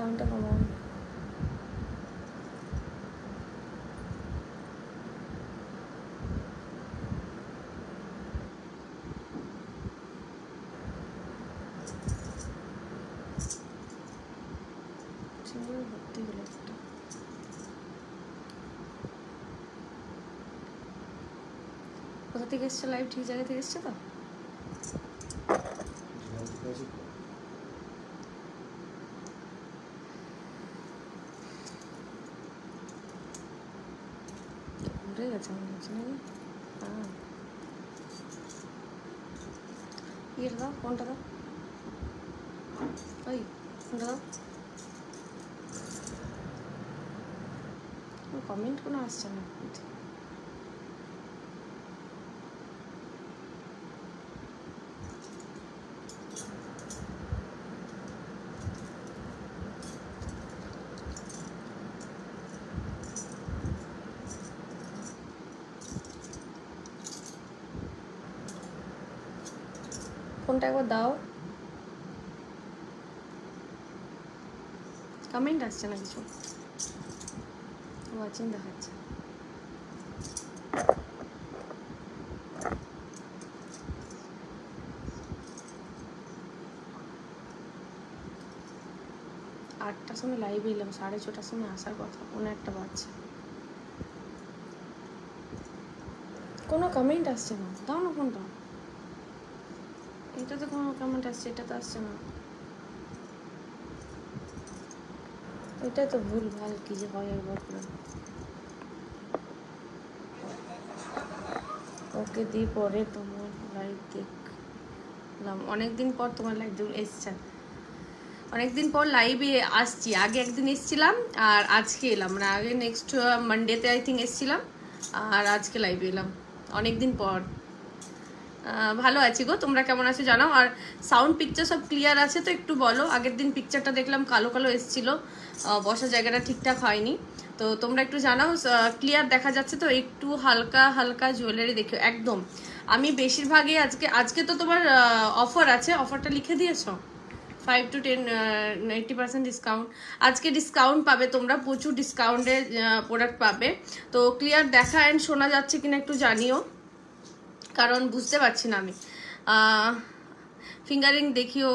সাউন্ডটা কমাও। কোথা থেকে এসছে লাইভ? ঠিক জায়গা থেকে এসছে তো? উঠে গেছে মনে হচ্ছে নাকি? হ্যাঁ, ইয়েটা দাও, কোনটা দাও? ওই কোনটা দাও? কমেন্ট কোনো আসছে না। ফোনটা একবার দাও। কমেন্ট আসছে না কিছু, ওয়াচিং দেখাচ্ছে। আটটার সময় লাইভে এলাম, 6:30টার সময় আসার কথা, কোনো একটা বাজছে। কোনো কমেন্ট আসছে না, দাও না ফোনটা। এটাতে কোনো কমেন্ট আসছে, এটাতে আসছে না। এটা তো ভুল ভাল কি যে হয় একবার করে। ওকে দি পরে তোমার লাইভ দেখলাম, অনেকদিন পর তোমার লাইভ এসছে, অনেকদিন পর লাইভে আসছি। আগে একদিন এসছিলাম আর আজকে এলাম, মানে আগে নেক্সট মানডেতে আই থিঙ্ক এসছিলাম, আর আজকে লাইভে এলাম অনেকদিন পর। ভালো আছি গো, তোমরা কেমন আছো জানাও। আর সাউন্ড পিকচার সব ক্লিয়ার আছে তো? একটু বলো। আগের দিন পিকচারটা দেখলাম কালো কালো এসেছিল, বসার জায়গাটা ঠিকঠাক হয়নি, তো তোমরা একটু জানাও ক্লিয়ার দেখা যাচ্ছে তো? একটু হালকা হালকা জুয়েলারি দেখো একদম। আমি বেশিরভাগই আজকে তো তোমার অফার আছে, অফারটা লিখে দিয়েছো 5 to 10 80% ডিসকাউন্ট। আজকে ডিসকাউন্ট পাবে তোমরা, প্রচুর ডিসকাউন্টের প্রোডাক্ট পাবে। তো ক্লিয়ার দেখা অ্যান্ড শোনা যাচ্ছে কিনা একটু জানিও, কারণ বুঝতে পারছি না আমি। ফিঙ্গারিং দেখিও,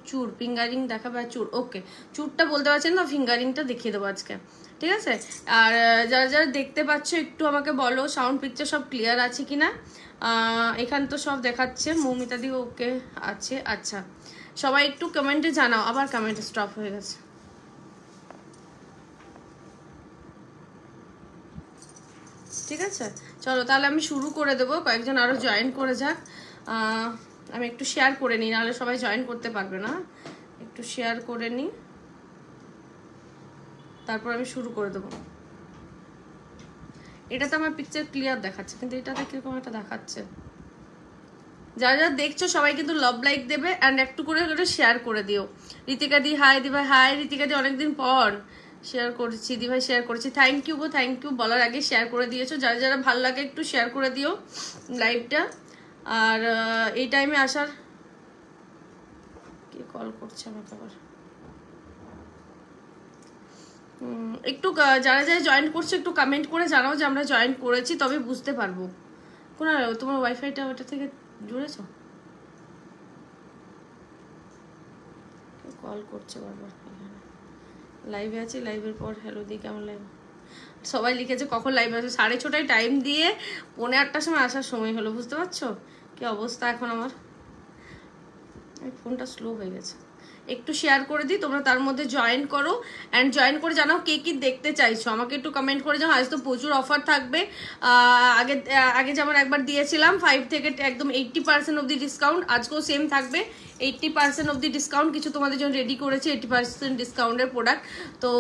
চুর ফিঙ্গারিং দেখাবে, চুর ওকে, চুরটা বলতে পারছেন না, ফিঙ্গারিংটা দেখিয়ে দেবো আজকে, ঠিক আছে? আর যারা যারা দেখতে পাচ্ছ একটু আমাকে বলো সাউন্ড পিকচার সব ক্লিয়ার আছে কিনা। এখানে তো সব দেখাচ্ছে, মৌমিতা দি ওকে আছে। আচ্ছা, সবাই একটু কমেন্টে জানাও। আবার কমেন্ট স্টপ হয়ে গেছে। ঠিক আছে, চলো তাহলে আমি শুরু করে দেবো, কয়েকজন আরো জয়েন করে যাক। আমি একটু শেয়ার করে নিই, নাহলে সবাই জয়েন করতে পারবে না। একটু শেয়ার করে নিই, তারপর আমি শুরু করে দেবো। এটাতে আমার পিকচার ক্লিয়ার দেখাচ্ছে, কিন্তু এটাতে কিরকম একটা দেখাচ্ছে। যারা যারা দেখছো সবাই কিন্তু লাভ লাইক দেবে অ্যান্ড একটু করে শেয়ার করে দিও। ঋতিকা দি হাই, দি ভাই হাই। ঋতিকা দি অনেকদিন পর শেয়ার করছি, দি ভাই শেয়ার করছি। থ্যাংক ইউ গো, থ্যাংক ইউ বলার আগে শেয়ার করে দিয়েছো। যারা যারা ভালো লাগে একটু শেয়ার করে দিও লাইভটা। আর এই টাইমে আসার কে কল করছে আমাকে আবার, একটু যারা যারা জয়েন করছে একটু কমেন্ট করে জানাও যে আমরা জয়েন করেছি, তবে বুঝতে পারবো। কোন তোমার ওয়াইফাইটা ওটা থেকে জুড়েছ? কল করছে বারবার। লাইভে আছি, লাইভের পর হ্যালো দি কেমন লাইভ। সবাই লিখেছে কখন লাইভে আছে, 6:30টায় টাইম দিয়ে 8:30টার সময় আসার সময় হলো, বুঝতে পারছো কি অবস্থা এখন আমার। ফোনটা স্লো হয়ে গেছে। একটু শেয়ার করে দিই, তোমরা তার মধ্যে জয়েন করো অ্যান্ড জয়েন করে জানাও কে কি দেখতে চাইছো, আমাকে একটু কমেন্ট করে যাও। আজ তো প্রচুর অফার থাকবে। আগে যেমন একবার দিয়েছিলাম 5 থেকে একদম 80% অবধি ডিসকাউন্ট, আজকেও সেম থাকবে 80% অবধি ডিসকাউন্ট। কিছু তোমাদের জন্য রেডি করেছে 80% ডিসকাউন্টের প্রোডাক্ট, তো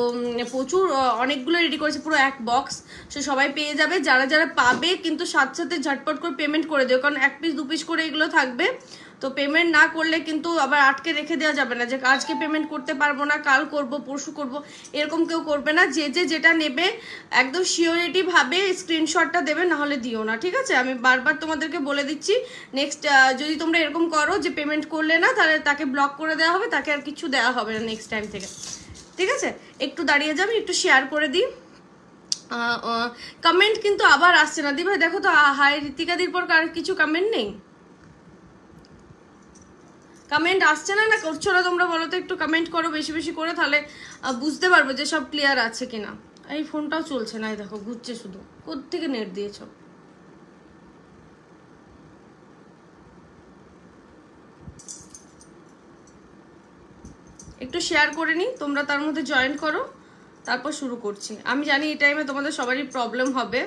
প্রচুর অনেকগুলো রেডি করেছে, পুরো এক বক্স। সে সবাই পেয়ে যাবে, যারা যারা পাবে কিন্তু সাথে সাথে ঝটপট করে পেমেন্ট করে দিও, কারণ 1 পিস 2 পিস করে এগুলো থাকবে। তো পেমেন্ট না করলে কিন্তু আবার আটকে রেখে দেওয়া যাবে না, যে আজকে পেমেন্ট করতে পারবো না, কাল করব, পরশু করব, এরকম কেউ করবে না। যে যেটা নেবে একদম শিওরিটি ভাবে স্ক্রিনশটটা দেবে, না হলে দিও না, ঠিক আছে? আমি বারবার তোমাদেরকে বলে দিচ্ছি। নেক্সট যদি তোমরা এরকম করো যে পেমেন্ট করলে না, তাহলে তাকে ব্লক করে দেওয়া হবে, তাকে আর কিছু দেওয়া হবে না নেক্সট টাইম থেকে। ঠিক আছে, একটু দাঁড়িয়ে যাবে, একটু শেয়ার করে দিই। কমেন্ট কিন্তু আবার আসছে না দি ভাই, দেখো তো। হাই ঋতিকাদির পর কার কিছু কমেন্ট নেই, কমেন্ট আসছে না, না করছো না তোমরা? বলো তো, একটু কমেন্ট করো বেশি বেশি করে, তাহলে বুঝতে পারবো যে সব ক্লিয়ার আছে কিনা। এই ফোনটাও চলছে না, দেখো ঘুরছে শুধু। কোত্থেকে নেট দিয়েছো? একটু শেয়ার করে নিই, তোমরা তার মধ্যে জয়েন করো, তারপর শুরু করছি। আমি জানি এই টাইমে তোমাদের সবারই প্রবলেম হবে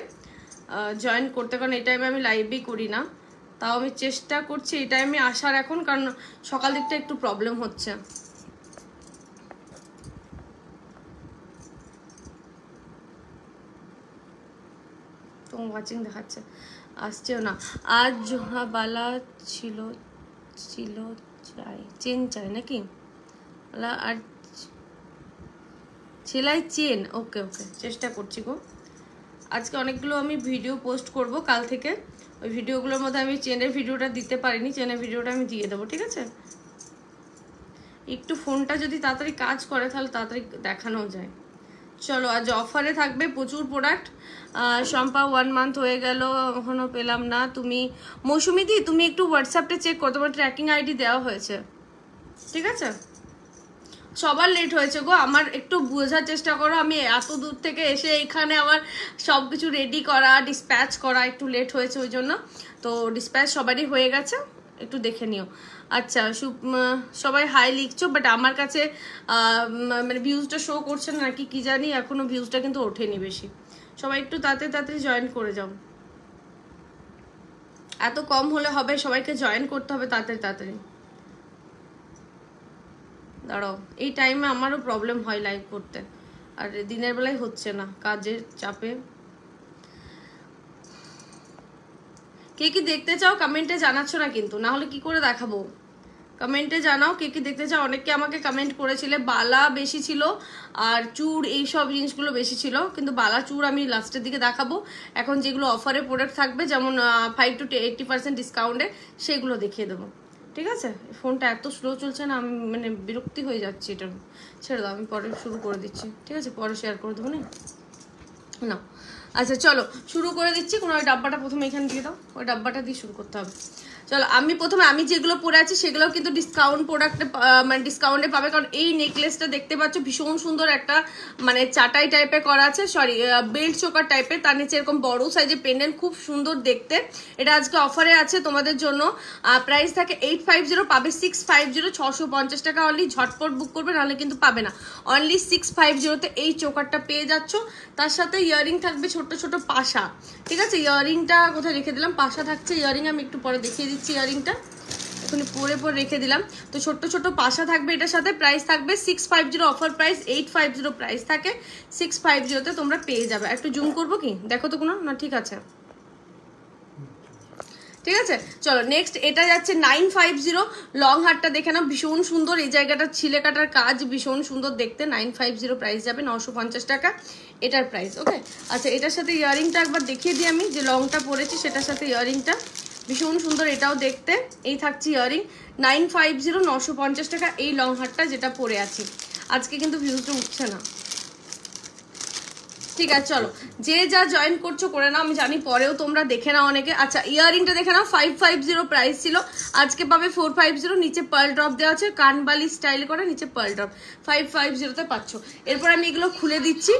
জয়েন করতে, কারণ এই টাইমে আমি লাইভই করি না। তাও আমি চেষ্টা করছি এই টাইমে আসার এখন, কারণ সকাল দিকটা একটু প্রবলেম হচ্ছে। তো ওয়াচিং দেখাচ্ছে, আসছেও না। আজ জোহাবালা ছিল ছিল চাই, চেন চাই নাকি? আর সেলাই চেন, ওকে ওকে, চেষ্টা করছি গো। আজকে অনেকগুলো আমি ভিডিও পোস্ট করব কাল থেকে, ওই ভিডিওগুলোর মধ্যে আমি চেনের ভিডিওটা দিতে পারিনি, চেনের ভিডিওটা আমি দিয়ে দেবো, ঠিক আছে? একটু ফোনটা যদি তাড়াতাড়ি কাজ করে তাহলে তাড়াতাড়ি দেখানো যায়। চলো, আজ অফারে থাকবে প্রচুর প্রোডাক্ট। শম্পা 1 মান্থ হয়ে গেল, এখনও পেলাম না। তুমি মৌসুমি দি, তুমি একটু হোয়াটসঅ্যাপটা চেক করো, তোমার ট্র্যাকিং আইডি দেওয়া হয়েছে, ঠিক আছে? সবার লেট হয়েছে গো, আমার একটু বোঝার চেষ্টা করো। আমি এত দূর থেকে এসে এইখানে আমার সব কিছু রেডি করা, ডিসপ্যাচ করা, একটু লেট হয়েছে ওই জন্য। তো ডিসপ্যাচ সবারই হয়ে গেছে, একটু দেখে নিও। আচ্ছা, সবাই হাই লিখছো, বাট আমার কাছে মানে ভিউজটা শো করছে না নাকি কি জানি, এখনো ভিউজটা কিন্তু ওঠেনি বেশি। সবাই একটু তাড়াতাড়ি তাড়াতাড়ি জয়েন করে যাও, এত কম হলে হবে, সবাইকে জয়েন করতে হবে তাড়াতাড়ি তাড়াতাড়ি। দাঁড়াও, এই টাইমে আমারও প্রবলেম হয় লাইভ করতে, আর দিনের বেলায় হচ্ছে না কাজের চাপে। কে কি দেখতে চাও কমেন্টে জানাচ্ছ না কিন্তু, না হলে কি করে দেখাবো? কমেন্টে জানাও কে কি দেখতে চাও। অনেকে আমাকে কমেন্ট করেছিলে বালা বেশি ছিল আর চূড়, এই সব জিনিসগুলো বেশি ছিল, কিন্তু বালা চূড় আমি লাস্টের দিকে দেখাবো। এখন যেগুলো অফারে প্রোডাক্ট থাকবে, যেমন 5 to 80% ডিসকাউন্টে, সেগুলো দেখিয়ে দেবো, ঠিক আছে? ফোনটা এত স্লো চলছে না, আমি মানে বিরক্তি হয়ে যাচ্ছি। এটা ছেড়ে দাও, আমি পরে শুরু করে দিচ্ছি, ঠিক আছে? পরে শেয়ার করে দেবো না। আচ্ছা চলো শুরু করে দিচ্ছি। কোনো ওই ডাব্বাটা প্রথমে এখানে দিয়ে দাও, ওই ডাব্বাটা দিয়ে শুরু করতে হবে। চলো, আমি প্রথমে আমি যেগুলো পরে আছি সেগুলো কিন্তু ডিসকাউন্ট প্রোডাক্টে, মানে ডিসকাউন্টে পাবে। কারণ এই নেকলেসটা দেখতে পাচ্ছ ভীষণ সুন্দর, একটা মানে চাটাই টাইপের করা আছে, সরি বেল্ট চোকার টাইপের, তার নিচে এরকম বড় সাইজের পেন্ডেন্ট, খুব সুন্দর দেখতে। এটা আজকে অফারে আছে তোমাদের জন্য, প্রাইস থাকে 850, পাবে 650, 650 টাকা অনলি। ঝটপট বুক করবে, নাহলে কিন্তু পাবে না। অনলি 650-তে এই চোকারটা পেয়ে যাচ্ছ। তার সাথে ইয়ারিং থাকবে ছোট ছোট পাশা, ঠিক আছে? ইয়ারিংটা কোথায় রেখে দিলাম, পাশা থাকছে, ইয়ারিং আমি একটু পরে দেখিয়ে দিচ্ছি। ইয়ারিংটা এখানে পরে রেখে দিলাম। তো ছোট্ট ছোট পাশা থাকবে এটার সাথে। প্রাইস থাকবে 650, অফার প্রাইস 850, প্রাইস থাকে 650-তে তোমরা পেয়ে যাবে। একটু জুম করবো কি, দেখো তো কোনো না, ঠিক আছে ঠিক আছে? চলো নেক্সট, এটা যাচ্ছে 950 লং হারটা দেখে নাও, ভীষণ সুন্দর। এই জায়গাটা ছিলে কাটার কাজ ভীষণ সুন্দর দেখতে। 950 প্রাইস যাবে, 950 টাকা এটার প্রাইস, ওকে? আচ্ছা, এটার সাথে ইয়ারিংটা একবার দেখিয়ে দিই আমি, যে লংটা পরেছি সেটার সাথে ইয়ারিংটা ভীষণ সুন্দর, এটাও দেখতে। এই থাকছে ইয়ারিং 950, 950 টাকা এই লং হারটা যেটা পরে আছি। আজকে কিন্তু ভিউজটা উঠছে না, ঠিক আছে? চলো, যে যা জয়েন করছো করে নাও, আমি জানি পরেও তোমরা দেখে নাও অনেকে। আচ্ছা, ইয়ারিংটা দেখে নাও, 550 প্রাইস ছিল, আজকে পাবে 450। নিচে পার্ল ড্রপ দেওয়া আছে, কানবালি স্টাইল করে, নিচে পার্ল ড্রপ 550-তে পাচ্ছ। এরপর আমি এগুলো খুলে দিচ্ছি।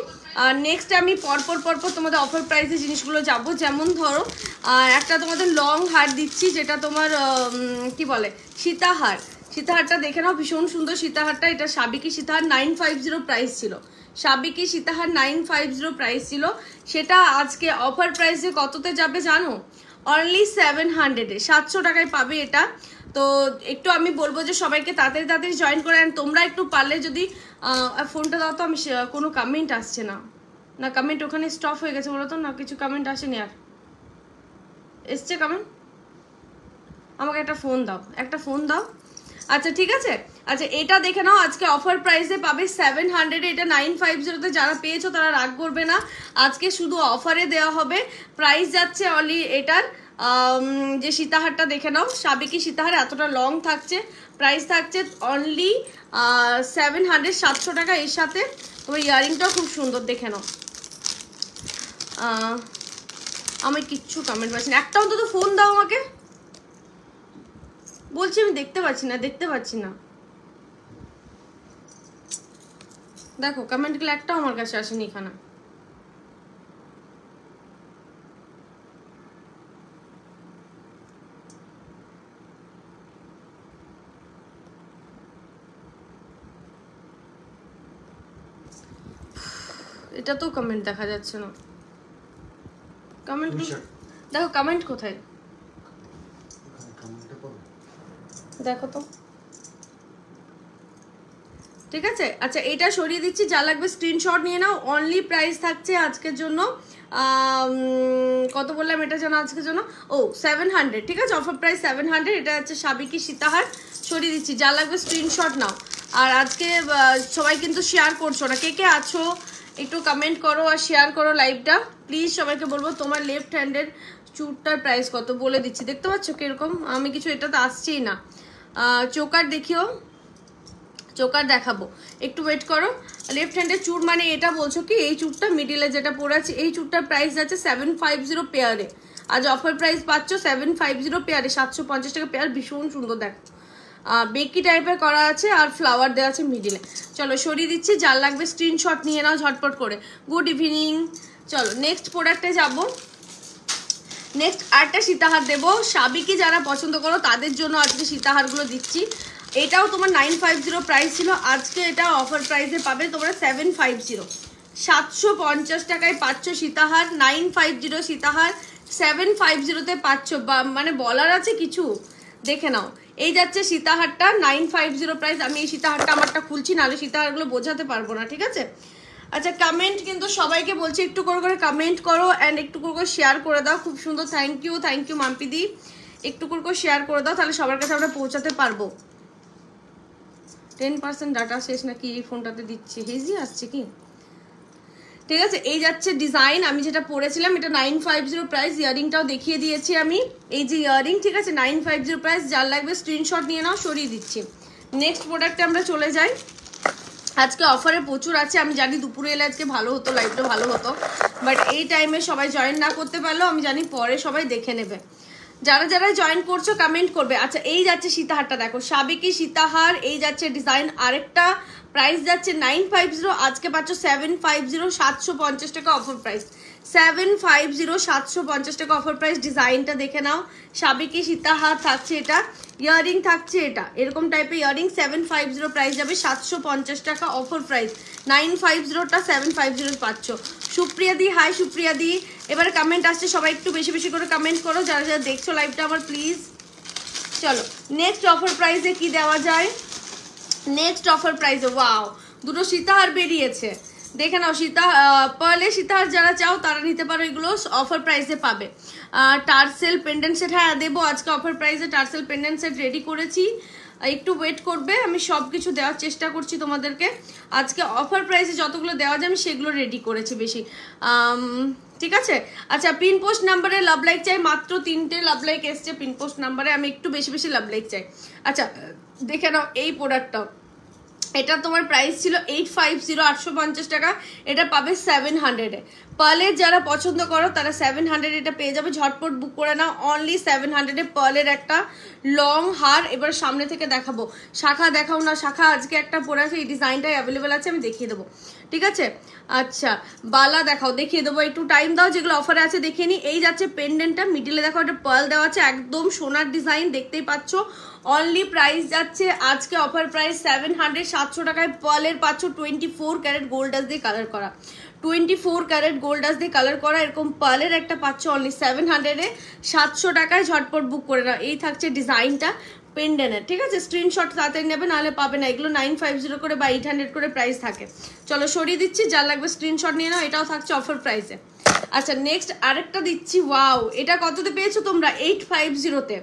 আর নেক্সট আমি পরপর তোমাদের অফার প্রাইসে জিনিসগুলো যাবো। যেমন ধরো একটা তোমাদের লং হার দিচ্ছি, যেটা তোমার কি বলে, সীতাহার। সীতাহারটা দেখে নাও, ভীষণ সুন্দর সীতাহারটা। এটা সাবিকি সীতাহার, 950 প্রাইস ছিল। সাবিকি সীতাহার 950 প্রাইস ছিল, সেটা আজকে অফার প্রাইসে কততে যাবে জানো? অনলি 700-এ, 700 টাকায় পাবে এটা। তো একটু আমি বলবো যে সবাইকে তাড়াতাড়ি তাড়াতাড়ি জয়েন করে। তোমরা একটু পারলে যদি ফোনটা দাও তো, আমি কোনো কমেন্ট আসছে না, না কমেন্ট ওখানে স্টপ হয়ে গেছে বলো তো, না কিছু কমেন্ট আসেনি। আর এসছে কমেন্ট? আমাকে একটা ফোন দাও, একটা ফোন দাও। আচ্ছা ঠিক আছে। আচ্ছা, এটা দেখে নাও, আজকে অফার প্রাইসে পাবে 700-এ। এটা 950-তে যারা পেয়েছো তারা রাগ করবে না, আজকে শুধু অফারে দেওয়া হবে। প্রাইস যাচ্ছে অনলি এটার যে সীতাহারটা দেখে নাও, সাবেকি সীতাহার এতটা লং থাকছে, প্রাইস থাকছে অনলি 700, 700 টাকা। এর সাথে তোমার ইয়ারিংটাও খুব সুন্দর, দেখে নাও। আমি কিচ্ছু কমেন্ট পাচ্ছি না, একটা অন্তত ফোন দাও আমাকে, বলছি আমি দেখতে পাচ্ছি না, দেখতে পাচ্ছি না। দেখো কমেন্টগুলো একটাও আমার কাছে আসেনি এখানে। এটা তো কমেন্ট দেখা যাচ্ছে না, কমেন্ট দেখো, কমেন্ট কোথায় দেখো তো, ঠিক আছে। আচ্ছা এটা সরিয়ে দিচ্ছি, যা লাগবে স্ক্রিনশট নিয়ে নাও। অনলি প্রাইস থাকছে আজকের জন্য কত বললাম এটা যেন আজকের জন্য, 700, ঠিক আছে, অফার প্রাইস 700। এটা হচ্ছে সাবেকি সীতাহার, সরিয়ে দিচ্ছি, যা লাগবে স্ক্রিনশট নাও। আর আজকে সবাই কিন্তু শেয়ার করছো না, কে কে আছো একটু কমেন্ট করো আর শেয়ার করো লাইভটা প্লিজ। সবাইকে বলবো তোমার লেফট হ্যান্ডের চুটটার প্রাইস কত বলে দিচ্ছি, দেখতে পাচ্ছ কিরকম, আমি কিছু এটা তো আসছেই না। চোকার দেখিও, চোকার দেখাবো, একটু ওয়েট করো। লেফট হ্যান্ডের চুর মানে এটা বলছো কি, এই চুরটা মিডিলে যেটা পরে আছে, এই চুরটার প্রাইস আছে 750 পেয়ারে। আজ অফার প্রাইস পাচ্ছ 750 পেয়ারে, 750 টাকা পেয়ার, ভীষণ সুন্দর। দেখো বেকি টাইপের করা আছে আর ফ্লাওয়ার দেওয়া আছে মিডিলে। চলো সরিয়ে দিচ্ছি, যার লাগবে স্ক্রিনশট নিয়ে নাও ঝটপট করে। Good evening. চলো নেক্সট প্রোডাক্টে যাবো। নেক্সট আরেকটা সীতাহার দেবো, সাবেকি যারা পছন্দ করো তাদের জন্য আজকে সীতাহারগুলো দিচ্ছি। এটাও তোমার 950 প্রাইস ছিল, আজকে এটা অফার প্রাইসে পাবে তোমরা 750, 750 টাকায় পাচ্ছ সীতাহার। 950 সীতাহার 750-তে পাচ্ছ, মানে বলার আছে কিছু, দেখে নাও। এই যাচ্ছে সীতাহারটা 950 প্রাইস। আমি এই সীতাহারটা আমারটা খুলছি, নাহলে সীতাহারগুলো বোঝাতে পারবো না, ঠিক আছে। আচ্ছা কমেন্ট কিন্তু সবাইকে বলছি একটু করে কমেন্ট করো অ্যান্ড একটু করে শেয়ার করে দাও, খুব সুন্দর। থ্যাংক ইউ মাম্পিদি, একটু করে শেয়ার করে দাও, তাহলে সবার কাছে আমরা পৌঁছাতে পারবো। 10% ডাটা শেষ নাকি এই ফোনটাতে দিচ্ছে, হেজি আসছে কি, ঠিক আছে। এই যাচ্ছে ডিজাইন, আমি যেটা পরেছিলাম এটা 950 প্রাইস। ইয়ারিংটাও দেখিয়ে দিয়েছি আমি, এই যে ইয়ারিং, ঠিক আছে, 950 প্রাইস। যার লাগবে স্ক্রিনশট নিয়ে নাও, সরিয়ে দিচ্ছি। নেক্সট প্রোডাক্টে আমরা চলে যাই। আজকে অফারে প্রচুর আছে, আমি জানি দুপুরে এলে আজকে ভালো হতো, লাইভটা ভালো হতো, বাট এই টাইমে সবাই জয়েন না করতে পারলেও আমি জানি পরে সবাই দেখে নেবে। যারা যারা জয়েন করছো কমেন্ট করবে। আচ্ছা এই যাচ্ছে সীতাহারটা, দেখো সাবেকি সীতাহার, এই যাচ্ছে ডিজাইন। আরেকটা প্রাইস যাচ্ছে 950, আজকে পাচ্ছ 750, 750 টাকা অফার প্রাইস। 750, 750 টাকা অফার প্রাইস। ডিজাইনটা দেখে নাও, সাবেকি সীতাহার থাকছে, এটা ইয়ারিং থাকছে, এটা এরকম টাইপের ইয়ারিং। 750 প্রাইস যাবে, 750 টাকা অফার প্রাইস। 950টা 750 পাচ্ছ। সুপ্রিয়া দি, হাই সুপ্রিয়া দি। এবারে কমেন্ট আসছে, সবাই একটু বেশি বেশি করে কমেন্ট করো যারা যারা দেখছো লাইভটা আমার, প্লিজ। চলো নেক্সট অফার প্রাইসে কি দেওয়া যায়। নেক্সট অফার প্রাইসে ওয়াও, দুটো সীতাহার বেরিয়েছে, দেখে নাও। পার্লে সীতাহার যারা চাও তারা নিতে পারো, এগুলো অফার প্রাইসে পাবে। টার্সেল পেন্ডেন্ট সেট, হ্যাঁ দেবো আজকে অফার প্রাইসে। টার্সেল পেন্ডেন্ট সেট রেডি করেছি, একটু ওয়েট করবে, আমি সব কিছু দেওয়ার চেষ্টা করছি তোমাদেরকে। আজকে অফার প্রাইসে যতগুলো দেওয়া যায় আমি সেগুলো রেডি করেছি বেশি, ঠিক আছে। আচ্ছা পিন পোস্ট নাম্বারে লাভ লাইক চাই, মাত্র 3টে লাভ লাইক এসছে পিন পোস্ট নাম্বারে, আমি একটু বেশি বেশি লাভ লাইক চাই। আচ্ছা দেখে নাও এই প্রোডাক্টটা, এটা তোমার প্রাইস ছিল 850, 850 টাকা, এটা পাবে 700-এ। পার্লের যারা পছন্দ করো তারা 700 এটা পেয়ে যাবে, ঝটপট বুক করে নাও। অনলি 700-এ পার্লের একটা লং হার। এবার সামনে থেকে দেখাবো, শাখা দেখাও না, শাখা আজকে একটা পরে আছে, এই ডিজাইনটাই অ্যাভেলেবেল আছে, আমি দেখিয়ে দেবো, ঠিক আছে। আচ্ছা বালা দেখাও, দেখিয়ে দেবো, একটু টাইম দাও, যেগুলো অফারে আছে দেখিয়ে নিই। এই যাচ্ছে পেন্ডেন্টটা, মিডিলে দেখো একটা পার্ল দেওয়া আছে, একদম সোনার ডিজাইন, দেখতেই পাচ্ছ। অনলি প্রাইস যাচ্ছে আজকে অফার প্রাইস 700, 700 টাকায় পার্লের পাচ্ছ 24 ক্যারেট গোল্ড ডাস্ট দিয়ে কালার করা, 24 ক্যারেট গোল্ড ডাস্ট দিয়ে কালার করা এরকম পার্লের একটা পাচ্ছ অনলি 700-এ, 700 টাকায় ঝটপট বুক করে নাও। এই থাকছে ডিজাইনটা পেন্ডেন্টের, ঠিক আছে। স্ক্রিনশট তাড়াতাড়ি নেবে, নাহলে পাবে না। এগুলো 950 করে বা 800 করে প্রাইস থাকে। চলো সরিয়ে দিচ্ছি, যার লাগবে স্ক্রিনশট নিয়ে নাও, এটাও থাকছে অফার প্রাইসে। আচ্ছা নেক্সট আরেকটা দিচ্ছি, ওয়াও, এটা কততে পেয়েছো তোমরা, 850-তে,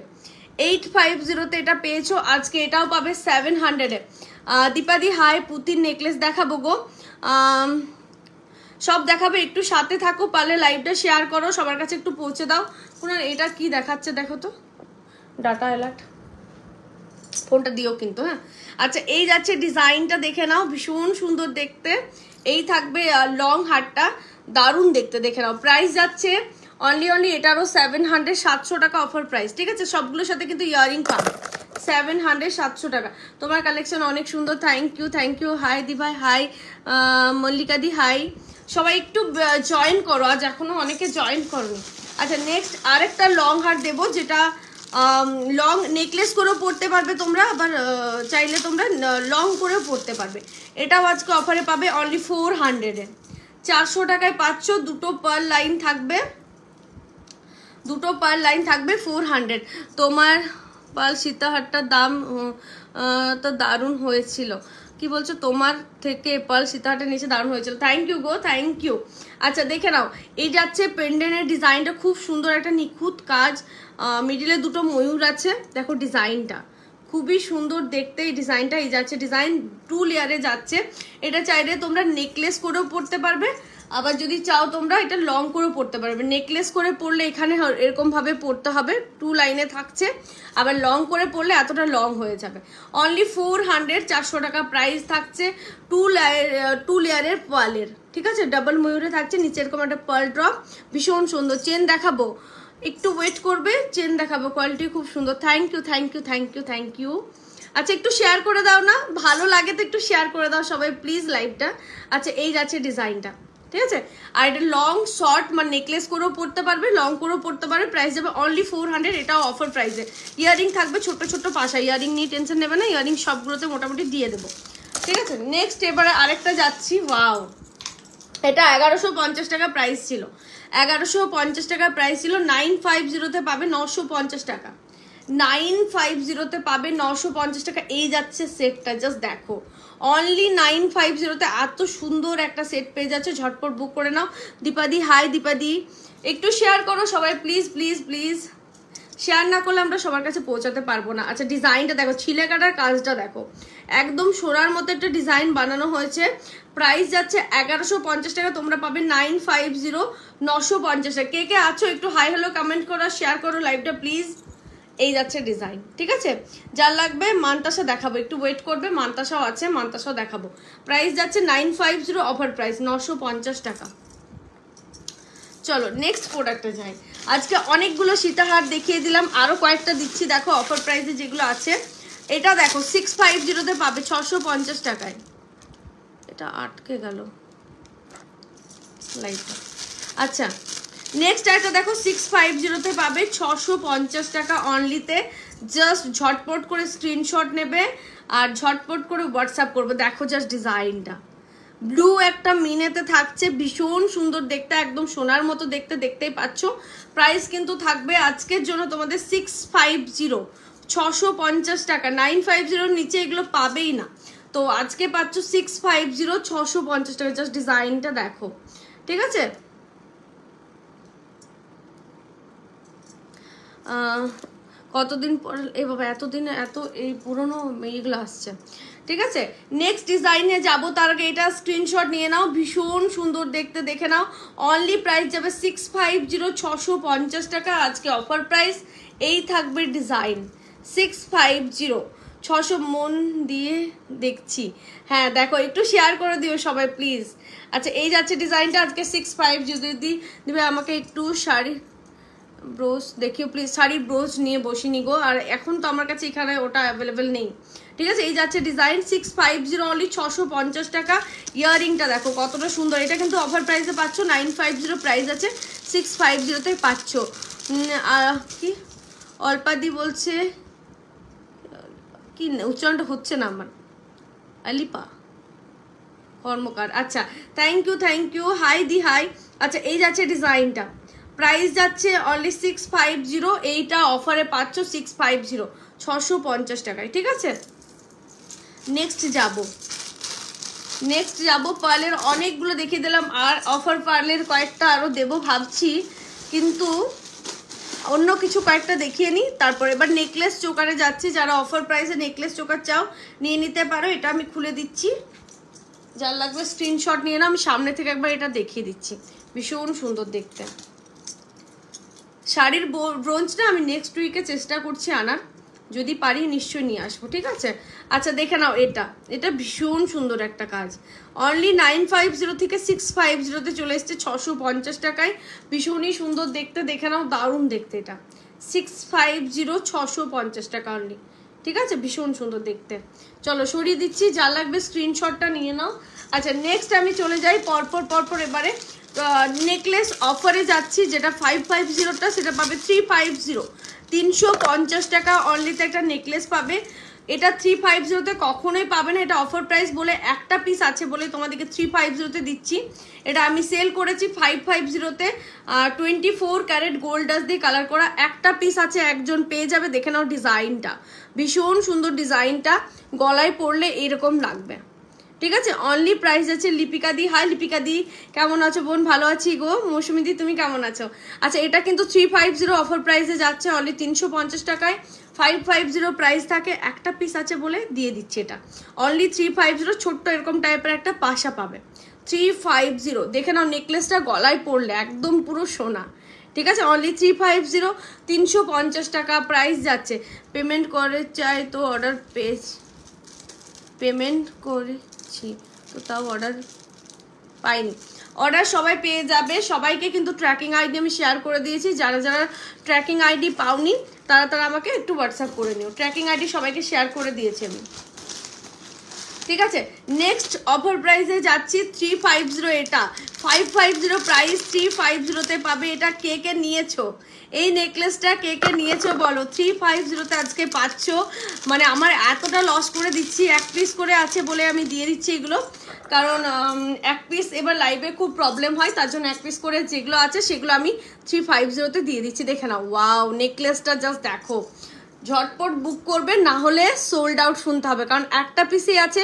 850-তে এটা পেয়েছো আজকে, এটাও পাবে 700-এ। দীপাদি হাই, পুতির নেকলেস দেখাবো গো, সব দেখাবে, একটু সাথে থাকো, পারলে লাইভটা শেয়ার করো, সবার কাছে একটু পৌঁছে দাও, ওনার এটা কি দেখাচ্ছে দেখো তো, ডাটা অ্যালার্ট, ফোনটা দিও কিন্তু। হ্যাঁ আচ্ছা, এই যাচ্ছে ডিজাইনটা, দেখে নাও, ভীষণ সুন্দর দেখতে। এই থাকবে লং হারটা, দারুণ দেখতে, দেখে নাও। প্রাইস যাচ্ছে অনলি এটারও 700, 700 টাকা অফার প্রাইস, ঠিক আছে? সবগুলোর সাথে কিন্তু ইয়ারিং পাবে, 700, 700 টাকা। তোমার কালেকশন অনেক সুন্দর, থ্যাংক ইউ। হাই দি ভাই, হাই মল্লিকা দি, হাই। সবাই একটু জয়েন করো, আজ এখনো অনেকে জয়েন করো। আচ্ছা নেক্সট আরেকটা লং হার দেবো, যেটা লং নেকলেস করেও পরতে পারবে তোমরা, আবার চাইলে তোমরা লং করেও পরতে পারবে। এটাও আজকে অফারে পাবে অনলি 400-এ, 400 টাকায় পাচ্ছ। দুটো পার লাইন থাকবে, 400। তোমার পাল সীতাহারটার দাম তো দারুণ হয়েছিল, কি বলছো? তোমার থেকে পাল সীতাহারটা নিচে দারুণ হয়েছিল, থ্যাংক ইউ গো, থ্যাংক ইউ। আচ্ছা দেখে নাও, এই যাচ্ছে পেন্ডেন্টের ডিজাইনটা, খুব সুন্দর একটা নিখুঁত কাজ, মিডিলে দুটো ময়ূর আছে, দেখো ডিজাইনটা খুবই সুন্দর দেখতে। এই ডিজাইনটা, এই যাচ্ছে ডিজাইন 2 লেয়ারে যাচ্ছে। এটা চাইলে তোমরা নেকলেস করেও পরতে পারবে, আবার যদি চাও তোমরা এটা লং করেও পরতে পারবে। নেকলেস করে পরলে এখানে এরকম ভাবে পরতে হবে, 2 লাইনে থাকছে, আবার লং করে পরলে এতটা লং হয়ে যাবে। অনলি 400, 400 টাকা প্রাইস থাকছে। 2 লেয়ারের পার্লের, ঠিক আছে? ডাবল ময়ূরে থাকছে, নিচে এরকম একটা পার্ল ড্রপ, ভীষণ সুন্দর। চেন দেখাবো, একটু ওয়েট করবে, চেন দেখাবো, কোয়ালিটি খুব সুন্দর। Thank you. আচ্ছা একটু শেয়ার করে দাও না, ভালো লাগে তো একটু শেয়ার করে দাও সবাই প্লিজ লাইভটা। আচ্ছা এই যাচ্ছে ডিজাইনটা, ঠিক আছে? আর এটা লং শর্ট মানে নেকলেস করেও পরতে পারবে, লং করেও পরতে পারবে। প্রাইস যাবে অনলি 400, এটাও অফার প্রাইসে। ইয়ারিং থাকবে ছোট পাশা, ইয়ারিং নিয়ে টেনশন নেবে না, ইয়ারিং সবগুলোতে মোটামুটি দিয়ে দেবো, ঠিক আছে? নেক্সট এবারে আরেকটা যাচ্ছি, ওয়াও, এটা 1150 টাকা প্রাইস ছিল, 1150 টাকা প্রাইস ছিল। 950-তে পাবে 950 টাকা, 950-তে পাবে 950 টাকা। এই যাচ্ছে সেটটা, জাস্ট দেখো, অনলি 950-তে এত সুন্দর একটা সেট পেয়ে যাচ্ছে। ঝটপট বুক করে নাও। দীপাদি, হাই দীপাদি, একটু শেয়ার করো সবাই প্লিজ। শেয়ার না করলে আমরা সবার কাছে পৌঁছাতে পারবো না। আচ্ছা ডিজাইনটা দেখো, ছিলে কাটার কাজটা দেখো, একদম সোনার মতো একটা ডিজাইন বানানো হয়েছে। প্রাইস যাচ্ছে 1150 টাকা, তোমরা পাবে 950, 950 টাকা। কে আছো একটু হাই হ্যালো কমেন্ট করো, শেয়ার করো লাইভটা প্লিজ। এই যাচ্ছে ডিজাইন, ঠিক আছে? যার লাগবে মানতাসা দেখাবো, একটু ওয়েট করবে, মানতাসাও আছে, মানতাসাও দেখাবো। প্রাইস যাচ্ছে 950, অফার প্রাইস 950 টাকা। চলো নেক্সট প্রোডাক্টে যাই। আজকে অনেকগুলো সীতাহার দেখিয়ে দিলাম, আরো কয়েকটা দিচ্ছি দেখো অফার প্রাইসে যেগুলো আছে। এটা দেখো 650-তে পাবে 650 টাকায়। এটা আটকে গেল লাইটটা। আচ্ছা নেক্সট একটা দেখো 650-তে পাবে 650 টাকা অনলিতে। জাস্ট ঝটপট করে স্ক্রিনশট নেবে আর ঝটপট করে হোয়াটসঅ্যাপ করবে। দেখো জাস্ট ডিজাইনটা, ব্লু একটা মিনেতে থাকছে, ভীষণ সুন্দর দেখতে, একদম সোনার মতো দেখতে, দেখতেই পাচ্ছ। প্রাইস কিন্তু থাকবে আজকের জন্য তোমাদের 650, 650 টাকা। 950-র নিচে এগুলো পাবেই না, তো আজকে পাচ্ছ 650, 650 টাকা। জাস্ট ডিজাইনটা দেখো, ঠিক আছে? কতদিন পর এই বাবা, এতদিন এত এই পুরনো এইগুলো আসছে, ঠিক আছে? নেক্সট ডিজাইনে যাবো, তার আগে এটা স্ক্রিনশট নিয়ে নাও, ভীষণ সুন্দর দেখতে, দেখে নাও। অনলি প্রাইস যাবে 650, 650 টাকা আজকে অফার প্রাইস। এই থাকবে ডিজাইন 650, 600। মন দিয়ে দেখছি, হ্যাঁ দেখো, একটু শেয়ার করে দিও সবাই প্লিজ। আচ্ছা এই যাচ্ছে ডিজাইনটা আজকে 650। যদি দিবে আমাকে একটু শাড়ি ব্রোজ দেখিও প্লিজ, শাড়ি ব্রোজ নিয়ে বসিনি গো, আর এখন তো আমার কাছে এখানে ওটা অ্যাভেলেবেল নেই, ঠিক আছে? এই যাচ্ছে ডিজাইন 650, অনলি 650 টাকা। ইয়াররিংটা দেখো কতটা সুন্দর, এটা কিন্তু অফার প্রাইসে পাচ্ছ। 950 প্রাইস আছে, 650-তে পাচ্ছ। কি অল্পাদি বলছে, কি উচ্চারণটা হচ্ছে না আমার, আলিপা কর্মকার। আচ্ছা থ্যাংক ইউ হাই দি হাই। আচ্ছা এই যাচ্ছে ডিজাইনটা, প্রাইস যাচ্ছে অনলি 650, এইটা অফারে পাচ্ছ 650, 650 টাকায়, ঠিক আছে? নেক্সট যাব পার্লের অনেকগুলো দেখিয়ে দিলাম, আর অফার পার্লের কয়েকটা আরও দেবো ভাবছি, কিন্তু অন্য কিছু কয়েকটা দেখিয়ে নিই তারপর। এবার নেকলেস চোকারে যাচ্ছি, যারা অফার প্রাইসে নেকলেস চোকার চাও নিয়ে নিতে পারো। এটা আমি খুলে দিচ্ছি, যার লাগবে স্ক্রিনশট নিয়ে নাও। আমি সামনে থেকে একবার এটা দেখিয়ে দিচ্ছি, ভীষণ সুন্দর দেখতে। শাড়ির ব্রোঞ্জটা আমি নেক্সট উইকে চেষ্টা করছি আনার, যদি পারি নিশ্চয়ই নিয়ে আসবো, ঠিক আছে। আচ্ছা দেখে নাও, এটা ভীষণ সুন্দর একটা কাজ। অনলি 950 থেকে 650-তে চলে এসছে 650 টাকায়। ভীষণই সুন্দর দেখতে, দেখে নাও, দারুণ দেখতে। এটা 650, 650 টাকা অনলি, ঠিক আছে, ভীষণ সুন্দর দেখতে। চলো সরিয়ে দিচ্ছি, যা লাগবে স্ক্রিনশটটা নিয়ে নাও। আচ্ছা নেক্সট আমি চলে যাই পরপর এবারে নেকলেস অফারে যাচ্ছি, যেটা 550টা সেটা পাবে 350, 350 টাকা অনলিতে একটা নেকলেস পাবে। এটা 350-তে কখনোই পাবে না, এটা অফার প্রাইস বলে একটা পিস আছে বলে তোমাদেরকে 350-তে দিচ্ছি। এটা আমি সেল করেছি 550-তে। 24 ক্যারেট গোল্ড ডাস্ট দিয়ে কালার করা একটা পিস আছে, একজন পেয়ে যাবে। দেখে নাও ডিজাইনটা, ভীষণ সুন্দর ডিজাইনটা, গলায় পরলে এরকম লাগবে, ঠিক আছে। অনলি প্রাইস আছে লিপিকা দি। হাই লিপিকা দি, কেমন আছো বোন? ভালো আছি গো। মৌসুমি দি তুমি কেমন আছো? আচ্ছা এটা কিন্তু 350 অফার প্রাইসে যাচ্ছে, অনলি 350 টাকায়। 550 প্রাইস থাকে, একটা পিস আছে বলে দিয়ে দিচ্ছি এটা অনলি 350। ছোট্ট এরকম টাইপের একটা পাশা পাবে 350। দেখে নাও নেকলেসটা গলায় পড়লে একদম পুরো সোনা, ঠিক আছে। অনলি 350, 350 টাকা প্রাইস যাচ্ছে। পেমেন্ট করে চাই তো অর্ডার পেমেন্ট করেছি তো তাও অর্ডার পাইনি। অর্ডার সবাই পেয়ে যাবে, সবাইকে কিন্তু ট্র্যাকিং আইডি আমি শেয়ার করে দিয়েছি। যারা যারা ট্র্যাকিং আইডি পাওনি তারা আমাকে একটু হোয়াটসঅ্যাপ করে নিও। ট্র্যাকিং আইডি সবাইকে শেয়ার করে দিয়েছি আমি, ঠিক আছে। নেক্সট অফার প্রাইসে যাচ্ছি 350। এটা 550 প্রাইস, 350-তে পাবে। এটা কে কে নিয়েছো এই নেকলেসটা, কে কে নিয়েছো বলো? 350-তে আজকে পাচ্ছ, মানে আমার এতটা লস করে দিচ্ছি। এক পিস করে আছে বলে আমি দিয়ে দিচ্ছি এগুলো, কারণ এক পিস এবার লাইভে খুব প্রবলেম হয়, তার জন্য এক পিস করে যেগুলো আছে সেগুলো আমি 350-তে দিয়ে দিচ্ছি। দেখে নাও, ওয়াও নেকলেসটা জাস্ট দেখো। ঝটপট বুক করবে, না হলে সোল্ড আউট শুনতে হবে, কারণ একটা পিসই আছে।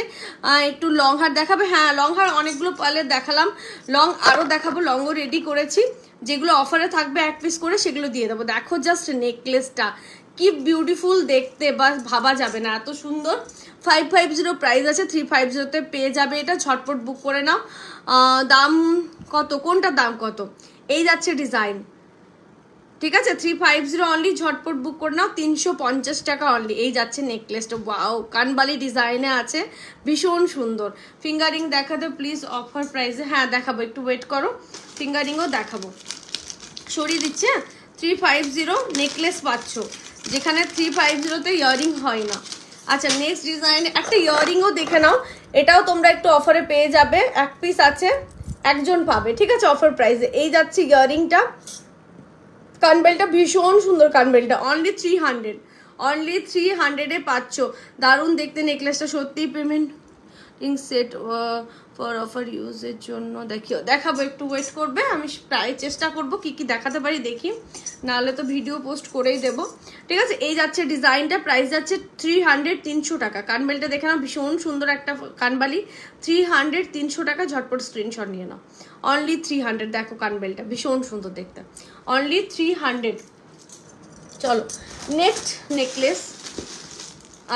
একটু লং হার দেখাবে? হ্যাঁ লং হার অনেকগুলো পালে দেখালাম, লং আরও দেখাবো। লংও রেডি করেছি, যেগুলো অফারে থাকবে এক পিস করে সেগুলো দিয়ে দেবো। দেখো জাস্ট নেকলেসটা কি বিউটিফুল দেখতে, বা ভাবা যাবে না, এত সুন্দর। 550 প্রাইস আছে, 350-তে পেয়ে যাবে এটা। ঝটপট বুক করে নাও। দাম কত, কোনটার দাম কত? এই যাচ্ছে ডিজাইন, ঠিক আছে। 350 অনলি, ঝটপট বুক করে নাও। 350 টাকা অনলি। এই যাচ্ছে নেকলেসটা, ওয়াও কানবালি ডিজাইনে আছে, ভীষণ সুন্দর। ফিঙ্গারিং দেখাতে প্লিজ অফার প্রাইসে। হ্যাঁ দেখাবো, একটু ওয়েট করো, ফিঙ্গারিংও দেখাবো। সরিয়ে দিচ্ছে। 350 নেকলেস পাচ্ছ, যেখানে 350-তে ইয়ারিং হয় না। আচ্ছা নেক্সট ডিজাইন একটা ইয়ারিংও দেখে নাও, এটাও তোমরা একটু অফারে পেয়ে যাবে। এক পিস আছে, একজন পাবে, ঠিক আছে, অফার প্রাইসে। এই যাচ্ছে ইয়ারিংটা, কানবেলটা ভীষণ সুন্দর। কানবেলটা অনলি 300, অনলি 300-এ পাচ্ছ। দারুণ দেখতে নেকলেসটা সত্যি। পেমেন্ট সেট ফর অফার ইউজের জন্য দেখাবো, একটু ওয়েট করবে। আমি প্রায় চেষ্টা করব কি কি দেখাতে পারি দেখি, নাহলে তো ভিডিও পোস্ট করেই দেবো, ঠিক আছে। এই যাচ্ছে ডিজাইনটা, প্রাইস যাচ্ছে 300, 300 টাকা। কানবেলটা দেখে নাও, ভীষণ সুন্দর একটা কানবালি। 300, 300 টাকা। ঝটপট স্ক্রিনশট নিয়ে নাও। অনলি 300। দেখো কানবেলটা ভীষণ সুন্দর দেখতে, অনলি 300। চলো নেক্সট নেকলেস।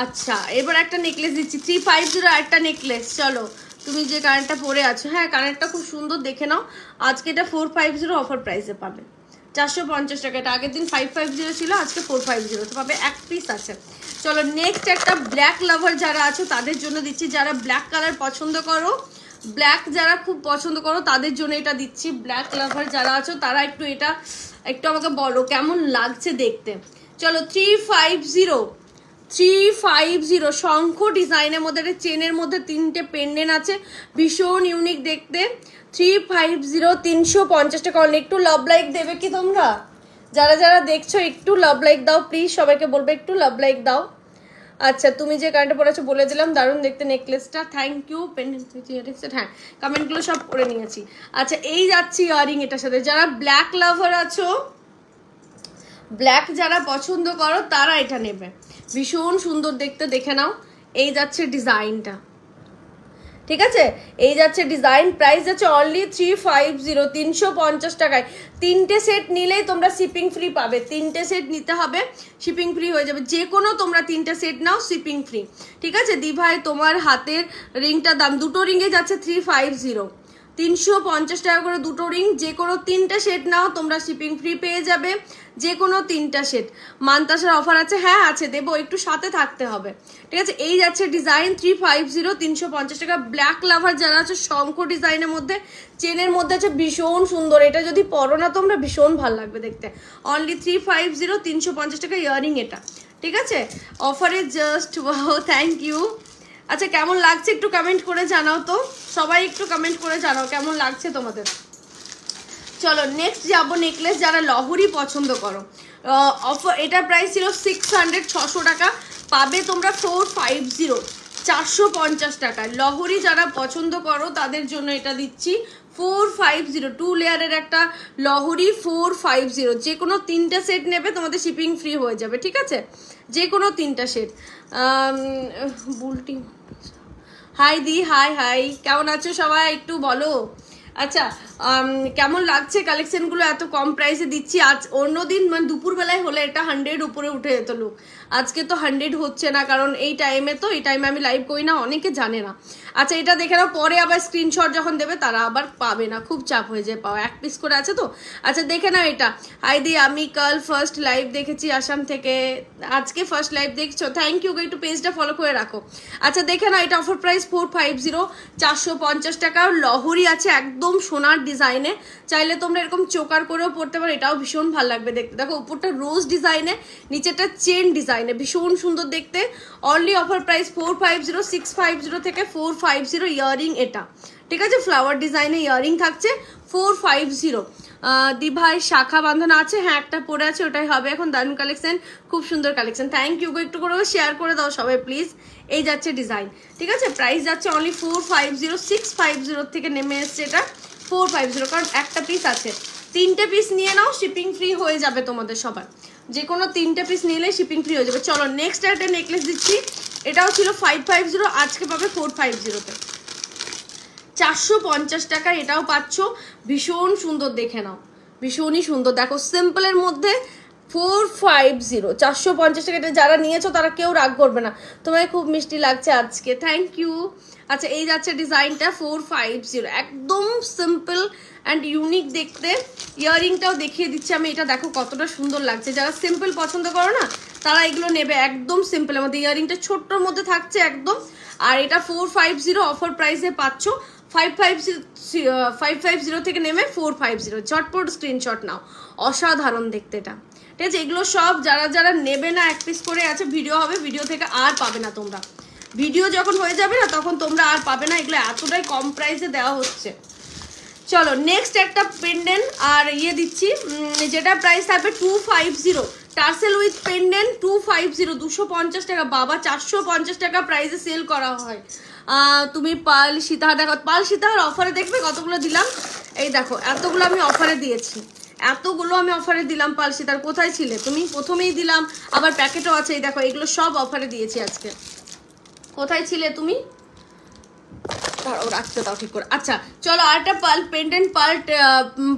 আচ্ছা এবার একটা নেকলেস দিচ্ছি 350 একটা নেকলেস। চলো তুমি যে কানেরটা পরে আছো, হ্যাঁ কানেরটা খুব সুন্দর, দেখে নাও। আজকে এটা 450 অফার প্রাইসে পাবে, 450 টাকা। এটা আগের দিন 550 ছিল, আজকে 450 পাবে। এক পিস আছে। চলো নেক্সট একটা ব্ল্যাক লাভার যারা আছো তাদের জন্য দিচ্ছি। যারা ব্ল্যাক কালার পছন্দ করো, ব্ল্যাক যারা খুব পছন্দ করো তাদের জন্য এটা দিচ্ছি। ব্ল্যাক লাভার যারা আছো তারা একটু এটা একটু আমাকে বলো কেমন লাগছে দেখতে। চলো 350 শঙ্খ ডিজাইনের মধ্যে, চেনের মধ্যে 3টে পেন্ডেন্ট আছে, ভীষণ ইউনিক দেখতে। 350, 350 টাকা অনলি। একটু লাভ লাইক দেবে কি তোমরা? যারা যারা দেখছো একটু লাভ লাইক দাও প্লিজ, সবাইকে বলবে একটু লাভ লাইক দাও। আচ্ছা তুমি যে কানেরটা পরেছো বলে দিলাম, দারুণ দেখতে নেকলেসটা। Thank you. হ্যাঁ কমেন্টগুলো সব করে নিয়েছি। আচ্ছা এই যাচ্ছি ইয়ারিং এটার সাথে। যারা ব্ল্যাক লাভার আছো, ব্ল্যাক যারা পছন্দ করো তারা এটা নেবে, ভীষণ সুন্দর দেখতে, দেখে নাও। এই যাচ্ছে ডিজাইনটা, ঠিক আছে। এই যাচ্ছে ডিজাইন, প্রাইস যাচ্ছে অনলি 350, 350 টাকায়। 3টে সেট নিলেই তোমরা শিপিং ফ্রি পাবে। 3টে সেট নিতে হবে, শিপিং ফ্রি হয়ে যাবে। যে কোনো তোমরা 3টে সেট নাও, শিপিং ফ্রি, ঠিক আছে। দি ভাই তোমার হাতের রিংটার দাম, দুটো রিংয়ে যাচ্ছে 350, 350 টাকা করে দুটো রিং, যে কোনো 3টে সেট নাও তোমরা শিপিং ফ্রি পেয়ে যাবে, যে কোনো 3টা সেট। মান্তাসার অফার আছে, হ্যাঁ আছে, দেবো, একটু সাথে থাকতে হবে, ঠিক আছে। এই যাচ্ছে ডিজাইন 350, 350 টাকা। ব্ল্যাক লাভার যারা আছে, শঙ্খ ডিজাইনের মধ্যে চেনের মধ্যে আছে, ভীষণ সুন্দর। এটা যদি পরো না তোমরা ভীষণ ভালো লাগবে দেখতে। অনলি 350, 350 টাকা ইয়াররিং এটা, ঠিক আছে। অফারে জাস্ট ওয়াও, থ্যাংক ইউ। আচ্ছা কেমন লাগছে একটু কমেন্ট করে জানাও তো, সবাই একটু কমেন্ট করে জানাও কেমন লাগছে তোমাদের। চলো নেক্সট যাবো নেকলেস, যারা লহরি পছন্দ করো। অফার এটার প্রাইস ছিল 600, 600 টাকা, পাবে তোমরা 450, 450 টাকায়। লহরি যারা পছন্দ করো তাদের জন্য এটা দিচ্ছি 450, 2 লেয়ারের একটা লহরি 450। যে কোনো 3টা সেট নেবে তোমাদের শিপিং ফ্রি হয়ে যাবে, ঠিক আছে, যে কোনো 3টা সেট। বুলটি হাই দি, হাই হাই, কেমন আছো সবাই একটু বলো। আচ্ছা কেমন লাগছে কালেকশনগুলো, এত কম প্রাইসে দিচ্ছি। আজ অন্যদিন মানে দুপুরবেলায় হলে এটা 100 উপরে উঠে যেত লুক, আজকে তো 100 হচ্ছে না, কারণ এই টাইমে আমি লাইভ করি না, অনেকে জানে না। আচ্ছা এটা দেখে নাও, পরে আবার স্ক্রিনশট যখন দেবে তারা আবার পাবে না, খুব চাপ হয়ে যায় পাওয়া, 1 পিস করে আছে তো। আচ্ছা দেখে নাও এটা। হাই দি, আমি কাল ফার্স্ট লাইভ দেখেছি আসাম থেকে, আজকে ফার্স্ট লাইভ দেখছো, থ্যাংক ইউ, একটু পেজটা ফলো করে রাখো। আচ্ছা দেখে নাও, এটা অফার প্রাইস 450, 450 টাকা। লহরি আছে একদম সোনার ডিজাইনে, চাইলে তোমরা এরকম চোকার করেও পড়তে পারো, এটাও ভীষণ ভালো লাগবে দেখতে। দেখো উপরটা রোজ ডিজাইনে, নিচেটা চেন ডিজাইনে, ভীষণ সুন্দর দেখতে। অনলি অফার প্রাইস 450, 650 থেকে 450 ইয়াররিং এটা, ঠিক আছে। ফ্লাওয়ার ডিজাইনে ইয়াররিং থাকছে 450। দি ভাই শাখা বাঁধানো আছে, হ্যাঁ একটা পরে আছে, ওটাই হবে এখন। দারুণ কালেকশন, খুব সুন্দর কালেকশন, থ্যাংক ইউ। একটু করে শেয়ার করে দাও সবাই প্লিজ। এই যাচ্ছে ডিজাইন, ঠিক আছে। প্রাইস যাচ্ছে অনলি 450, 650 থেকে নেমে এসছে এটা 450, কারণ একটা পিস আছে। 3টে পিস নিয়ে নাও, শিপিং ফ্রি হয়ে যাবে তোমাদের সবার, যে কোনো 3টে পিস নিলে শিপিং ফ্রি হয়ে যাবে। চলো নেক্সট একটা নেকলেস দিচ্ছি, এটাও ছিল 550, আজকে পাবে 450-তে, 450 টাকা। এটাও পাচ্ছ, ভীষণ সুন্দর, দেখে নাও ভীষণই সুন্দর। দেখো সিম্পলের মধ্যে 450, 450 টাকা। এটা যারা নিয়েছো তারা কেউ রাগ করবে না, তোমায় খুব মিষ্টি লাগছে আজকে, থ্যাংক ইউ। আচ্ছা এই যাচ্ছে ডিজাইনটা 450, একদম সিম্পল অ্যান্ড ইউনিক দেখতে। ইয়াররিংটাও দেখিয়ে দিচ্ছি আমি, এটা দেখো কতটা সুন্দর লাগছে। যারা সিম্পল পছন্দ করো না তারা এগুলো নেবে, একদম সিম্পলের মধ্যে। ইয়াররিংটা ছোট্টর মধ্যে থাকছে একদম, আর এটা 450 অফার প্রাইসে পাচ্ছ। 550 থেকে নেমে 450, ঝটপট স্ক্রিনশট নাও, অসাধারণ দেখতে এটা, ঠিক আছে। এগুলো সব যারা যারা নেবে না, 1 পিস করে আছে, ভিডিও হবে, ভিডিও থেকে আর পাবে না তোমরা, ভিডিও যখন হয়ে যাবে না তখন তোমরা আর পাবে না, এগুলো এতটাই কম প্রাইসে দেওয়া হচ্ছে। চলো নেক্সট একটা পেন্ডেন্ট আর ইয়ে দিচ্ছি, যেটা প্রাইস থাকবে 250, টার্সেল উইথ পেন্ডেন্ট 250, 250 টাকা। বাবা 450 টাকা প্রাইসে সেল করা হয়। তুমি পাল সীতাহার দেখো, পাল সীতাহার অফারে দেখবে কতগুলো দিলাম, এই দেখো এতগুলো আমি অফারে দিয়েছি, এতগুলো আমি অফারে দিলাম। পাল সীতাহার কোথায় ছিলে তুমি, প্রথমেই দিলাম, আবার প্যাকেটও আছে, এই দেখো এগুলো সব অফারে দিয়েছি আজকে, কোথায় ছিলে তুমি, ও রাখতে দাও ঠিক করে। আচ্ছা চলো আর একটা পার্ল পেন্ডেন্ট,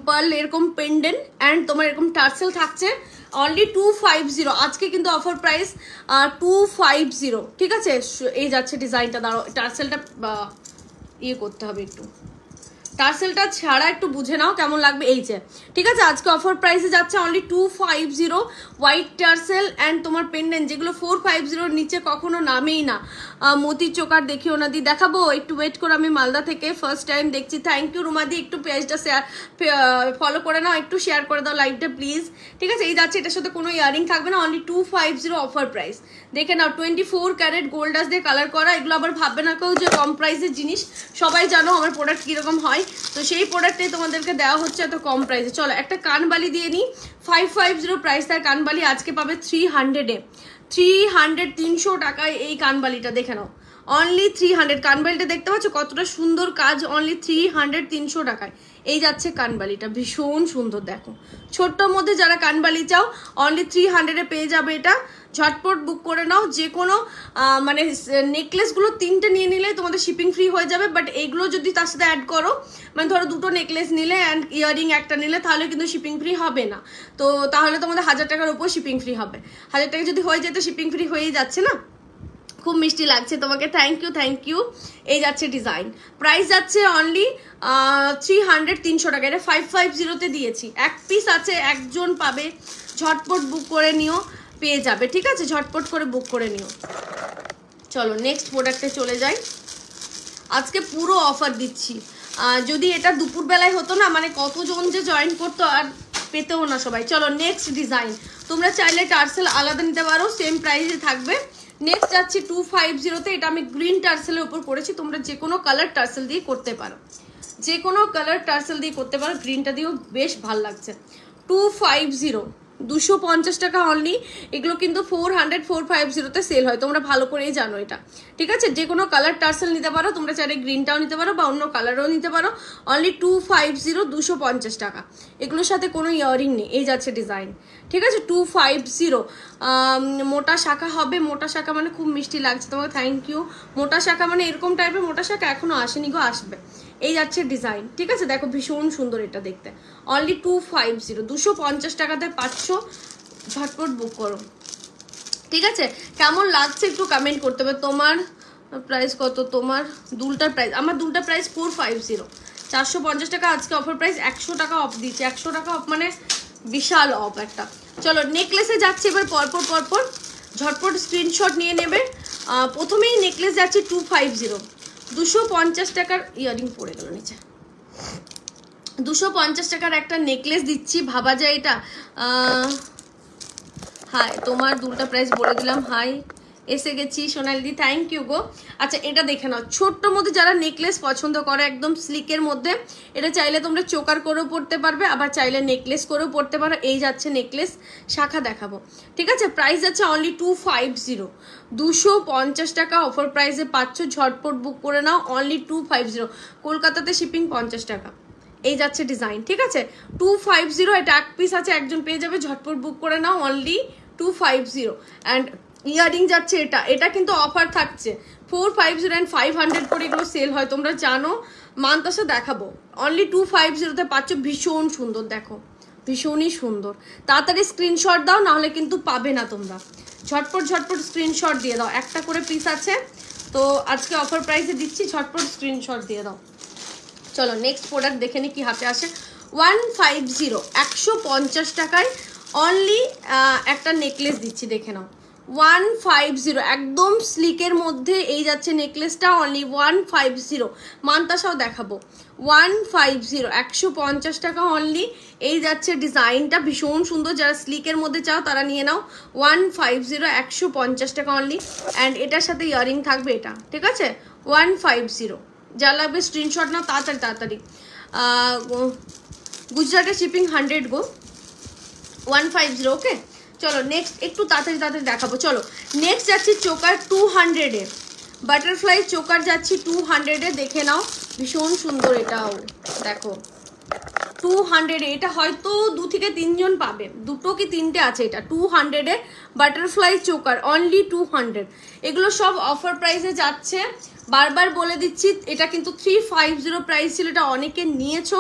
পার্ল এরকম পেন্ডেন্ট অ্যান্ড তোমার এরকম টার্সেল থাকছে, অনলি 250। আজকে কিন্তু অফার প্রাইস 250, ঠিক আছে। এই যাচ্ছে ডিজাইনটা, দাঁড়ো টার্সেলটা ইয়ে করতে হবে একটু, টার্সেলটা ছাড়া একটু বুঝে নাও কেমন লাগবে, এই যে, ঠিক আছে। আজকে অফার প্রাইসে যাচ্ছে অনলি 250, হোয়াইট টার্সেল অ্যান্ড তোমার পেন্ডেন্ট, যেগুলো 450 নিচে কখনো নামেই না। মতির চোকার দেখিও না দি, দেখাবো, একটু ওয়েট করো, আমি মালদা থেকে ফার্স্ট টাইম দেখছি, থ্যাংক ইউ রুমাদি। একটু পেজটা ফলো করে নাও, একটু শেয়ার করে দাও লাইভটা প্লিজ, ঠিক আছে। এই যাচ্ছে, এটার সাথে কোনো ইয়ারিং থাকবে না, অনলি 250 অফার প্রাইস। দেখে নাও 24 ক্যারেট গোল্ডাস দিয়ে কালার করা, এগুলো আবার ভাববে না কেউ যে কম প্রাইসের জিনিস, সবাই জানো আমার প্রোডাক্ট কীরকম হয়, তো সেই প্রোডাক্টটাই তোমাদেরকে দেওয়া হচ্ছে এত কম প্রাইসে। চলো একটা কানবালি দিয়ে নিই, 550 প্রাইস তার কানবালি, আজকে পাবে 300-এ, 300 টাকায় এই কানবালিটা, দেখে নাও অনলি 300। কানবালিটা দেখতে পাচ্ছ কতটা সুন্দর কাজ, অনলি 300 টাকায় এই যাচ্ছে কানবালিটা, ভীষণ সুন্দর। দেখো ছোট্টর মধ্যে যারা কানবালি চাও অনলি 300-এ পেয়ে যাবে এটা, ঝটপট বুক করে নাও। যে কোনো মানে নেকলেসগুলো 3টে নিয়ে নিলে তোমাদের শিপিং ফ্রি হয়ে যাবে, বাট এইগুলো যদি তার সাথে অ্যাড করো, মানে ধরো 2টো নেকলেস নিলে অ্যান্ড ইয়াররিং একটা নিলে, তাহলে কিন্তু শিপিং ফ্রি হবে না, তো তাহলে তোমাদের 1000 টাকার উপর শিপিং ফ্রি হবে। 1000 টাকা যদি হয়ে যেত শিপিং ফ্রি হয়েই যাচ্ছে না, খুব মিষ্টি লাগছে তোমাকে, থ্যাংক ইউ। এই যাচ্ছে ডিজাইন, প্রাইস যাচ্ছে অনলি 300 300 টাকা। এটা 550-তে দিয়েছি। এক পিস আছে, একজন পাবে, ঝটপট বুক করে নিও, পেয়ে যাবে, ঠিক আছে? ঝটপট করে বুক করে নিও। চলো নেক্সট প্রোডাক্টে চলে যাই। আজকে পুরো অফার দিচ্ছি। যদি এটা দুপুরবেলায় হতো না, মানে কতজন যে জয়েন করতো আর পেতেও না সবাই। চলো নেক্সট ডিজাইন, তোমরা চাইলে টার্সেল আলাদা নিতে পারো, সেম প্রাইসে থাকবে। নেক্সট যাচ্ছি 250-তে। এটা আমি গ্রিন টার্সেলের উপর করেছি, তোমরা যে কোনো কালার টার্সেল দিয়ে করতে পারো, যে কোনো কালার টার্সেল দিয়ে করতে পারো। গ্রিনটা দিয়েও বেশ ভালো লাগছে। 250, 250 টাকা অনলি। এগুলো কিন্তু 400 450-তে সেল হয়, তোমরা ভালো করেই জানো এটা, ঠিক আছে? যে কোনো কালার টার্সেল নিতে পারো, তোমরা চাইলে গ্রিনটাও নিতে পারো বা অন্য কালারও নিতে পারো। অনলি 250, 250 টাকা। এগুলোর সাথে কোনো ইয়ারিং নেই। এই যাচ্ছে ডিজাইন, ঠিক আছে? 250। মোটা শাখা হবে, মোটা শাখা মানে খুব মিষ্টি লাগছে তোমাকে, থ্যাংক ইউ। মোটা শাখা মানে এরকম টাইপের মোটা শাখা এখনো আসেনি গো, আসবে। এই যাচ্ছে ডিজাইন, ঠিক আছে? দেখো ভীষণ সুন্দর এটা দেখতে। অনলি 250, 250 টাকাতে পাচ্ছ, ঝটপট বুক করো, ঠিক আছে? কেমন লাগছে একটু কমেন্ট করতে হবে। তোমার প্রাইস কত? তোমার দুলটার প্রাইস, আমার দুলটার প্রাইস 450, 450 টাকা। আজকে অফার প্রাইস 100 টাকা অফ দিচ্ছে। 100 টাকা অফ মানে বিশাল অফ একটা। চলো নেকলেসে যাচ্ছে এবার পরপর ঝটপট স্ক্রিনশট নিয়ে নেবে। প্রথমেই নেকলেস যাচ্ছে 250, 250 টাকার ইয়ারিং পড়ে গেল নিচে। 250 টাকার একটা নেকলেস দিচ্ছি, ভাবা যায় এটা। হাই, তোমার দুলটা প্রাইস বলে দিলাম। হাই, এসে গেছি সোনালিদি, থ্যাংক ইউ গো। আচ্ছা এটা দেখে নাও, ছোট্ট মধ্যে যারা নেকলেস পছন্দ করো, একদম স্লিকের মধ্যে, এটা চাইলে তোমরা চোকার করেও পড়তে পারবে, আবার চাইলে নেকলেস করেও পড়তে পারো। এই যাচ্ছে নেকলেস, শাখা দেখাবো, ঠিক আছে? প্রাইস যাচ্ছে অনলি 250, 250 টাকা অফার প্রাইসে পাচ্ছ, ঝটপট বুক করে নাও। অনলি 250, কলকাতাতে শিপিং 50 টাকা। এই যাচ্ছে ডিজাইন, ঠিক আছে? 250, এটা এক পিস আছে, একজন পেয়ে যাবে, ঝটপট বুক করে নাও। অনলি 250। অ্যান্ড ইয়ারিং যাচ্ছে এটা, এটা কিন্তু অফার থাকছে 450 and 500 করে এগুলো সেল হয়, তোমরা জানো। মানতাসা দেখাবো, অনলি 250-তে পাচ্ছ, ভীষণ সুন্দর, দেখো ভীষণই সুন্দর। তাড়াতাড়ি স্ক্রিনশট দাও, নাহলে কিন্তু পাবে না তোমরা। ঝটপট স্ক্রিনশট দিয়ে দাও, একটা করে পিস আছে তো আজকে অফার প্রাইসে দিচ্ছি, ঝটপট স্ক্রিনশট দিয়ে দাও। চলো নেক্সট প্রোডাক্ট দেখে নি কি হাতে আসে। 150, 150 টাকায় অনলি একটা নেকলেস দিচ্ছি, দেখে নাও। 150, একদম স্লিকের মধ্যে এই যাচ্ছে নেকলেসটা, অনলি 150। মানতাসাও দেখাবো, 150, 150 টাকা অনলি। এই যাচ্ছে ডিজাইনটা, ভীষণ সুন্দর। যারা স্লিকের মধ্যে চাও তারা নিয়ে নাও। 150, 150 টাকা অনলি। অ্যান্ড এটার সাথে ইয়ারিং থাকবে এটা, ঠিক আছে? 150, যা লাগবে স্ক্রিনশট নাও তাড়াতাড়ি। গুজরাটের শিপিং 100 গো। 150, ওকে। চলো নেক্সট একটু তাড়াতাড়ি দেখাবো। চলো নেক্সট যাচ্ছি চোকার 200-এ, বাটারফ্লাই চোকার যাচ্ছি 200-এ, দেখে নাও ভীষণ সুন্দর। এটাও দেখো 200-এ, এটা হয়তো 2 থেকে 3 জন পাবে, 2 কি 3টে আছে। এটা 200-এ বাটারফ্লাই চোকার, অনলি 200। এগুলো সব অফার প্রাইসে যাচ্ছে, বারবার বলে দিচ্ছি। এটা কিন্তু 350 প্রাইস ছিল, এটা অনেকে নিয়েছো,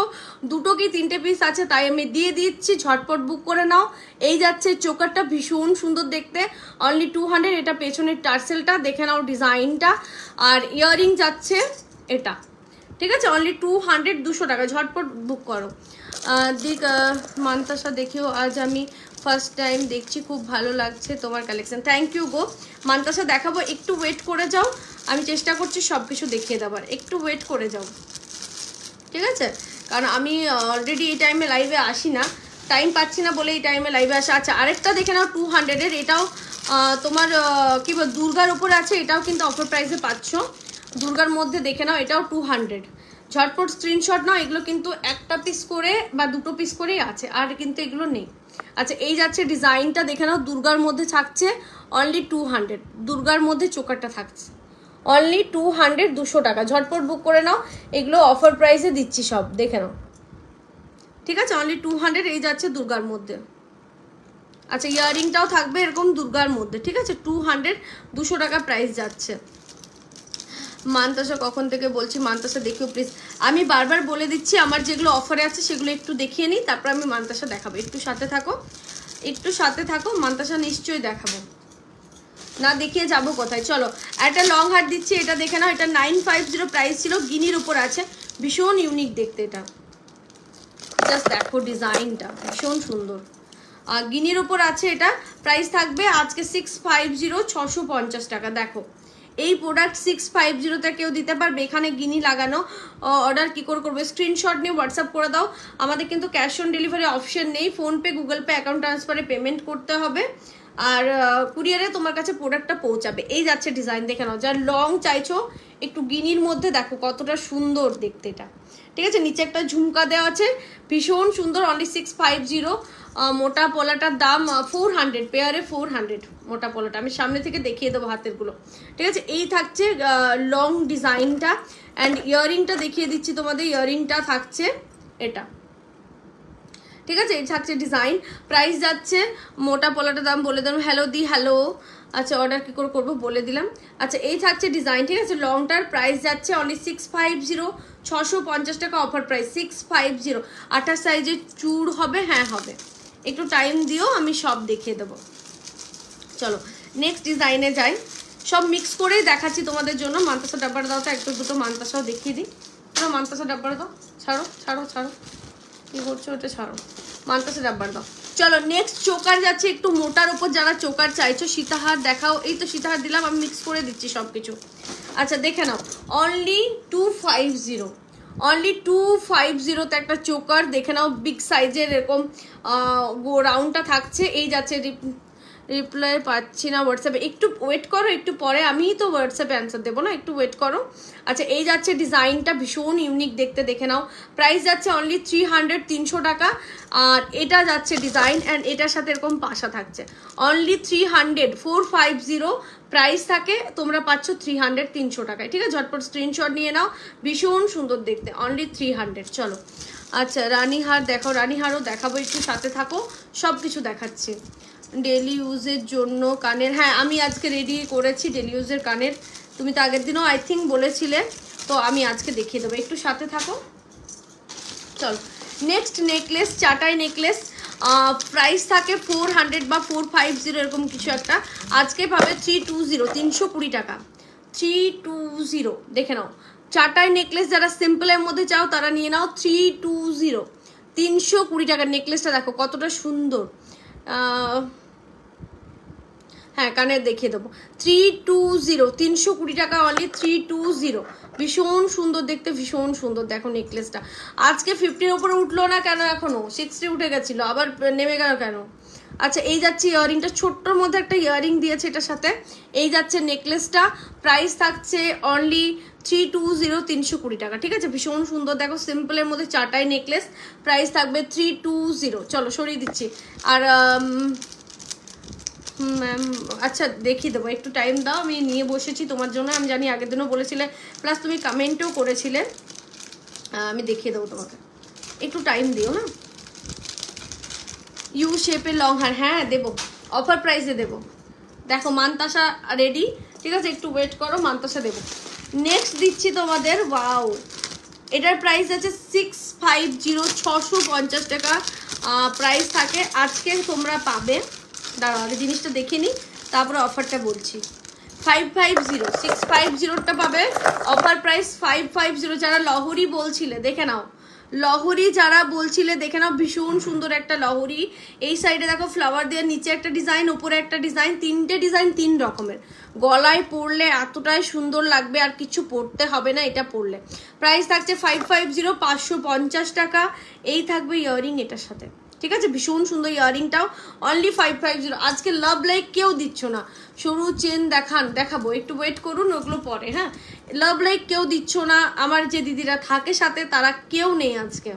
2 কি 3টে পিস আছে, তাই আমি দিয়ে দিচ্ছি, ঝটপট বুক করে নাও। এই যাচ্ছে চোকারটা, ভীষণ সুন্দর দেখতে, অনলি 200। এটা পেছনের টার্সেলটা দেখে নাও, ডিজাইনটা। আর ইয়ারিং যাচ্ছে এটা, ঠিক আছে? অনলি 200, 200 টাকা, ঝটপট বুক করো। মানতাসা দেখিও, আজ আমি ফার্স্ট টাইম দেখছি, খুব ভালো লাগছে তোমার কালেকশন, থ্যাংক ইউ গো। মানতাসা দেখাবো, একটু ওয়েট করে যাও, আমি চেষ্টা করছি সব কিছু দেখিয়ে দেবার, একটু ওয়েট করে যাও, ঠিক আছে? কারণ আমি অলরেডি এই টাইমে লাইভে আসি না, টাইম পাচ্ছি না বলে এই টাইমে লাইভে আসা। আচ্ছা আরেকটা দেখে নাও 200-এর, এটাও তোমার কি বল দুর্গার উপরে আছে, এটাও কিন্তু অফার প্রাইসে পাচ্ছ, দুর্গার মধ্যে দেখে নাও, এটাও 200। ঝটপট স্ক্রিনশট নাও, এগুলো কিন্তু একটা পিস করে বা 2 পিস করেই আছে, আর কিন্তু এগুলো নেই। আচ্ছা এই যাচ্ছে ডিজাইনটা, দেখে নাও, দুর্গার মধ্যে থাকছে, অনলি 200। দুর্গার মধ্যে চোকারটা থাকছে, অনলি 200, 200 টাকা, ঝটপট বুক করে নাও। এগুলো অফার প্রাইসে দিচ্ছি সব, দেখে নাও, ঠিক আছে? অনলি 200। এই যাচ্ছে দুর্গার মধ্যে। আচ্ছা ইয়ারিংটাও থাকবে এরকম দুর্গার মধ্যে, ঠিক আছে? 200, 200 টাকা প্রাইস যাচ্ছে। মানতাসা কখন থেকে বলছি, মানতাসা দেখিও প্লিজ। আমি বারবার বলে দিচ্ছি, আমার যেগুলো অফারে আছে সেগুলো একটু দেখিয়ে নিই, তারপর আমি মানতাসা দেখাবো। একটু সাথে থাকো, মানতাসা নিশ্চয়ই দেখাবো। না দেখিয়ে যাবো কোথায়। চলো একটা লং হার দিচ্ছি, এটা দেখে নাও। এটা 950 প্রাইস ছিল, গিনির উপর আছে, ভীষণ ইউনিক দেখতে। এটা জাস্ট দেখো ডিজাইনটা ভীষণ সুন্দর, আর গিনির উপর আছে। এটা প্রাইস থাকবে আজকে 650, 650 টাকা। দেখো এই প্রোডাক্ট 650 কেউ দিতে পারবে? এখানে গিনি লাগানো। অর্ডার কি করে করবে? স্ক্রিনশট নিয়ে হোয়াটসঅ্যাপ করে দাও। আমাদের কিন্তু ক্যাশ অন ডেলিভারি অপশন নেই, ফোনপে, গুগল পে, অ্যাকাউন্ট ট্রান্সফারে পেমেন্ট করতে হবে, আর কুরিয়ারে তোমার কাছে প্রোডাক্টটা পৌঁছাবে। এই যাচ্ছে ডিজাইন, দেখে নাও। যার লং চাইছো একটু গিনির মধ্যে, দেখো কতটা সুন্দর দেখতে এটা, ঠিক আছে। নিচে একটা ঝুমকা দেওয়া আছে, ভীষণ সুন্দর, অনলি 650। মোটা পলাটার দাম 400, পেয়ারে 400 মোটা পলাটা। আমি সামনে থেকে দেখিয়ে দেবো হাতেরগুলো, ঠিক আছে। এই থাকছে লং ডিজাইনটা, অ্যান্ড ইয়াররিংটা দেখিয়ে দিচ্ছি তোমাদের। ইয়াররিংটা থাকছে এটা, ঠিক আছে। এই থাকছে ডিজাইন। প্রাইস যাচ্ছে, মোটা পলাটার দাম বলে দিলাম। হ্যালো দি, হ্যালো। আচ্ছা অর্ডার কি করে করবো বলে দিলাম। আচ্ছা এই থাকছে ডিজাইন, ঠিক আছে। লংটার প্রাইস যাচ্ছে অনলি 650, 650 টাকা অফার প্রাইস, 650। 28 সাইজের চুর হবে, হ্যাঁ হবে। একটু টাইম দিও, আমি সব দেখিয়ে দেবো। চলো নেক্সট ডিজাইনে যাই, সব মিক্স করেই দেখাচ্ছি তোমাদের জন্য। মান্তাসা ডাব্বাটা দাও তো, একটু দুটো মান্তাসাও দেখিয়ে দিই। চলো মান্তাসা ডাব্বাটা দাও, ছাড়ো ছাড়ো ছাড়ো, কি করছো ওটা ছাড়ো, মান্তাসা ডাব্বার দাও। চলো নেক্সট চোকার যাচ্ছে, একটু মোটার উপর যারা চোকার চাইছো। সীতাহার দেখাও, এই তো সীতাহার দিলাম, আমি মিক্স করে দিচ্ছি সব কিছু। আচ্ছা দেখে নাও, অনলি 250, অনলি 250 একটা চোকার দেখে নাও। বিগ সাইজের এরকম রাউন্ডটা থাকছে। এই যাচ্ছে, রিপ্লাই পাচ্ছি না হোয়াটসঅ্যাপে, একটু ওয়েট করো, একটু পরে আমিই তো হোয়াটসঅ্যাপে অ্যান্সার দেবো না, একটু ওয়েট করো। আচ্ছা এই যাচ্ছে ডিজাইনটা, ভীষণ ইউনিক দেখতে, দেখে নাও। প্রাইস যাচ্ছে অনলি 300, 300 টাকা। আর এটা যাচ্ছে ডিজাইন, অ্যান্ড এটার সাথে এরকম পাশা থাকছে, অনলি 300, 450 প্রাইস থাকে। তোমরা পাচ্ছ 300, 300 টাকায়, ঠিক আছে। ঝটপট স্ক্রিনশট নিয়ে নাও, ভীষণ সুন্দর দেখতে, অনলি 300। চলো আচ্ছা রানীহার দেখো, রানীহারও দেখাবো, একটু সাথে থাকো, সব কিছু দেখাচ্ছি। ডেলি ইউজের জন্য কানের, হ্যাঁ আমি আজকে রেডি করেছি ডেলি ইউজের কানের। তুমি তো আগের দিনও আই থিঙ্ক বলেছিলে, তো আমি আজকে দেখিয়ে দেবো, একটু সাথে থাকো। চলো নেক্সট নেকলেস, চাটাই নেকলেস। প্রাইস থাকে 400 বা 450 এরকম কিছু একটা। আজকে পাবে 320, 320 টাকা, 320। দেখে নাও চাটাই নেকলেস, যারা সিম্পলের মধ্যে চাও তারা নিয়ে নাও 320, 320 টাকার নেকলেসটা দেখো কতটা সুন্দর। হ্যাঁ কানের দেখিয়ে দেবো, 320, 320 টাকা অনলি, 320। ভীষণ সুন্দর দেখতে, ভীষণ সুন্দর। দেখো নেকলেসটা আজকে 50-র উপরে উঠলো না কেন, এখনো 60 উঠে গেছিলো, আবার নেমে গেল কেন? আচ্ছা এই যাচ্ছে ইয়াররিংটা, ছোট্টর মধ্যে একটা ইয়াররিং দিয়েছে এটার সাথে। এই যাচ্ছে নেকলেসটা, প্রাইস থাকছে অনলি 320, 320 টাকা, ঠিক আছে। ভীষণ সুন্দর দেখো, সিম্পলের মধ্যে চাটাই নেকলেস, প্রাইস থাকবে 320। চলো সরিয়ে দিচ্ছি। আর ম্যাম আচ্ছা দেখিয়ে দেবো, একটু টাইম দাও, আমি নিয়ে বসেছি তোমার জন্য। আমি জানি আগের দিনও বলেছিলে, প্লাস তুমি কমেন্টও করেছিলে, আমি দেখিয়ে দেবো তোমাকে, একটু টাইম দিও না। ইউ শেপের লং হার, হ্যাঁ দেবো, অফার প্রাইসে দেবো। দেখো মান্তাসা রেডি, ঠিক আছে, একটু ওয়েট করো, মান্তাসা দেবো। নেক্সট দিচ্ছি তোমাদের, ওয়াও এটার প্রাইস আছে 650, 650 টাকা প্রাইস থাকে। আজকে তোমরা পাবে, দাঁড়াও আগে জিনিসটা দেখে নিই তারপরে অফারটা বলছি। 550, 650টা পাবে অফার প্রাইস 550। যারা লহরি বলছিলে দেখে নাও, লহরি যারা বলছিলে দেখে নাও, ভীষণ সুন্দর একটা লহরি। এই সাইডে দেখো ফ্লাওয়ার দিয়ে, নিচে একটা ডিজাইন, উপরে একটা ডিজাইন, তিনটে ডিজাইন 3 রকমের। গলায় পরলে এতটাই সুন্দর লাগবে, আর কিছু পরতে হবে না এটা পরলে। প্রাইস থাকছে 550, 550 টাকা। এই থাকবে ইয়াররিং এটার সাথে, ঠিক আছে। ভীষণ সুন্দর ইয়াররিংটাও অনলি 550। আজকে লাভ লাইক কেউ দিচ্ছ না, সরু চেন দেখাবো, একটু ওয়েট করুন, ওগুলো পরে। হ্যাঁ লাভ লাইক কেউ দিচ্ছ না, আমার যে দিদিরা থাকে সাথে তারা কেউ নেই আজকে,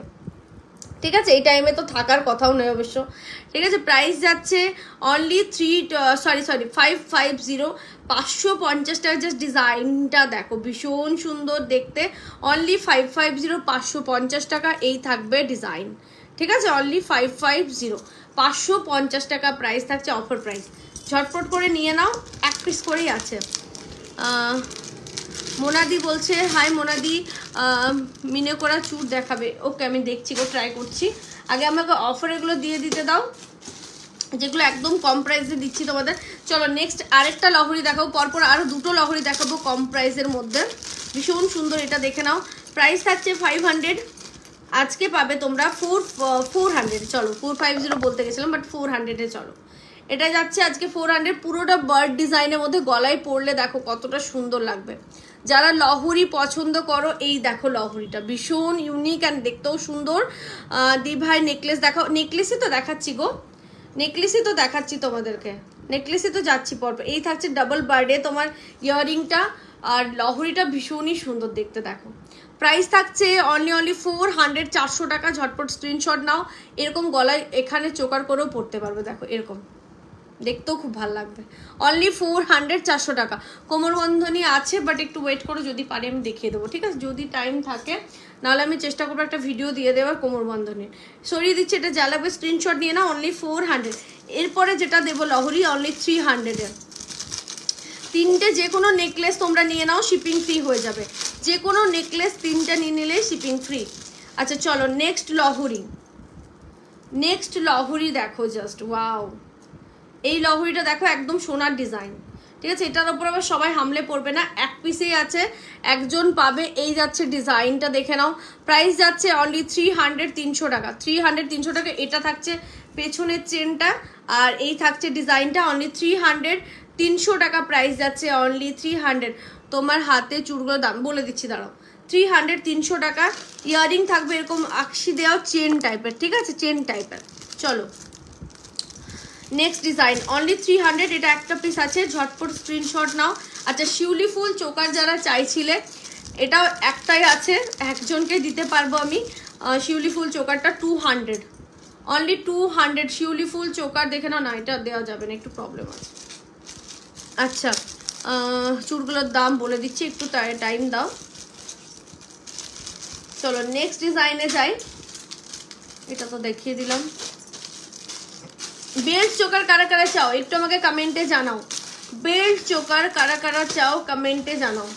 ঠিক আছে। এই টাইমে তো থাকার কথাও নেই অবশ্য, ঠিক আছে। প্রাইস যাচ্ছে অনলি 550, 550 টাকা। জাস্ট ডিজাইনটা দেখো ভীষণ সুন্দর দেখতে, অনলি 550, 550 টাকা। এই থাকবে ডিজাইন, ঠিক আছে, অনলি 550, 550 টাকা প্রাইস থাকছে, অফার প্রাইস। ঝটপট করে নিয়ে নাও, এক পিস করেই আছে। মোনাদি বলছে হাই মোনাদি, মিনে করা চুর দেখাবে, ওকে আমি দেখছি, ট্রাই করছি। আগে আমাকে অফার এগুলো দিয়ে দিতে দাও, যেগুলো একদম কম প্রাইসে দিচ্ছি তোমাদের। চলো নেক্সট আরেকটা লহরি দেখাবো, পরপর আরো দুটো লহরি দেখাবো কম প্রাইসের মধ্যে, ভীষণ সুন্দর। এটা দেখে নাও, প্রাইস থাকছে 500, আজকে পাবে তোমরা 400। চলো 450 বলতে গেছিলাম, বাট 400-এ চলো। এটা যাচ্ছে আজকে 400, পুরোটা বার্ড ডিজাইনের মধ্যে, গলায় পরলে দেখো কতটা সুন্দর লাগবে। যারা লহরি পছন্দ করো, এই দেখো লহরিটা ভীষণ ইউনিক অ্যান্ড দেখতেও সুন্দর। দি ভাই নেকলেস দেখাও, নেকলেসই তো দেখাচ্ছি গো, নেকলেসই তো দেখাচ্ছি তোমাদেরকে, নেকলেসে তো যাচ্ছি পরপর। এই থাকছে ডাবল বার্ডে তোমার ইয়াররিংটা, আর লহরিটা ভীষণই সুন্দর দেখতে। দেখো প্রাইস থাকছে অনলি 400, 400 টাকা। ঝটপট স্ক্রিনশট নাও। এরকম গলায় এখানে চোকার করেও পড়তে পারবে, দেখো এরকম দেখতেও খুব ভালো লাগবে। অনলি 400, 400 টাকা। কোমর বন্ধনী আছে, বাট একটু ওয়েট করো, যদি পারি আমি দেখিয়ে দেবো, ঠিক আছে, যদি টাইম থাকে, নাহলে আমি চেষ্টা করবো একটা ভিডিও দিয়ে দেওয়ার কোমর বন্ধনী। সরিয়ে দিচ্ছি, এটা যা লাগবে স্ক্রিনশট নিয়ে নাও। অনলি 400। এরপরে যেটা দেবো লহরি, অনলি 300-এ। তিনটে যে কোনো নেকলেস তোমরা নিয়ে নাও, শিপিং ফ্রি হয়ে যাবে। যে কোনো নেকলেস তিনটে নিয়ে নিলে শিপিং ফ্রি। আচ্ছা চলো নেক্সট লহরি, নেক্সট লহরি দেখো জাস্ট ওয়াও। এই লহরিটা দেখো একদম সোনার ডিজাইন, ঠিক আছে, এটার উপর আবার সবাই হামলে পড়বে না, এক পিসেই আছে, একজন পাবে। এই যাচ্ছে ডিজাইনটা দেখে নাও, প্রাইস যাচ্ছে অনলি 300, 300 টাকা। 300, 300 টাকা। এটা থাকছে পেছনের চেনটা, আর এই থাকছে ডিজাইনটা, অনলি 300, 300 টাকা প্রাইস যাচ্ছে, অনলি 300। তোমার হাতে চুড়গুলো দাম বলে দিচ্ছি, দাঁড়াও, 300, 300 টাকা। ইয়ারিং থাকবে এরকম আকশি দেওয়া চেন টাইপের, ঠিক আছে, চেন টাইপের। চলো নেক্সট ডিজাইন, অনলি 300, এটা একটা পিস আছে, ঝটপট স্ক্রিনশট নাও। আচ্ছা শিউলি ফুল চোকার যারা চাইছিলে, এটাও একটাই আছে, একজনকে দিতে পারবো আমি। শিউলি ফুল চোকারটা 200, অনলি 200। শিউলি ফুল চোকার দেখে নাও না, এটা দেওয়া যাবে না, একটু প্রবলেম আছে। আচ্ছা চুড়গুলোর দাম বলে দিচ্ছি, একটু টাইম দাও। চলো নেক্সট ডিজাইনে যাই, এটা তো দেখিয়ে দিলাম। বেল্ট চোকার কারা কারা চাও একটু আমাকে কমেন্টে জানাও। বেল্ট চোকার কারা কারা চাও কমেন্টে জানাও।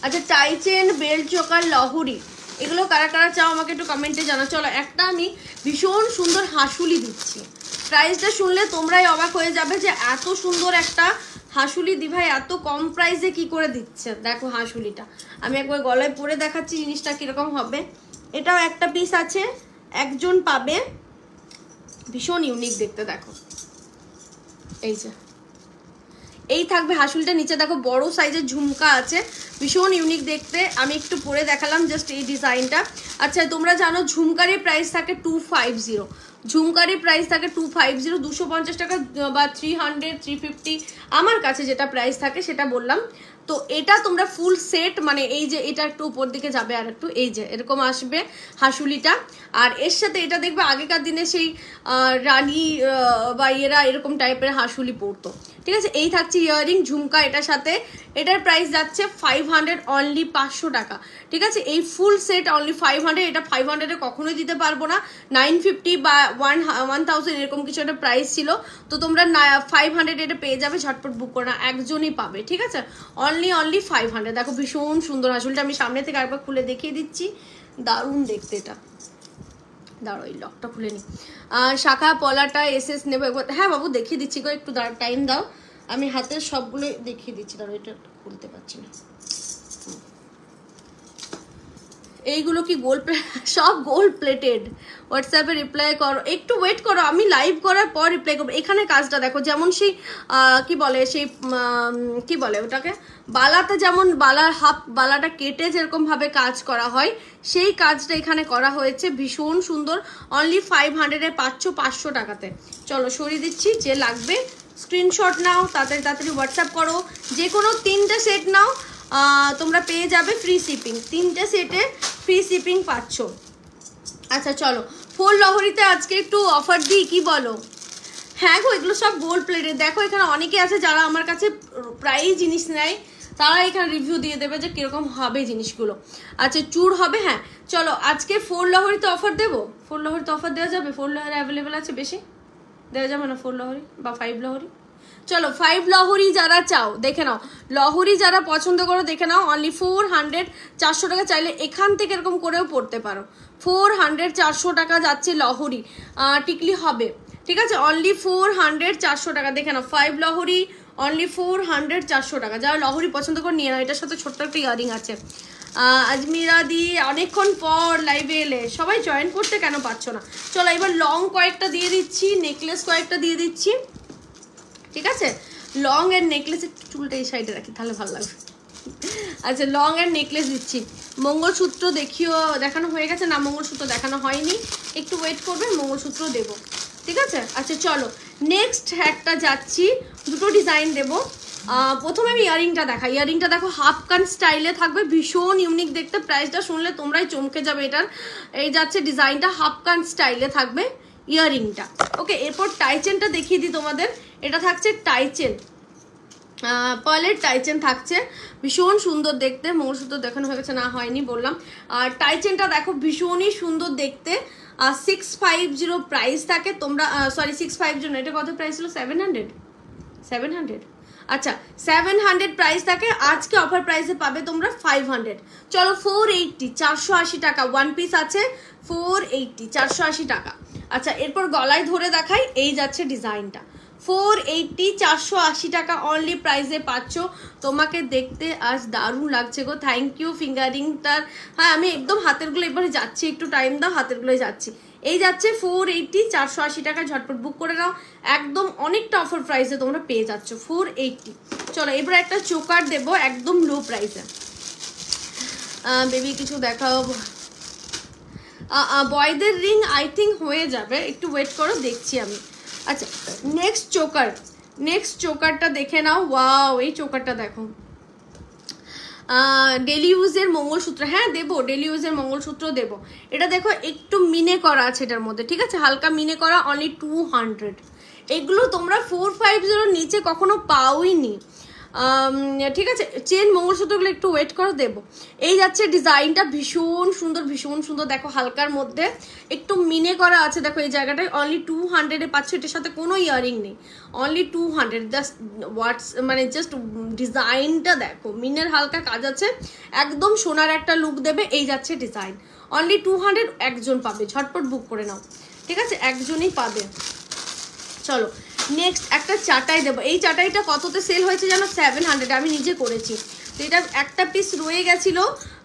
আচ্ছা টাই চেন, বেল্ট চোকার, লহরি, এগুলো কারা কারা চাও আমাকে একটু কমেন্টে জানাও। চলো একটা আমি ভীষণ সুন্দর হাসুলি দিচ্ছি, প্রাইসটা শুনলে তোমরাই অবাক হয়ে যাবে যে এত সুন্দর একটা হাসুলি দিভাই এত কম প্রাইসে কি করে দিচ্ছে। দেখো হাসুলিটা আমি একবার গলায় পরে দেখাচ্ছি জিনিসটা কিরকম হবে। এটাও একটা পিস আছে, একজন পাবে, ভীষণ ইউনিক দেখতে। দেখো এই যে এই থাকবে হাসুলটা, নিচে দেখো বড় সাইজের ঝুমকা আছে, ভীষণ ইউনিক দেখতে। আমি একটু পরে দেখালাম জাস্ট এই ডিজাইনটা। আচ্ছা তোমরা জানো ঝুমকারের প্রাইস থাকে 250, ঝুমকারের প্রাইস থাকে 250, 250 টাকা বা 300, 350 আমার কাছে যেটা প্রাইস থাকে সেটা বললাম। তো এটা তোমরা ফুল সেট, মানে এই যে এটা একটু উপর দিকে যাবে আর একটু, এই যে এরকম আসবে হাসুলিটা, আর এর সাথে এটা দেখবে আগেকার দিনে সেই রানী বা এরা এরকম টাইপের হাসুলি পরতো, ঠিক আছে। এই থাকছে ইয়াররিং ঝুমকা এটার সাথে, এটার প্রাইস যাচ্ছে 500, অনলি 500 টাকা, ঠিক আছে। এই ফুল সেট অনলি 500, এটা 500-এ কখনোই দিতে পারবো না, 950 বা 1000 এরকম কিছু একটা প্রাইস ছিল। তো তোমরা 500 এটা পেয়ে যাবে, ঝটপট বুক করে না, একজনই পাবে, ঠিক আছে। অনলি 500। দেখো ভীষণ সুন্দর হাসুলটা, আমি সামনে থেকে আরেকবার খুলে দেখিয়ে দিচ্ছি, দারুণ দেখতে এটা। দাঁড়ো এই লকটা খুলে নি। শাখা পলাটা এসএস নেবো একবার, হ্যাঁ বাবু দেখিয়ে দিচ্ছি গো, একটু টাইম দাও, আমি হাতের সবগুলো দেখিয়ে দিচ্ছি। দাঁড়ো এটা খুলতে পারছি না, এইগুলো কি গোল্ড, সব গোল্ড প্লেটেড। হোয়াটসঅ্যাপে রিপ্লাই করো, একটু ওয়েট করো, আমি লাইভ করার পর রিপ্লাই করবো। এখানে কাজটা দেখো, যেমন সেই কি বলে সেই কি বলে ওটাকে, বালাতে যেমন বালার হাফ বালাটা কেটে যেরকম ভাবে কাজ করা হয়, সেই কাজটা এখানে করা হয়েছে, ভীষণ সুন্দর। অনলি 500-এ পাচ্ছ 500 টাকাতে। চলো সরিয়ে দিচ্ছি, যে লাগবে স্ক্রিনশট নাও, তাড়াতাড়ি তাড়াতাড়ি হোয়াটসঅ্যাপ করো। যে কোনো 3টে সেট নাও, তোমরা পেয়ে যাবে ফ্রি শিপিং, 3টে সেটে ফ্রি শিপিং পাচ্ছ। আচ্ছা চলো ফুল লহরিতে আজকে একটু অফার দিই, কি বলো? হ্যাঁ গো এগুলো সব গোল্ড প্লেটের। দেখো এখানে অনেকে আছে যারা আমার কাছে প্রায় জিনিস নেয়, তারা এখানে রিভিউ দিয়ে দেবে যে কিরকম হবে জিনিসগুলো। আচ্ছা চুড় হবে, হ্যাঁ চলো আজকে 4 লহরিতে অফার দেবো। 4 লহরিতে অফার দেওয়া যাবে? 4 লহরি অ্যাভেলেবেল আছে, বেশি দেওয়া যাবে না 4 লহরি বা 5 লহরি। চলো 5 লহরি যারা চাও দেখে নাও, লহরি যারা পছন্দ করো দেখে নাও, অনলি 400, 400 টাকা। চাইলে এখান থেকে এরকম করেও পড়তে পারো। 400, 400 টাকা যাচ্ছে লহরি। টিকলি হবে, ঠিক আছে, অনলি 400 400 টাকা। দেখে নাও 5 লহরি অনলি 400 400 টাকা। যারা লহরি পছন্দ করে নিয়ে নাও। এটার সাথে ছোট্ট একটা ইয়ারিং আছে। আজমিরা দি অনেকক্ষণ পর লাইভে এলে, সবাই জয়েন করতে কেন পারছো না? চলো এবার লং কয়েকটা দিয়ে দিচ্ছি, নেকলেস কয়েকটা দিয়ে দিচ্ছি, ঠিক আছে? লং এর নেকলেসের চুলটা এই সাইডে রাখি তাহলে ভালো লাগবে। আচ্ছা লং এর নেকলেস দিচ্ছি। মঙ্গলসূত্র দেখিও, দেখানো হয়ে গেছে না? মঙ্গলসূত্র দেখানো হয়নি, একটু ওয়েট করবে, মঙ্গলসূত্র দেবো, ঠিক আছে? আচ্ছা চলো নেক্সট একটা যাচ্ছি, দুটো ডিজাইন দেবো। প্রথমে আমি ইয়ারিংটা দেখাই। ইয়ারিংটা দেখো হাফ কান স্টাইলে থাকবে, ভীষণ ইউনিক দেখতে। প্রাইসটা শুনলে তোমরাই চমকে যাবে এটার। এই যাচ্ছে ডিজাইনটা, হাফ কান স্টাইলে থাকবে ইয়ারিংটা। ওকে, এরপর টাইচেনটা দেখিয়ে দিই তোমাদের। এটা থাকছে টাইচেন, পার্লের টাইচেন থাকছে, ভীষণ সুন্দর দেখতে। মঙ্গলসূত্র দেখানো হয়ে গেছে না? হয়নি বললাম। আর টাইচেনটা দেখো ভীষণই সুন্দর দেখতে। 650 প্রাইস থাকে। তোমরা সরি 650 এটা কত প্রাইস ছিল? 700। আচ্ছা 700 প্রাইস থাকে, আজকে অফার প্রাইসে পাবে তোমরা 500। চলো 480 480 টাকা ওয়ান পিস আছে, 480 480 টাকা। আচ্ছা এরপর গলায় ধরে দেখাই, এই যাচ্ছে ডিজাইনটা, 480 480 টাকা অনলি প্রাইসে পাচ্ছ। তোমাকে দেখতে আজ দারুণ লাগছে গো, থ্যাংক ইউ ফিঙ্গারিংটার। হ্যাঁ আমি একদম হাতেরগুলো এবারে যাচ্ছি, একটু টাইম দাও, হাতেরগুলোয় যাচ্ছি। এই যাচ্ছে 480 480 টাকা, ঝটপট বুক করে নাও, একদম অনেকটা অফার প্রাইসে তোমরা পেয়ে যাচ্ছ 480। চলো এবার একটা চোকার দেবো একদম লো প্রাইসে। বেবি কিছু দেখাও। বয়দের রিং আই থিঙ্ক হয়ে যাবে, একটু ওয়েট করো, দেখছি আমি। আচ্ছা নেক্সট চোকারটা দেখে নাও। ওয়াও এই চোকারটা দেখো, ডেলি ইউজের মঙ্গলসূত্র। হ্যাঁ দেবো, ডেলি ইউজের মঙ্গলসূত্র দেবো। এটা দেখো একটু মিনে করা আছে এটার মধ্যে, ঠিক আছে, হালকা মিনে করা, অনলি 200। এগুলো তোমরা 450 নিচে কখনো পাওই নি, ঠিক আছে? চেন মঙ্গলসূত্রগুলো একটু ওয়েট করে দেবো। এই যাচ্ছে ডিজাইনটা, ভীষণ সুন্দর দেখো, হালকার মধ্যে একটু মিনে করা আছে। দেখো এই জায়গাটায় অনলি 200-এ পাচ্ছ। এটার সাথে কোনো ইয়ারিং নেই, অনলি 200। জাস্ট মানে জাস্ট ডিজাইনটা দেখো, মিনের হালকা কাজ আছে, একদম সোনার একটা লুক দেবে। এই যাচ্ছে ডিজাইন, অনলি 200 একজন পাবে, ঝটপট বুক করে নাও, ঠিক আছে? একজনই পাবে। চলো নেক্সট একটা চাটাই দেবো। এই চাটাইটা কততে সেল হয়েছে জানো? 700, আমি নিজে করেছি। তো এটা একটা পিস রয়ে গেছিলো,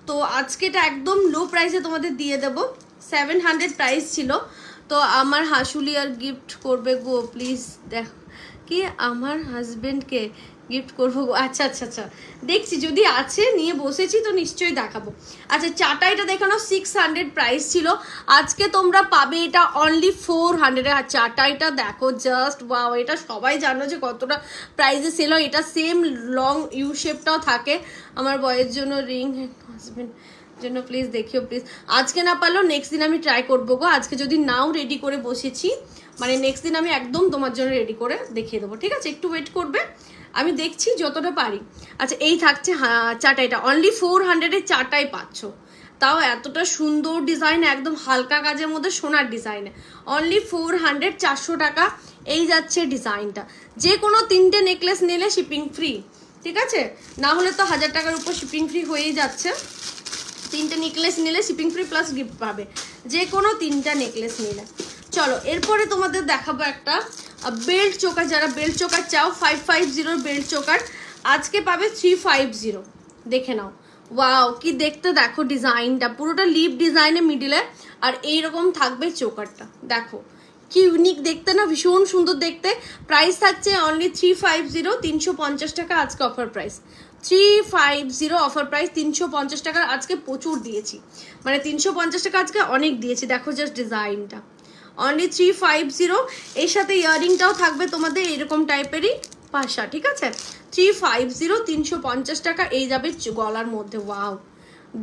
তো আজকে এটা একদম লো প্রাইসে তোমাদের দিয়ে দেবো। 700 প্রাইস ছিল। তো আমার হাসুলি আর গিফট করবে গো প্লিজ। দেখ কি আমার হাজবেন্ডকে গিফট করবো গো। আচ্ছা দেখছি, যদি আছে নিয়ে বসেছি তো নিশ্চয়ই দেখাবো। আচ্ছা চাটাইটা দেখো না, 600 প্রাইস ছিল, আজকে তোমরা পাবে এটা অনলি 400। আর চাটাইটা দেখো জাস্ট ওয়াও, এটা সবাই জানো যে কতটা প্রাইসে সেল হয়। এটা সেম লং ইউ শেপটাও থাকে। আমার বয়ের জন্য রিং, হাজবেন্ড জন্য প্লিজ দেখিও প্লিজ। আজকে না পারলেও নেক্সট দিন আমি ট্রাই করবো গো। আজকে যদি নাও রেডি করে বসেছি, মানে নেক্সট দিন আমি একদম তোমার জন্য রেডি করে দেখিয়ে দেবো, ঠিক আছে? একটু ওয়েট করবে, আমি দেখছি যতটা পারি। আচ্ছা এই থাকছে চাটাইটা, অনলি 400-এ চাটাই পাচ্ছ, তাও এতটা সুন্দর ডিজাইন, একদম হালকা কাজের মধ্যে সোনার ডিজাইনে, অনলি 400 400 টাকা। এই যাচ্ছে ডিজাইনটা। যে কোনো 3টে নেকলেস নিলে শিপিং ফ্রি, ঠিক আছে? না হলে তো 1000 টাকার উপর শিপিং ফ্রি হয়েই যাচ্ছে। 3টে নেকলেস নিলে শিপিং ফ্রি প্লাস গিফট পাবে, যে কোনো 3টা নেকলেস নিলে। চলো এরপরে তোমাদের দেখাবো একটা বেল্ট চোকার। যারা বেল্ট চোকার চাও, 550 বেল্ট চোকার আজকে পাবে 350। দেখে নাও, ওয়াও কি দেখতে দেখো ডিজাইনটা, পুরোটা লিপ ডিজাইনে মিডিলে, আর এইরকম থাকবে চোকারটা। দেখো কি ইউনিক দেখতে না, ভীষণ সুন্দর দেখতে। প্রাইস থাকছে অনলি 350, 350 টাকা আজকে অফার প্রাইস। 350 অফার প্রাইস, 350 টাকার আজকে প্রচুর দিয়েছি, মানে 350 টাকা আজকে অনেক দিয়েছি। দেখো জাস্ট ডিজাইনটা, অনলি 350। এর সাথে ইয়ারিংটাও থাকবে তোমাদের এরকম টাইপেরই পাশা, ঠিক আছে? 350 350 টাকা এই যাবে গলার মধ্যে। ওয়াও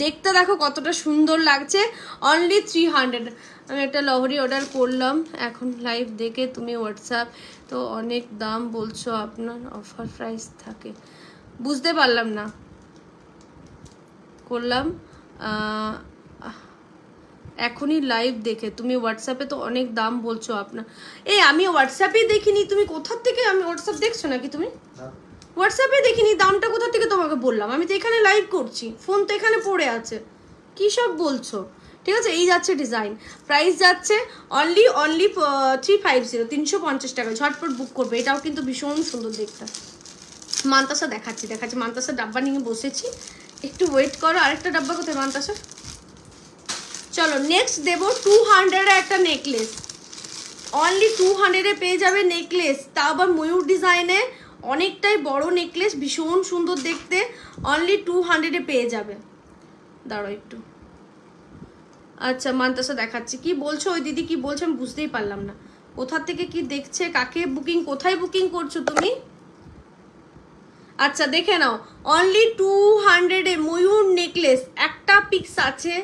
দেখতে দেখো কতটা সুন্দর লাগছে, অনলি 300। আমি একটা লহরি অর্ডার করলাম এখন লাইভ দেখে, তুমি হোয়াটসঅ্যাপ তো অনেক দাম বলছো, আপনার অফার প্রাইস থাকে। বুঝতে পারলাম না, করলাম এখনই লাইভ দেখে, তুমি হোয়াটসঅ্যাপে তো অনেক দাম বলছো আপনার। এই আমি হোয়াটসঅ্যাপেই দেখিনি, তুমি কোথার থেকে, আমি হোয়াটসঅ্যাপ দেখছো নাকি তুমি? হোয়াটসঅ্যাপে দেখিনি, দামটা কোথা থেকে তোমাকে বললাম? আমি তো এখানে লাইভ করছি, ফোন তো এখানে পড়ে আছে, কি সব বলছো? ঠিক আছে, এই যাচ্ছে ডিজাইন, প্রাইস যাচ্ছে অনলি 350, 350 টাকা। ঝটপট বুক করবে, এটাও কিন্তু ভীষণ সুন্দর দেখতে। মান্তাসা দেখাচ্ছি, মান্তাসা ডাব্বা নিয়ে বসেছি, একটু ওয়েট করো। আরেকটা ডাব্বা কোথায় মান্তাসা? চলো নেক্সট দেবো 200 একটা নেকলেস, অনলি 200 পেয়ে যাবে নেকলেস, তা আবার ময়ূর ডিজাইনে, অনেকটাই বড় নেকলেস, ভীষণ সুন্দর দেখতে, অনলি 200 পেয়ে যাবে। দাঁড়াও একটু, আচ্ছা মান্তাসা দেখাচ্ছি। কি বলছো ওই দিদি, কি বলছো আমি বুঝতেই পারলাম না, কোথা থেকে কি দেখছে, কাকে বুকিং, কোথায় বুকিং করছো তুমি? আচ্ছা দেখে নাও, অনলি 200 ময়ূর নেকলেস, একটা পিক্স আছে,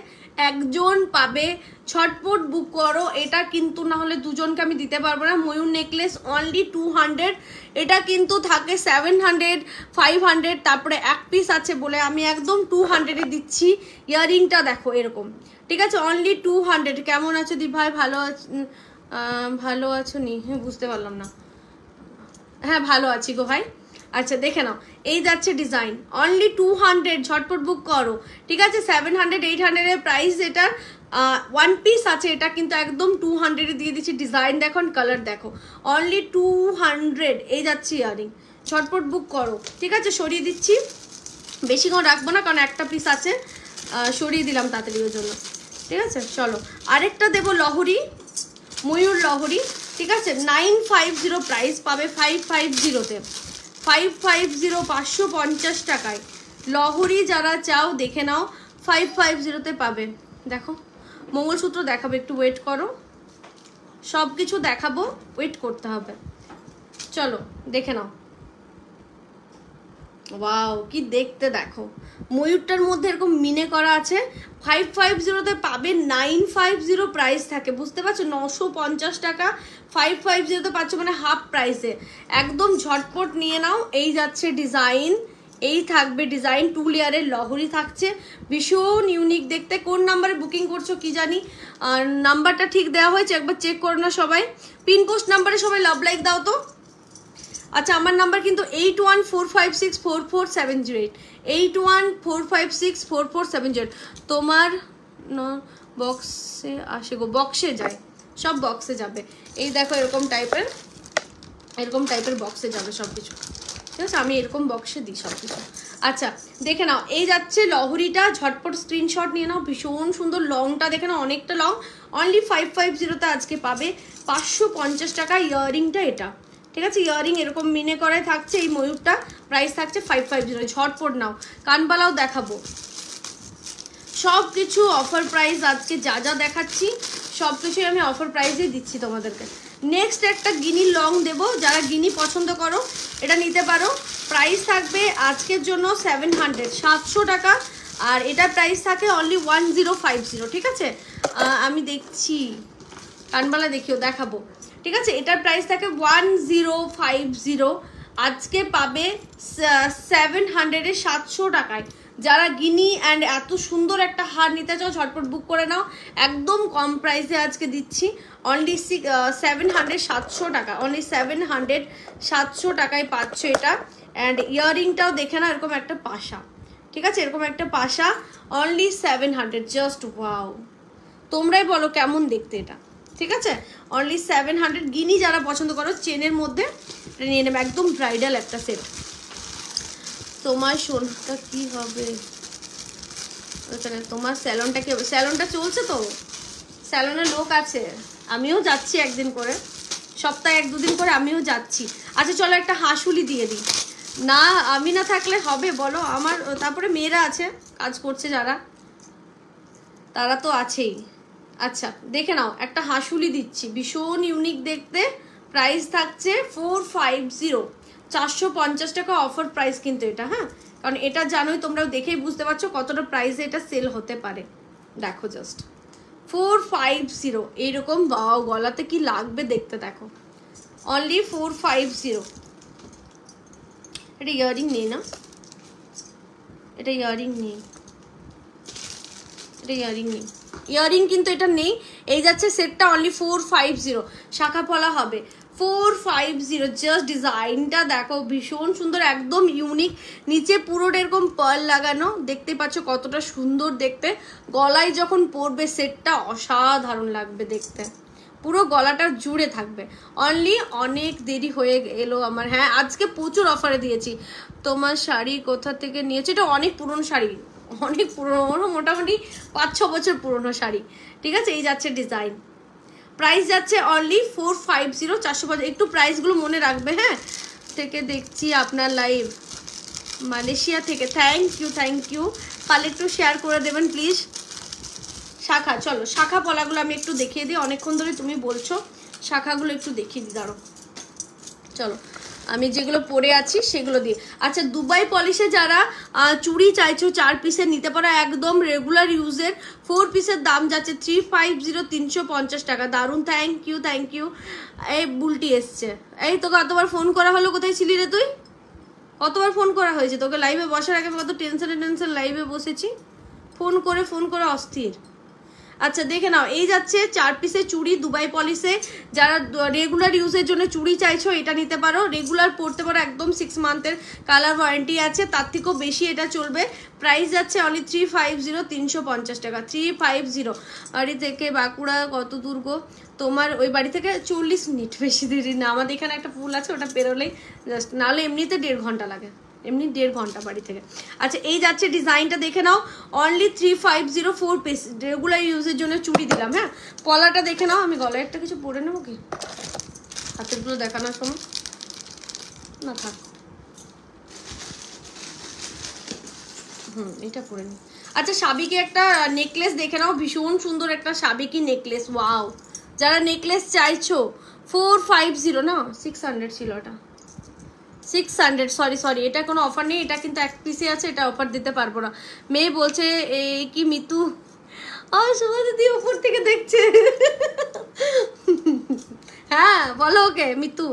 একজন পাবে, ছটপট বুক করো। এটা কিন্তু না হলে দুজনকে আমি দিতে পারবো না। ময়ূর নেকলেস অনলি 200, এটা কিন্তু থাকে 700, 500, তারপরে এক পিস আছে বলে আমি একদম 200 দিচ্ছি। ইয়াররিংটা দেখো এরকম, ঠিক আছে, অনলি 200। কেমন আছো দি ভাই? ভালো আছো নি? হ্যাঁ বুঝতে পারলাম না, হ্যাঁ ভালো আছি গো ভাই। আচ্ছা দেখে নাও, এই যাচ্ছে ডিজাইন, অনলি 200, ঝটপট বুক করো, ঠিক আছে। 700, 800 এর প্রাইস এটার, ওয়ান পিস আছে, এটা কিন্তু একদম 200 দিয়ে দিচ্ছি। ডিজাইন দেখো, কালার দেখো, অনলি 200, এই যাচ্ছে ইয়ারিং, ঝটপট বুক করো, ঠিক আছে। সরিয়ে দিচ্ছি, বেশিক্ষণ রাখবো না কারণ একটা পিস আছে, সরিয়ে দিলাম তাড়াতাড়ি ওর জন্য, ঠিক আছে। চলো আরেকটা দেবো লহরি, ময়ূর লহরি, ঠিক আছে। 950 প্রাইস পাবে, 550-তে, 550, 550 টাকায় লহরি যারা চাও দেখে নাও, 550-তে পাবে। দেখো মঙ্গলসূত্র দেখাবো, একটু ওয়েট করো, সব কিছু দেখাবো, ওয়েট করতে হবে। চলো দেখে নাও, ওয়াও কি দেখতে দেখো, ময়ূরটার মধ্যে এরকম মিনে করা আছে। 550-তে পাবে, 950 প্রাইস থাকে, বুঝতে পারছো, 950 টাকা, 550-তে পাচ্ছ মানে হাফ প্রাইসে, একদম ঝটপট নিয়ে নাও। এই যাচ্ছে ডিজাইন, এই থাকবে ডিজাইন, 2 লেয়ারের লহরি থাকছে, ভীষণ ইউনিক দেখতে। কোন নাম্বারে বুকিং করছো কি জানি, আর নাম্বারটা ঠিক দেওয়া হয়েছে, একবার চেক করো না সবাই। পিন পোস্ট নাম্বারে সবাই লাভ লাইক দাও তো। আচ্ছা আমার নাম্বার কিন্তু 8145644708, 8145644708। তোমার বক্সে আসে গো, বক্সে যায়, সব বক্সে যাবে। এই দেখো এরকম টাইপের বক্সে যাবে সব কিছু, ঠিক আছে। আমি এরকম বক্সে দিই সব কিছু। আচ্ছা দেখে নাও, এই যাচ্ছে লহরিটা, ঝটপট স্ক্রিনশট নিয়ে নাও, ভীষণ সুন্দর, লংটা দেখে নাও, অনেকটা লং, অনলি 550-তে আজকে পাবে, 550 টাকা। ইয়াররিংটা এটা, ঠিক আছে, ইয়াররিং এরকম মিনে করায় থাকছে, এই ময়ূরটা প্রাইস থাকছে 550। ঝটপট নাও। কানবালাও দেখাবো, সব কিছু অফার প্রাইস, আজকে যা যা দেখাচ্ছি সব কিছুই আমি অফার প্রাইসেই দিচ্ছি তোমাদেরকে। নেক্সট একটা গিনি লং দেবো, যারা গিনি পছন্দ করো এটা নিতে পারো। প্রাইস থাকবে আজকের জন্য 700 টাকা, আর এটার প্রাইস থাকে অনলি 1050, ঠিক আছে। আমি দেখছি কানবালা দেখাবো, ঠিক আছে। এটার প্রাইস থাকে 1050, আজকে পাবে 700, 700 টাকায়। যারা গিনি অ্যান্ড এত সুন্দর একটা হার নিতে চাও ঝটপট বুক করে নাও, একদম কম প্রাইসে আজকে দিচ্ছি, অনলি 700, 700 টাকা, অনলি 700, 700 টাকায় পাচ্ছ এটা। অ্যান্ড ইয়াররিংটাও দেখে নাও, এরকম একটা পাশা, ঠিক আছে, এরকম একটা পাশা, অনলি 700, জাস্ট ওয়াও। তোমরাই বলো কেমন দেখতে এটা, ঠিক আছে, অনলি 700। গিনি যারা পছন্দ করো চেনের মধ্যে এটা নিয়ে নেবে, একদম ব্রাইডাল একটা সেট। তোমার সোনাটা কি হবে, তোমার স্যালনটা কি হবে? স্যালনটা চলছে তো, স্যালনে লোক আছে, আমিও যাচ্ছি একদিন করে, সপ্তাহে 1-2 দিন করে আমিও যাচ্ছি। আচ্ছা চলো একটা হাঁসুলি দিয়ে দিই না, আমি না থাকলে হবে বলো? আমার তারপরে মেয়েরা আছে কাজ করছে যারা, তারা তো আছেই। আচ্ছা দেখে নাও, একটা হাঁসুলি দিচ্ছি, ভীষণ ইউনিক দেখতে, প্রাইস থাকছে 450, 450 টাকা অফার প্রাইস কিন্তু এটা, হ্যাঁ, কারণ এটা জানোই তোমরাও দেখেই বুঝতে পারছো কতটা প্রাইসে এটা সেল হতে পারে। দেখো জাস্ট 450, এইরকম বাও, গলাতে কি লাগবে দেখতে, দেখো অনলি 450। এটা ইয়াররিং নেই না, এটা ইয়াররিং নেই, এটা ইয়াররিং নেই, ইয়াররিং কিন্তু এটা নেই। এই যাচ্ছে সেটটা অনলি 450, শাখা পলা হবে 450 জাস্ট ডিজাইনটা দেখো ভীষণ সুন্দর, একদম ইউনিক। নিচে পুরো এরকম পার্ল লাগানো, দেখতে পাচ্ছ কতটা সুন্দর দেখতে। গলায় যখন পরবে সেটটা অসাধারণ লাগবে দেখতে, পুরো গলাটা জুড়ে থাকবে। অনলি অনেক দেরি হয়ে এলো আমার। হ্যাঁ আজকে প্রচুর অফারে দিয়েছি। তোমার শাড়ি কোথা থেকে নিয়েছো? এটা অনেক পুরনো শাড়ি, অনেক পুরনো, মোটামুটি 5-6 বছর পুরনো শাড়ি। ঠিক আছে, এই যাচ্ছে ডিজাইন। প্রাইস যাচ্ছে অনলি 450, 450। একটু প্রাইসগুলো মনে রাখবে। হ্যাঁ থেকে দেখছি আপনার লাইভ মালয়েশিয়া থেকে, থ্যাংক ইউ। পারলে একটু শেয়ার করে দেবেন প্লিজ। শাখা, চলো শাখা পলাগুলো আমি একটু দেখিয়ে দিই, অনেকক্ষণ ধরে তুমি বলছো, শাখাগুলো একটু দেখিয়ে দিই, দাঁড়ো। চলো আমি যেগুলো পরে আছি সেগুলো দিয়ে। আচ্ছা দুবাই পলিশে যারা চুড়ি চাইছো 4 পিসের নিতে পারো, একদম রেগুলার ইউজের। 4 পিসের দাম যাচ্ছে 350, 350 টাকা। দারুণ, থ্যাংক ইউ। এই বুলটি এসছে। এই তোকে কতবার ফোন করা হলো, কোথায় ছিলি রে তুই? কতবার ফোন করা হয়েছে তোকে? লাইভে বসার আগে কত টেনশন লাইভে বসেছি, ফোন করে অস্থির। আচ্ছা দেখে নাও, এই যাচ্ছে 4 পিসের চুড়ি দুবাই পলিশে। যারা রেগুলার ইউজের জন্য চুড়ি চাইছো এটা নিতে পারো, রেগুলার পরতে পারো, একদম 6 মান্থের কালার ওয়ারেন্টি আছে, তার থেকেও বেশি এটা চলবে। প্রাইস যাচ্ছে অনলি 350, 350 টাকা, 350। বাড়ি থেকে বাঁকুড়া কত দূর গো? তোমার ওই বাড়ি থেকে 40 মিনিট, বেশি দেরি না। আমাদের এখানে একটা পুল আছে, ওটা পেরোলেই জাস্ট, নাহলে এমনিতে 1.5 ঘন্টা লাগে, এমনি 1.5 ঘন্টা বাড়ি থেকে। আচ্ছা এই যাচ্ছে ডিজাইনটা দেখে নাও, অনলি 350, 4 পিস রেগুলার ইউজের জন্য চুড়ি দিলাম। হ্যাঁ পলাটা দেখে নাও, আমি গলায় একটা কিছু পরে নেবো কি, হাতেরগুলো দেখানোর সময় না থাক। এটা পরে নি। আচ্ছা সাবিকি একটা নেকলেস দেখে নাও, ভীষণ সুন্দর একটা সাবিকি নেকলেস। ওয়াও, যারা নেকলেস চাইছো 450 না 600 ছিল, ওটা 600, সরি এটা কোনো অফার নেই, এটা কিন্তু 1 পিসে আছে, এটা অফার দিতে পারবো না। মেয়ে বলছে এই কি মিতু, সবাই দিদি উপর থেকে দেখছে। হ্যাঁ বলো ওকে মিতু।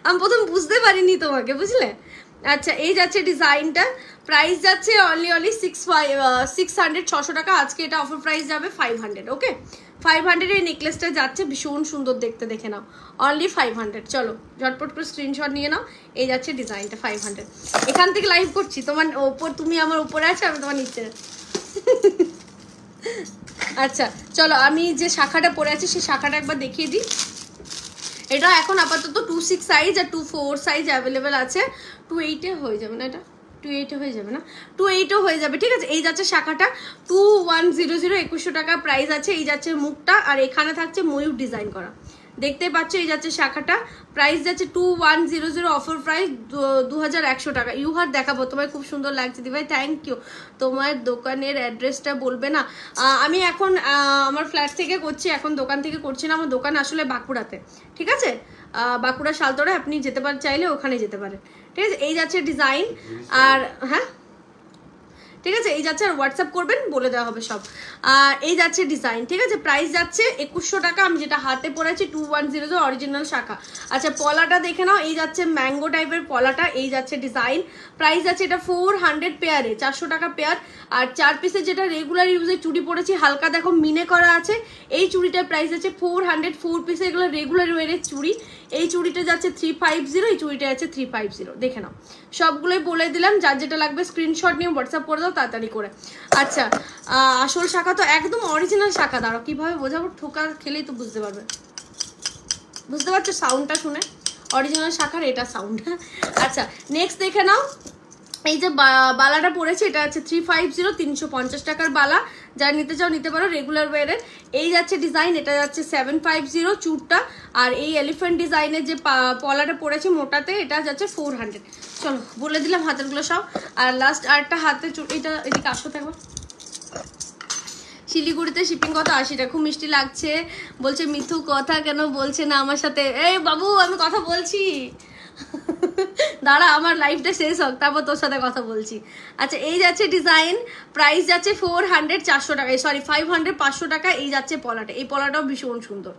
আমি প্রথম বুঝতে পারিনি তোমাকে, বুঝলে। আচ্ছা এই যাচ্ছে ডিজাইনটা, প্রাইস যাচ্ছে অনলি 600, 600 টাকা। আজকে এটা অফার প্রাইস যাবে 500। ওকে 500 এই নেকলেসটা যাচ্ছে, ভীষণ সুন্দর দেখতে, দেখে নাও অনলি 500। চলো ঝটপট করে স্ক্রিনশট নিয়ে নাও। এই যাচ্ছে ডিজাইনটা 500। এখান থেকে লাইভ করছি, তোমার ওপর, তুমি আমার উপরে আছো, আমি তোমার নিচে। আচ্ছা চলো আমি যে শাখাটা পরে আছি সেই শাখাটা একবার দেখিয়ে দিই। এটা এখন আপাতত 26 সাইজ আর 24 সাইজ অ্যাভেলেবেল আছে। 28-এ হয়ে যাবে না, এটা 28-এ হয়ে যাবে না, 28-ও হয়ে যাবে। ঠিক আছে, এই যাচ্ছে শাখাটা 2100, 2100 টাকা প্রাইস আছে। এই যাচ্ছে মুখটা, আর এখানে থাকছে ময়ূর ডিজাইন করা, দেখতে পাচ্ছ। এই যাচ্ছে শাখাটা, প্রাইস যাচ্ছে 2100, অফার প্রাইস 2100 টাকা। ইউহার দেখাবো, তোমার খুব সুন্দর লাগছে দিভাই, থ্যাংক ইউ। তোমার দোকানের অ্যাড্রেসটা বলবে না? আমি এখন আমার ফ্ল্যাট থেকে করছি, এখন দোকান থেকে করছি না। আমার দোকান আসলে বাঁকুড়াতে, ঠিক আছে, বাঁকুড়া শালতোড়ে, আপনি যেতে পারেন চাইলে, ওখানে যেতে পারেন। ঠিক আছে, এই যাচ্ছে ডিজাইন। আর হ্যাঁ ঠিক আছে, এই যাচ্ছে, আর হোয়াটসঅ্যাপ করবেন, বলে দেওয়া হবে সব। এই যাচ্ছে ডিজাইন। ঠিক আছে, প্রাইস যাচ্ছে 2100 টাকা। আমি যেটা হাতে পরেছি 2100 অরিজিনাল শাখা। আচ্ছা পলাটা দেখে নাও, এই যাচ্ছে ম্যাঙ্গো টাইপের পলাটা। এই যাচ্ছে ডিজাইন, প্রাইস যাচ্ছে এটা 400 পেয়ারে, 400 টাকা পেয়ার। আর 4 পিসের যেটা রেগুলার ইউজে চুড়ি পরেছি, হালকা দেখো মিনে করা আছে। এই চুড়িটার প্রাইস আছে 400, 4 পিসে, এগুলো রেগুলার ওয়ারের চুড়ি। এই চুড়িটা যাচ্ছে 350, এই চুড়িটা যাচ্ছে 350। দেখে নাও, সবগুলোই বলে দিলাম, যার যেটা লাগবে স্ক্রিনশট নিয়ে হোয়াটসঅ্যাপ করে দাও তাড়াতাড়ি করে। আচ্ছা আসল শাখা তো একদম অরিজিনাল শাখা। দাঁড়াও কিভাবে বোঝাবো, ঠোকা খেলেই তো বুঝতে পারবে, বুঝতে পারছো সাউন্ডটা শুনে, অরিজিনাল শাখার এটা সাউন্ড। আচ্ছা নেক্সট দেখে নাও, এই যে বালাটা পড়েছে, এটা আছে 350, 350 টাকার বালা। যারা নিতে চাও নিতে পারো, রেগুলার ওয়ারের। এই যাচ্ছে ডিজাইন, এটা যাচ্ছে 750 চুরটা। আর এই এলিফ্যান্ট ডিজাইনের যে পলাটা পড়েছে মোটাতে, এটা যাচ্ছে 400। চলো বলে দিলাম হাতেরগুলো সব। আর লাস্ট আরেকটা হাতে, এটা এদিকে আসো থাকবো। শিলিগুড়িতে শিপিং কত? 80 টাকা। খুব মিষ্টি লাগছে বলছে মিথু, কথা কেন বলছে না আমার সাথে? এই বাবু আমি কথা বলছি, দাঁড়া আমার লাইফটা শেষ হোক, তারপর তোর সাথে কথা বলছি। আচ্ছা এই যাচ্ছে ডিজাইন, প্রাইস যাচ্ছে 400, 400 টাকা, সরি 500, 500 টাকা। এই যাচ্ছে পলাটা, এই পলাটাও ভীষণ সুন্দর।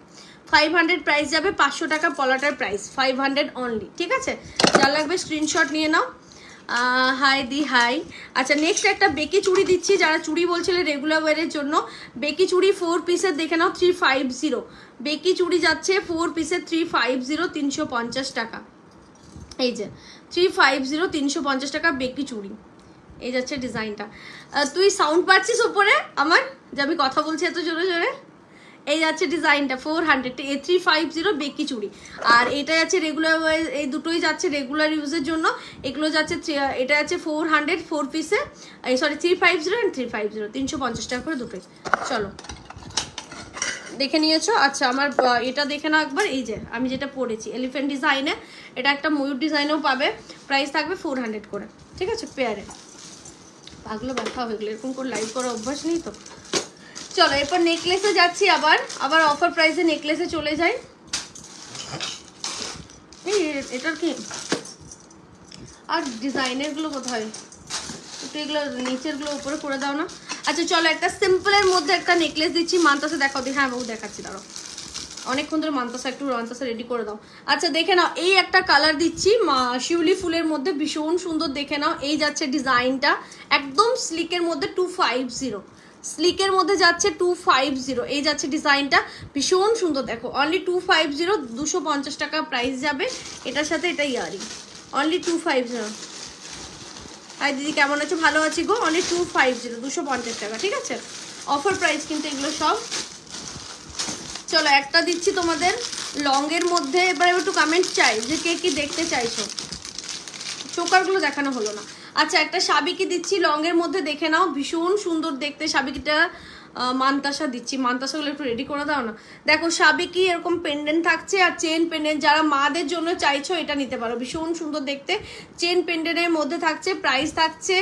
500 প্রাইস যাবে, 500 টাকা পলাটার প্রাইস, 500 অনলি। ঠিক আছে, যা লাগবে স্ক্রিনশট নিয়ে নাও। হাই দি হাই। আচ্ছা নেক্সট একটা বেকি চুড়ি দিচ্ছি, যারা চুড়ি বলছিলে রেগুলার ওয়ারের জন্য। বেকি চুড়ি 4 পিসের দেখে নাও 350। বেকি চুড়ি যাচ্ছে 4 পিসের 350, 350 টাকা। এই যে 350, 350 টাকা বেকি চুড়ি। এই যাচ্ছে ডিজাইনটা। তুই সাউন্ড পাচ্ছিস উপরে আমার, যে আমি কথা বলছি এত জোরে জোরে? এই যাচ্ছে ডিজাইনটা 400, 350 বেকি চুড়ি। আর এটা যাচ্ছে রেগুলার, এই দুটোই যাচ্ছে রেগুলার ইউজের জন্য। এগুলো যাচ্ছে, এটা যাচ্ছে 400 4 পিসে, সরি 350 অ্যান্ড 350, 350 টাকা করে দুটোই। চলো দেখে নিয়েছো? আচ্ছা আমার এটা দেখে নাও একবার। এই যে আমি যেটা পরেছি এলিফ্যান্ট ডিজাইনে, এটা একটা ময়ূর ডিজাইনেও পাবে। প্রাইস থাকবে 400 করে, ঠিক আছে পেয়ারে। পাগলো ব্যথা হয়ে গেলো, এরকম করে লাইভ করার অভ্যাস নেই তো। চলো এরপর নেকলেসে যাচ্ছি, আবার অফার প্রাইসে নেকলেসে চলে যাই। এই এটার কি আর ডিজাইনের গুলো কোথায়? একটু এগুলো নিচের গুলো উপরে করে দাও না। আচ্ছা চলো একটা সিম্পলের মধ্যে একটা নেকলেস দিচ্ছি। মানতাসা দেখাও, হ্যাঁ বাবু দেখাচ্ছি, দাঁড়াও অনেকক্ষণ ধরে মানতাসা, একটু মানতাসা রেডি করে দাও। আচ্ছা দেখে নাও, এই একটা কালার দিচ্ছি শিউলি ফুলের মধ্যে, ভীষণ সুন্দর। দেখে নাও এই যাচ্ছে ডিজাইনটা, একদম স্লিকের মধ্যে 250, স্লিকের মধ্যে যাচ্ছে 250। এই যাচ্ছে ডিজাইনটা, ভীষণ সুন্দর। দেখো অনলি 250, 250 টাকা প্রাইস যাবে। এটার সাথে এটা ইয়ারিং, অনলি 250। হাই দিদি কেমন আছো? ভালো আছি গো। অনলি 250, 250 টাকা, ঠিক আছে অফার প্রাইস কিন্তু এগুলো সব। চলো একটা দিচ্ছি তোমাদের লংয়ের মধ্যে। এবার একটু কমেন্ট চাই যে কে কি দেখতে চাইছো। চোকারগুলো দেখানো হলো না। আচ্ছা একটা সাবিকি দিচ্ছি লংয়ের মধ্যে, দেখে নাও ভীষণ সুন্দর দেখতে। সাবিকিটা মানতাসা দিচ্ছি, মানতাসাগুলো একটু রেডি করে দাও না। দেখো সাবিকি এরকম পেন্ডেন্ট থাকছে আর চেন পেন্ডেন্ট, যারা মাদের জন্য চাইছো এটা নিতে পারো, ভীষণ সুন্দর দেখতে। চেন পেন্ডেন্টের মধ্যে থাকছে, প্রাইস থাকছে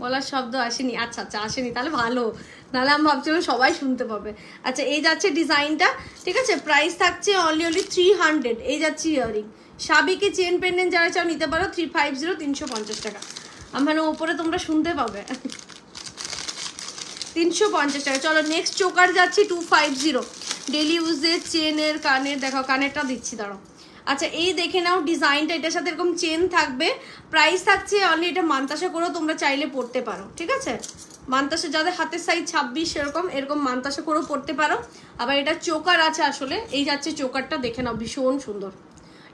বলার শব্দ আসেনি। আচ্ছা আচ্ছা আসেনি, তাহলে ভালো, নাহলে আমি ভাবছিলাম সবাই শুনতে পাবে। আচ্ছা এই যাচ্ছে ডিজাইনটা, ঠিক আছে প্রাইস থাকছে অনলি 300। এই যাচ্ছে ইয়ারিং সাবিকি চেন পেন্ডেন্ট, যারা চাও নিতে পারো 350, 350 টাকা। আমার উপরে তোমরা শুনতে পাবে 350 টাকা। চলো নেক্সট চোকার যাচ্ছি 250, ডেলি ইউজের চেনের কানের। দেখো কানেরটা দিচ্ছি, দাঁড়াও। আচ্ছা এই দেখে নাও ডিজাইনটা, এটার সাথে এরকম চেন থাকবে। প্রাইস থাকছে অনলি, এটা মানতাসা করেও তোমরা চাইলে পড়তে পারো, ঠিক আছে মানতাসা যাদের হাতের সাইজ 26 এরকম মানতাসা করেও পড়তে পারো। আবার এটা চোকার আছে আসলে। এই যাচ্ছে চোকারটা, দেখে নাও ভীষণ সুন্দর,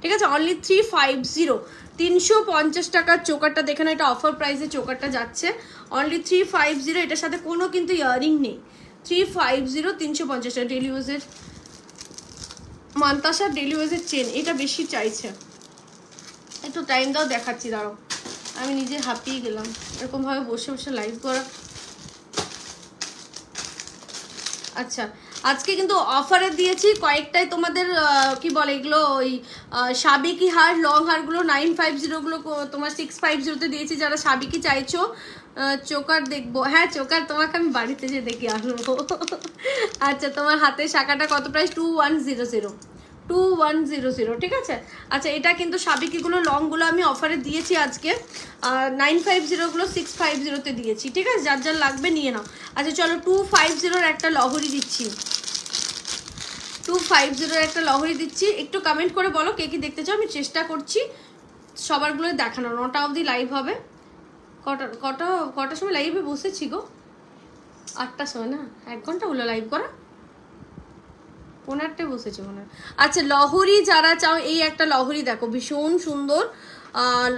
ঠিক আছে অনলি 350, 350 টাকার চোকারটা। দেখে নাও এটা অফার প্রাইসে চোকারটা যাচ্ছে অনলি 350। এটার সাথে কোনো কিন্তু ইয়ারিং নেই। 350, 350 টাকা। ডেলি ইউজের মানতাসা, ডেলি ইউজের চেন, এটা বেশি চাইছে। একটু টাইম দাও, দেখাচ্ছি দাঁড়াও। আমি নিজে হাঁপিয়ে গেলাম এরকমভাবে বসে বসে লাইভ করা। আচ্ছা আজকে কিন্তু অফারে দিয়েছি কয়েকটাই তোমাদের, কি বলে এগুলো, ওই সাবিকি হার, লং হারগুলো 950 গুলো তোমার 650-তে দিয়েছি। যারা সাবিকি চাইছো চোকার দেখবো, হ্যাঁ চোকার তোমাকে আমি বাড়িতে যে দেখে আসবো। আচ্ছা তোমার হাতের শাখাটা কত প্রাইস? 2100, 2100, ঠিক আছে। আচ্ছা এটা কিন্তু সাবিকিগুলো লংগুলো আমি অফারে দিয়েছি আজকে, 950 650-তে দিয়েছি, ঠিক আছে যার যার লাগবে নিয়ে নাও। আচ্ছা চলো 250-র একটা লহরি দিচ্ছি, 250-র একটা লহরি দিচ্ছি। একটু কমেন্ট করে বলো কে কি দেখতে চাও, আমি চেষ্টা করছি সবারগুলোই দেখানো। 9টা অবধি লাইভ হবে। কটার সময় লাইভে বসেছি গো? 8টার সময় না, 1 ঘন্টা হলো লাইভ করা, 15টায় বসেছে মনে হয়। আচ্ছা লহরি যারা চাও, এই একটা লহরি দেখো ভীষণ সুন্দর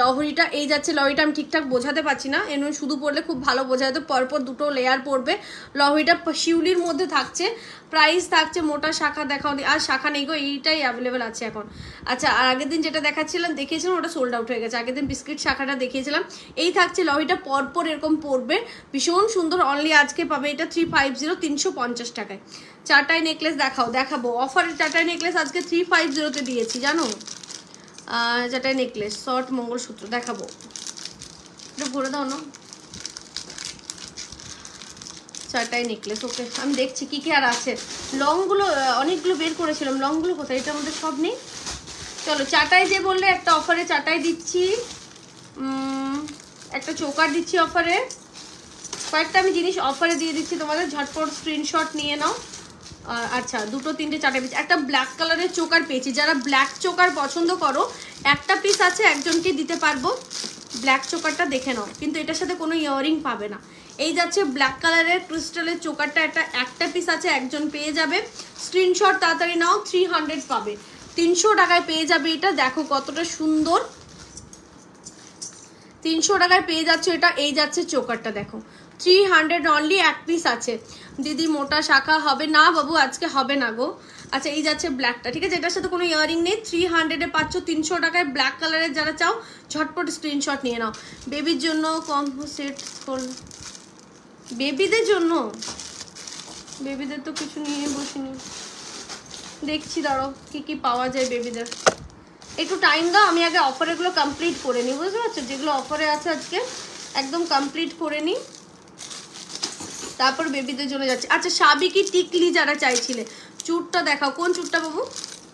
লহরিটা। এই যাচ্ছে লহরিটা, আমি ঠিকঠাক বোঝাতে পারছি না, এর শুধু পড়লে খুব ভালো বোঝা যেত। পরপর দুটো লেয়ার পড়বে। লহরিটা শিউলির মধ্যে থাকছে। প্রাইস থাকছে, মোটা শাখা দেখাও, আর শাখা নেই গো, এইটাই অ্যাভেলেবেল আছে এখন। আচ্ছা আর আগের দিন যেটা দেখিয়েছিলাম ওটা সোল্ড আউট হয়ে গেছে। আগের দিন বিস্কিট শাখাটা দেখিয়েছিলাম। এই থাকছে লহরিটা, পরপর এরকম পড়বে, ভীষণ সুন্দর। অনলি আজকে পাবে এটা 350, 350 টাকায়। চারটায় নেকলেস দেখাবো অফারের। চারটায় নেকলেস আজকে 350-তে দিয়েছি জানো। চারটায় নেকলেস শর্ট মঙ্গলসূত্র দেখাবো, এটা ভরে দাও না। চারটায় নেকলেস, ওকে আমি দেখছি কি কি আর আছে। লংগুলো অনেকগুলো বের করেছিলাম, লংগুলো কোথায়? এটার মধ্যে সব নেই। চলো চারটায় যে বললে একটা অফারে চারটায় দিচ্ছি, একটা চোকার দিচ্ছি অফারে। কয়েকটা আমি জিনিস অফারে দিয়ে দিচ্ছি তোমাদের, ঝটপট স্ক্রিনশট নিয়ে নাও। আচ্ছা 2, 3, 4 পিস। একটা ব্ল্যাক কালারের চোকার পেয়েছি, যারা ব্ল্যাক চোকার পছন্দ করো একটা পিস আছে, একজনকে দিতে পারবো। ব্ল্যাক চোকারটা দেখে নাও, কিন্তু এটার সাথে কোনো ইয়াররিং পাবে না। এই যাচ্ছে ব্ল্যাক কালারের ক্রিস্টালের চোকারটা, একটা পিস আছে, একজন পেয়ে যাবে। স্ক্রিনশট তাড়াতাড়ি নাও, 300 পাবে, 300 টাকায় পেয়ে যাবে এটা। দেখো কতটা সুন্দর, 300 টাকায় পেয়ে যাচ্ছে এটা। এই যাচ্ছে চোকারটা, দেখো 300 অনলি, এক পিস আছে। দিদি মোটা শাখা হবে না বাবু, আজকে হবে না গো। আচ্ছা এই যাচ্ছে ব্ল্যাকটা, ঠিক আছে, এটার সাথে কোনো ইয়াররিং নেই, 300-এ পাচ্ছ 300 টাকায়। ব্ল্যাক কালারের যারা চাও ঝটপট স্ক্রিনশট নিয়ে নাও। বেবির জন্য কম্বো সেট, বেবিদের জন্য, বেবিদের তো কিছু নিয়ে বসিনি, দেখছি দাঁড়াও কি কি পাওয়া যায় বেবিদের। একটু টাইম দাও, আমি আগে অফারগুলো কমপ্লিট করে নিই, বুঝতে পারছো, যেগুলো অফারে আছে আজকে একদম কমপ্লিট করে নিই, তারপর বেবিদের জন্য যাচ্ছে। আচ্ছা সাবিকি টিকলি যারা চাইছিলে, চুটটা দেখাও, কোন চুটটা বাবু,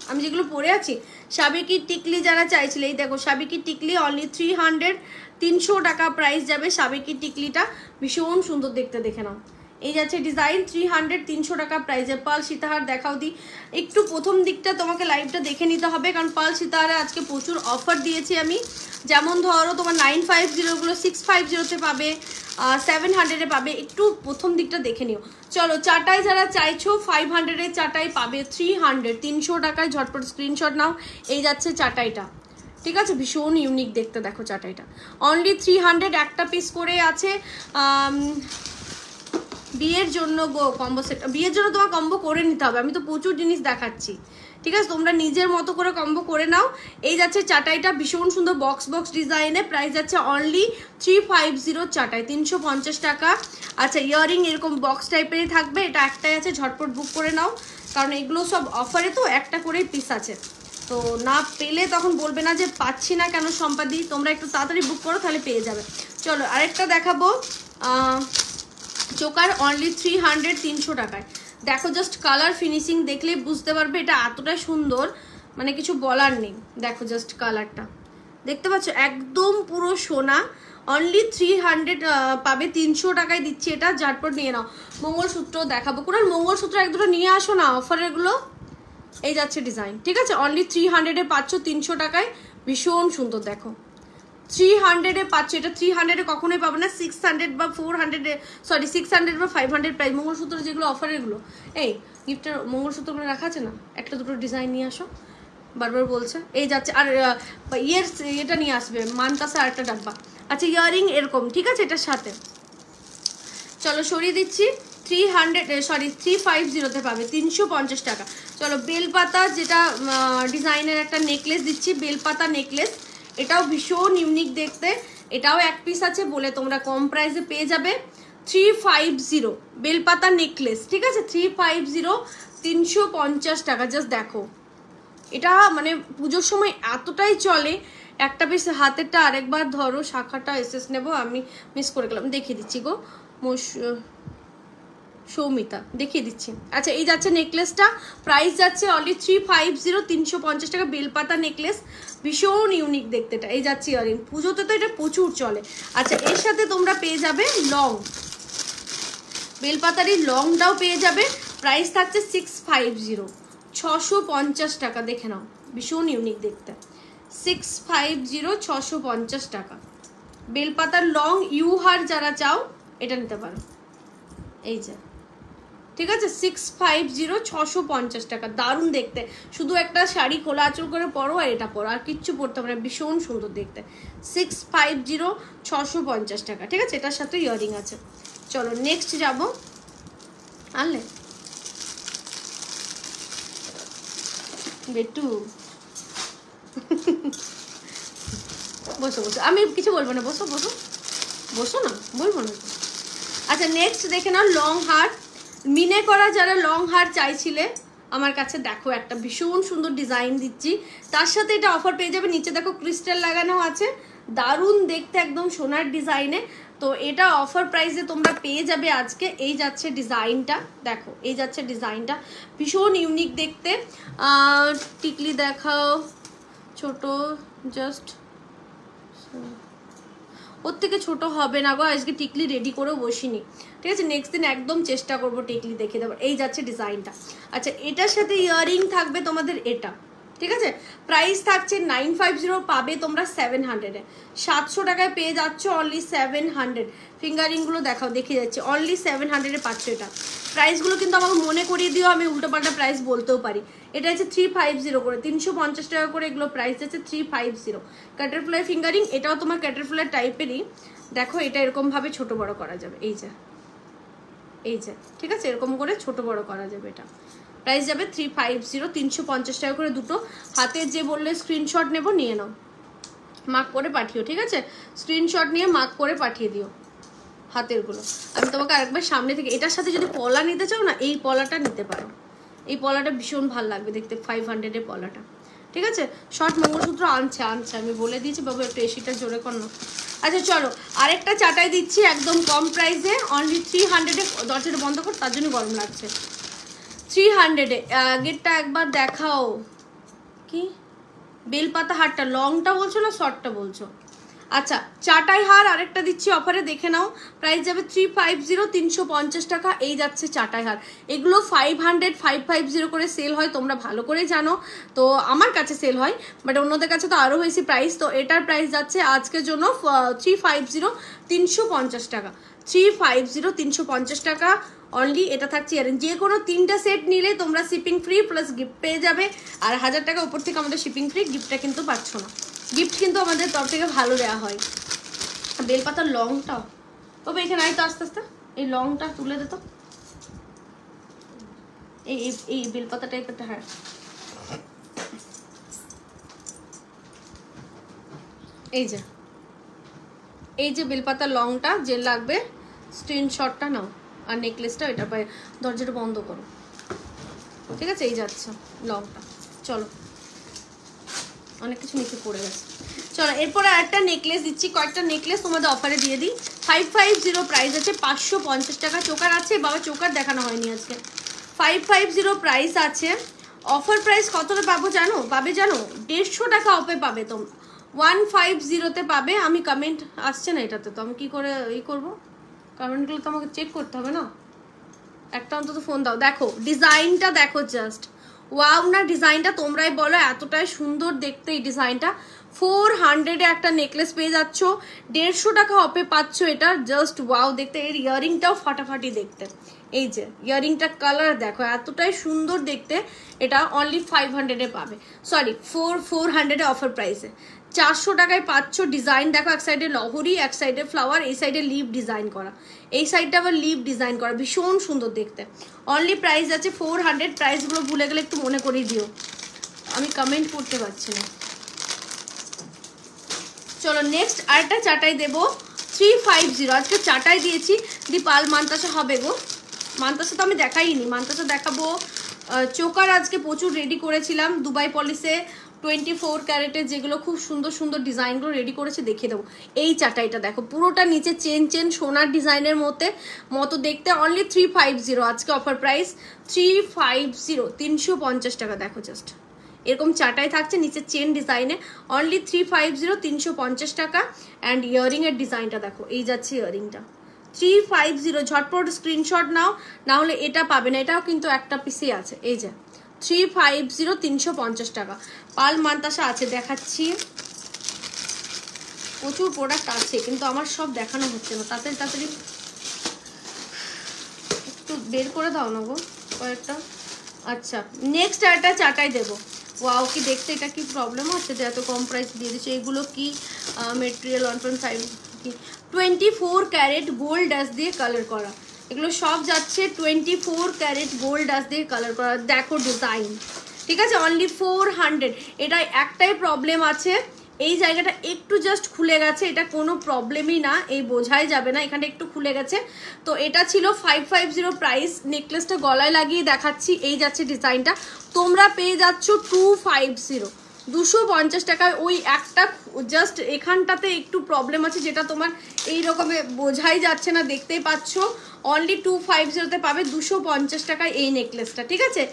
আমি যেগুলো পরে আছি। সাবিকি টিকলি যারা চাইছিলে, এই দেখো সাবিকি টিকলি অনলি 300, 300 টাকা প্রাইস যাবে সাবিকি টিকলিটা, ভীষণ সুন্দর দেখতে, দেখে নাও। এই যাচ্ছে ডিজাইন 300, 300 টাকা প্রাইসে। পার্ল সীতাহার দেখাও দি, একটু প্রথম দিকটা তোমাকে লাইভটা দেখে নিতে হবে, কারণ পার্ল সীতাহারে আজকে প্রচুর অফার দিয়েছি আমি। যেমন ধরো তোমার 950গুলো 650-তে পাবে, 700-এ পাবে, একটু প্রথম দিকটা দেখে নিও। চলো চাটাই যারা চাইছো 500-এর চাটাই পাবে 300, 300 টাকায়, ঝটপট স্ক্রিনশট নাও। এই যাচ্ছে চাটাইটা, ঠিক আছে, ভীষণ ইউনিক দেখতে, দেখো চাটাইটা অনলি 300, একটা পিস করে আছে। বিয়ের জন্য গো কম্বো সেট, বিয়ের জন্য তোমার কম্বো করে নিতে হবে, আমি তো প্রচুর জিনিস দেখাচ্ছি, ঠিক আছে, তোমরা নিজের মতো করে কম্বো করে নাও। এই যাচ্ছে চাটাইটা, ভীষণ সুন্দর বক্স বক্স ডিজাইনে, প্রাইস যাচ্ছে অনলি 350 চাটাই, 350 টাকা। আচ্ছা ইয়াররিং এরকম বক্স টাইপেরই থাকবে, এটা একটাই আছে, ঝটপট বুক করে নাও, কারণ এগুলো সব অফারে তো একটা করেই পিস আছে, তো না পেলে তখন বলবে না যে পাচ্ছি না কেন সম্পাদি, তোমরা একটু তাড়াতাড়ি বুক করো তাহলে পেয়ে যাবে। চলো আরেকটা দেখাবো, চোকার অনলি 300, 300 টাকায়। দেখো জাস্ট কালার ফিনিশিং দেখলে বুঝতে পারবে এটা এতটাই সুন্দর, মানে কিছু বলার নেই। দেখো জাস্ট কালারটা দেখতে পাচ্ছ, একদম পুরো সোনা, অনলি 300 পাবে, 300 টাকায় দিচ্ছি এটা, ঝটপট নিয়ে নাও। মঙ্গলসূত্র দেখাবো, কোনো মঙ্গলসূত্র এক দুটো নিয়ে আসো না অফারেরগুলো। এই যাচ্ছে ডিজাইন, ঠিক আছে, অনলি 300-এ পাচ্ছ 300 টাকায়, ভীষণ সুন্দর। দেখো 300-এ পাচ্ছ, এটা 300-এ কখনোই পাবে না, 600 বা 400-এ, সরি 600 বা 500 প্রাইস। মঙ্গলসূত্র যেগুলো অফারেরগুলো, এই গিফটের মঙ্গলসূত্রগুলো রাখা আছে না, একটা দুটো ডিজাইন নিয়ে আসো, বারবার বলছে। এই যাচ্ছে, আর ইয়ের এটা নিয়ে আসবে মানতাসা আরেকটা ডাব্বা। আচ্ছা ইয়াররিং এরকম, ঠিক আছে, এটার সাথে। চলো সরিয়ে দিচ্ছি, 350-তে পাবে, 350 টাকা। চলো বেলপাতা, যেটা ডিজাইনের একটা নেকলেস দিচ্ছি, বেলপাতা নেকলেস, এটাও ভীষণ ইউনিক দেখতে, এটাও এক পিস আছে বলে তোমরা কম প্রাইসে পেয়ে যাবে। 350 বেলপাতা নেকলেস, ঠিক আছে, 350, 350 টাকা। জাস্ট দেখো এটা মানে পুজোর সময় এতটাই চলে, একটা পিস হাতেরটা আরেকবার ধরো, শাখাটা এসএস নেবো, আমি মিস করে গেলাম, দেখিয়ে দিচ্ছি গো সৌমিতা, দেখিয়ে দিচ্ছি। আচ্ছা এই যাচ্ছে নেকলেসটা, প্রাইস যাচ্ছে অনলি 350, 350 টাকা, বেলপাতা নেকলেস, ভীষণ ইউনিক দেখতে এটা। এই যাচ্ছে ইয়ারিং, পুজোতে তো এটা প্রচুর চলে। আচ্ছা এর সাথে তোমরা পেয়ে যাবে লং, বেলপাতারই লংটাও পেয়ে যাবে, প্রাইস থাকছে 650, 650 টাকা, দেখে নাও, ভীষণ ইউনিক দেখতে, 650, 650 টাকা। বেলপাতার লং ইউহার যারা চাও এটা নিতে পারো, এই যে, ঠিক আছে, 650, 650 টাকা, দারুণ দেখতে, শুধু একটা শাড়ি খোলা আঁচল করে পরো আর এটা পরো, আর কিচ্ছু পরতে হবে না, ভীষণ সুন্দর দেখতে, 650, 650 টাকা, ঠিক আছে, এটার সাথে ইয়ারিং আছে। চলো নেক্সট যাব, আনলে বেটু বসো বসো, আমি কিছু বলবো না, বসো বসো বসো না, বলবো না। আচ্ছা নেক্সট দেখে নাও লং হার, মিনে করা যারা লং হার চাইছিলে আমার কাছে, দেখো একটা ভীষণ সুন্দর ডিজাইন দিচ্ছি, তার সাথে এটা অফার পেয়ে যাবে। নিচে দেখো ক্রিস্টাল লাগানো আছে, দারুণ দেখতে, একদম সোনার ডিজাইনে, তো এটা অফার প্রাইসে তোমরা পেয়ে যাবে আজকে। এই যাচ্ছে ডিজাইনটা, দেখো এই যাচ্ছে ডিজাইনটা, ভীষণ ইউনিক দেখতে। টিকলি দেখাও ছোট, জাস্ট ওর থেকে ছোট হবে না গো, আজকে টিকলি রেডি করেও বসিনি, ঠিক আছে, নেক্সট দিন একদম চেষ্টা করবো টিকলি দেখে দেবো। এই যাচ্ছে ডিজাইনটা। আচ্ছা এটার সাথে ইয়াররিং থাকবে তোমাদের, এটা ঠিক আছে। প্রাইস থাকছে 950, পাবে তোমরা 700-এ। 700 টাকায় পেয়ে যাচ্ছ অনলি 700। ফিঙ্গারিংগুলো দেখাও, দেখে যাচ্ছে অনলি 700-এ পাচ্ছ এটা। প্রাইসগুলো কিন্তু আমাকে মনে করিয়ে দিও, আমি উল্টোপাল্টা প্রাইস বলতেও পারি। এটা হচ্ছে 350 করে, 350 টাকা করে এগুলো প্রাইস আছে 350। ক্যাটারফ্লাই ফিঙ্গারিং, এটাও তোমার ক্যাটারফ্লাই টাইপেরই। দেখো এটা এরকমভাবে ছোট বড় করা যাবে, এই যে ঠিক আছে, এরকম করে ছোট বড় করা যাবে। এটা প্রাইস যাবে 350, 350 টাকা করে দুটো। হাতে যে বললে স্ক্রিনশট নেব, নিয়ে নাও, মার্ক করে পাঠিও, ঠিক আছে। স্ক্রিনশট নিয়ে মার্ক করে পাঠিয়ে দিও হাতেরগুলো। আমি তোমাকে আরেকবার সামনে থেকে, এটার সাথে যদি পলা নিতে চাও না, এই পলাটা নিতে পারো। এই পলাটা ভীষণ ভালো লাগবে দেখতে, 500-এর পলাটা, ঠিক আছে। শর্ট মঙ্গলসূত্র আনছে, আমি বলে দিয়েছি বাবু, একটু এসিটা জোরে কর না। আচ্ছা চলো, আরেকটা চাটাই দিচ্ছি একদম কম প্রাইসে, অনলি 300-এ। দরজাটা বন্ধ কর, তার জন্য গরম লাগছে। 300-এ গেটটা একবার দেখাও। কি বেলপাতা হারটা লংটা বলছো না শর্টটা বলছো? আচ্ছা, চাটাই হার আরেকটা দিচ্ছি অফারে, দেখে নাও। প্রাইস যাবে 350, 350 টাকা। এই যাচ্ছে চাটাই হার। এগুলো 500, 550 করে সেল হয়, তোমরা ভালো করে জানো। তো আমার কাছে সেল হয়, বাট অন্যদের কাছে তো আরও বেশি প্রাইস। তো এটার প্রাইস যাচ্ছে আজকের জন্য 350, 350 টাকা। 350, 350 টাকা অনলি। এটা থাকছে ইয়ারিং। যে কোনো 3টা সেট নিলে তোমরা শিপিং ফ্রি প্লাস গিফট পেয়ে যাবে। আর 1000 টাকা উপর থেকে আমাদের শিপিং ফ্রি, গিফটটা কিন্তু পাচ্ছ না। গিফট কিন্তু আমাদের তরফ থেকে ভালো দেওয়া হয়। বেলপাতার লংটাও তবে এখানে আয় তো, আস্তে আস্তে এই লংটা তুলে দে তো। এই বেলপাতা টাইপেরটা, হ্যাঁ এই যে বেলপাতার লংটা যে লাগবে, স্ক্রিনশটটা নাও। আর নেকলেসটা, এটা পায়ে দরজাটা বন্ধ করো, ঠিক আছে। এই যাচ্ছে লংটা। চলো, অনেক কিছু নিচে পড়ে গেছে। চলো এরপরে আরেকটা নেকলেস দিচ্ছি, কয়েকটা নেকলেস তোমাদের অফারে দিয়ে দিই। 550 প্রাইস আছে, 550 টাকা। চোকার আছে বাবা, চোকার দেখানো হয়নি আজকে। 550 প্রাইস আছে। অফার প্রাইস কতটা পাবে জানো? 150 টাকা অফে পাবে তোমরা, 150-তে পাবে। আমি কমেন্ট আসছে না এটাতে, তো আমি কী করে করবো? কমেন্টগুলো তো আমাকে চেক করতে হবে না। একটা অন্তত ফোন দাও। দেখো ডিজাইনটা, দেখো জাস্ট ওয়াও না ডিজাইনটা, তোমরাই বলো, এতটাই সুন্দর দেখতে এই ডিজাইনটা। 400-এ একটা নেকলেস পেয়ে যাচ্ছ, 150 টাকা অফে পাচ্ছ এটা। জাস্ট ওয়াও দেখতে। এর ইয়ারিংটাও ফাটাফাটি দেখতে। এই যে ইয়ারিংটা কালার দেখো, এতটাই সুন্দর দেখতে। এটা অনলি 500-এ পাবে, সরি 400-এ অফার প্রাইসে। 400 টাকায় পাচ্ছ। ডিজাইন দেখো, এক সাইডে লহরি, এক সাইডে ফ্লাওয়ার, এই সাইডে লিভ ডিজাইন করা, এই সাইডটা আবার লিভ ডিজাইন করা, ভীষণ সুন্দর দেখতে। অনলি প্রাইস আছে 400। প্রাইসগুলো ভুলে গেলে একটু মনে করিয়ে দিও, আমি কমেন্ট করতে পারছি না। চলো নেক্সট আরেকটা চাটাই দেবো, 350। আজকে চাটাই দিয়েছি। পাল মান্তাসা হবে গো, মান্তাসা তো আমি দেখাইনি, মান্তাসা দেখাবো। চোকার আজকে প্রচুর রেডি করেছিলাম, দুবাই পলিসে 24 ক্যারেটের, যেগুলো খুব সুন্দর সুন্দর ডিজাইনগুলো রেডি করেছে, দেখিয়ে দেবো। এই চাটাইটা দেখো, পুরোটা নিচে চেন সোনার ডিজাইনের মতো দেখতে। অনলি 350 আজকে অফার প্রাইস, 350, 350 টাকা। দেখো জাস্ট এরকম চাটাই থাকছে নিচে চেন ডিজাইনে, অনলি 350, 350 টাকা। অ্যান্ড ইয়ারিংয়ের ডিজাইনটা দেখো, এই যাচ্ছে ইয়ারিংটা 350। ঝটপট স্ক্রিনশট নাও, না হলে এটা পাবে না। এটাও কিন্তু একটা পিসে আছে। এই যে 350, 350 টাকা। পাল মান্তাসা আছে, দেখাচ্ছি। প্রচুর প্রোডাক্ট আছে, কিন্তু আমার সব দেখানো হচ্ছে না। তাড়াতাড়ি একটু বের করে দাও না গো কয়েকটা। আচ্ছা নেক্সট একটা চাটাই দেবো। ওয়াও কি দেখতে, এটা কি প্রবলেম হচ্ছে যে এত কম প্রাইস দিয়ে দিচ্ছে? এগুলো কি মেটেরিয়াল 1.5 কি 24 ক্যারেট গোল্ড ডাস্ট দিয়ে কালার করা, এগুলো সব যাচ্ছে 24 ক্যারেট গোল্ড ডাস্ট দিয়ে কালার করা। দেখো ডিজাইন, ঠিক আছে। অনলি 400। এটা একটাই প্রবলেম আছে, এই জায়গাটা একটু জাস্ট খুলে গেছে, এটা কোনো প্রবলেমই না, এই বোঝাই যাবে না, এখানটা একটু খুলে গেছে। তো এটা ছিল 550 প্রাইস। নেকলেসটা গলায় লাগিয়ে দেখাচ্ছি, এই যাচ্ছে ডিজাইনটা। তোমরা পেয়ে যাচ্ছ 250, 250 টাকায়। ওই একটা জাস্ট এখানটাতে একটু প্রবলেম আছে, যেটা তোমার এই রকমের বোঝাই যাচ্ছে না, দেখতেই পাচ্ছ। অনলি 250-তে পাবে 250 টাকায় এই নেকলেসটা, ঠিক আছে।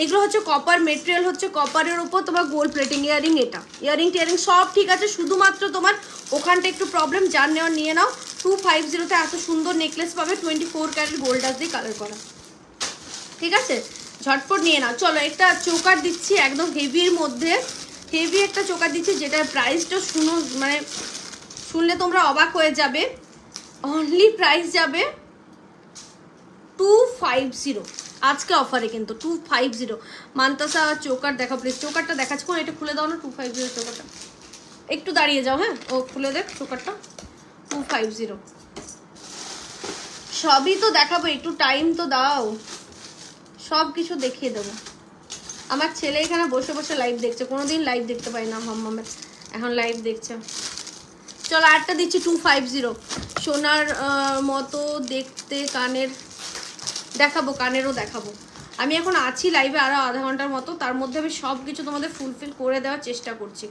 এগুলো হচ্ছে কপার, মেটেরিয়াল হচ্ছে কপারের উপর, তোমার গোল্ড প্লেটিং। ইয়ারিং, এটা ইয়ারিং টিয়ারিং সব ঠিক আছে, শুধুমাত্র তোমার ওখানটা একটু প্রবলেম, যার নেওয়ার নিয়ে নাও। 250-তে এত সুন্দর নেকলেস পাবে, 24 ক্যারেট গোল্ড ডাস্ট দিয়ে কালার করা, ঠিক আছে। ঝটপট নিয়ে নাও। চলো একটা চোকার দিচ্ছি একদম হেভির মধ্যে, হেভি একটা চোকার দিচ্ছি যেটার প্রাইসটা শুনো, মানে শুনলে তোমরা অবাক হয়ে যাবে। অনলি প্রাইস যাবে 250 আজকে অফারে, কিন্তু 250। মান্তাসা চোকার দেখো প্লিজ, চোকারটা দেখাচ্ছি কোন, এটা খুলে দাও না 250 চোকারটা, একটু দাঁড়িয়ে যাও। হ্যাঁ ও খুলে দেখ চোকারটা, 250। সবই তো দেখাবো, একটু টাইম তো দাও, সব কিছু দেখিয়ে দেবো। আমার ছেলে এখানে বসে বসে লাইভ দেখছে, কোনোদিন লাইভ দেখতে পাই না মাম্মামের, এখন লাইভ দেখছে। চলো আরটা দিচ্ছি 250, সোনার মতো দেখতে, কানের দেখাবো, কানেরও দেখাবো। আমি এখন আছি লাইভে আরও আধা ঘন্টার মতো, তার মধ্যে আমি সব কিছু তোমাদের ফুলফিল করে দেওয়ার চেষ্টা করছি।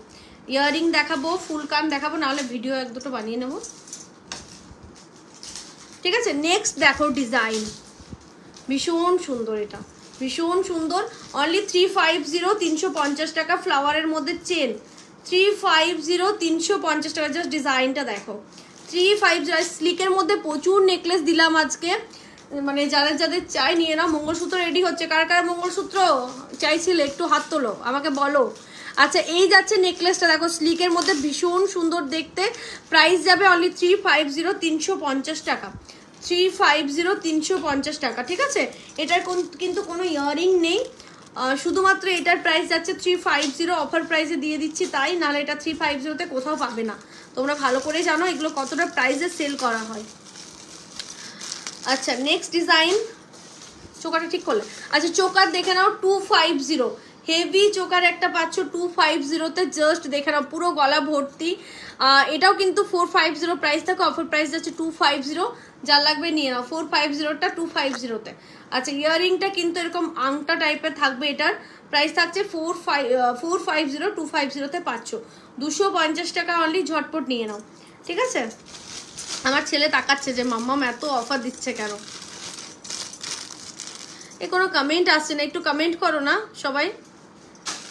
ইয়াররিং দেখাবো, ফুল কান দেখাবো, নাহলে ভিডিও এক দুটো বানিয়ে নেবো, ঠিক আছে। নেক্সট দেখো ডিজাইন, ভীষণ সুন্দর, এটা ভীষণ সুন্দর। অনলি 350, 350 টাকা। ফ্লাওয়ারের মধ্যে চেন, 350, 350 টাকা। জাস্ট ডিজাইনটা দেখো, 350। স্লিকের মধ্যে প্রচুর নেকলেস দিলাম আজকে, মানে যাদের যাদের চাই নিয়ে নাও। মঙ্গলসূত্র রেডি হচ্ছে, কার কার মঙ্গলসূত্র চাইছিলে একটু হাত তোলো, আমাকে বলো। আচ্ছা এই যাচ্ছে নেকলেসটা দেখো, স্লিকের মধ্যে ভীষণ সুন্দর দেখতে। প্রাইস যাবে অনলি 350, 350 টাকা। 350, 350 টাকা, ঠিক আছে। এটার কিন্তু কোনো ইয়াররিং নেই, শুধুমাত্র এটার প্রাইস যাচ্ছে 350। অফার প্রাইসে দিয়ে দিচ্ছি তাই, নাহলে এটা 350-তে কোথাও পাবে না। তোমরা ভালো করে জানো এগুলো কতটা প্রাইসে সেল করা হয়। আচ্ছা নেক্সট ডিজাইন, চোকারটা ঠিক করলে। আচ্ছা চোকার দেখে নাও 250, হেভি চোকার একটা পাচ্ছ 250-তে। জাস্ট দেখে নাও পুরো গলা ভর্তি। এটাও কিন্তু 450 প্রাইস থাকে, অফার প্রাইস যাচ্ছে 250। যার লাগবে নিয়ে নাও, 450টা 250-তে। আচ্ছা ইয়াররিংটা কিন্তু এরকম আংটা টাইপের থাকবে, এটার প্রাইস থাকছে 450, 250-তে পাচ্ছ। 250 টাকা অনলি, ঝটপট নিয়ে নাও, ঠিক আছে। আমার ছেলে তাকাচ্ছে যে মাম্মাম এত অফার দিচ্ছে কেন, এ কোনো কমেন্ট আসছে না, একটু কমেন্ট করো না সবাই,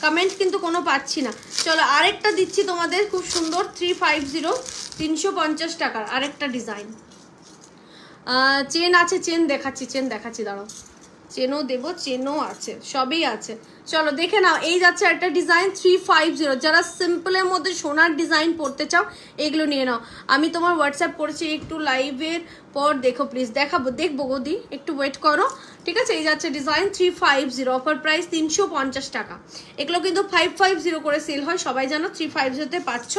কমেন্ট কিন্তু কোনো পাচ্ছি না। চলো আরেকটা দিচ্ছি তোমাদের, খুব সুন্দর 350, 350 টাকার আরেকটা ডিজাইন। চেন আছে, চেন দেখাচ্ছি দাঁড়াও, চেনও দেবো, চেনও আছে, সবই আছে। চলো দেখে নাও, এই যাচ্ছে একটা ডিজাইন 350। যারা সিম্পলের মধ্যে সোনার ডিজাইন পড়তে চাও এগুলো নিয়ে নাও। আমি তোমার হোয়াটসঅ্যাপ করেছি, একটু লাইভের পর দেখো প্লিজ, দেখবো গদি, একটু ওয়েট করো, ঠিক আছে। এই যাচ্ছে ডিজাইন 350, অফার প্রাইস 350 টাকা। এগুলো কিন্তু 550 করে সেল হয়, সবাই জানো। 350-তে পাচ্ছ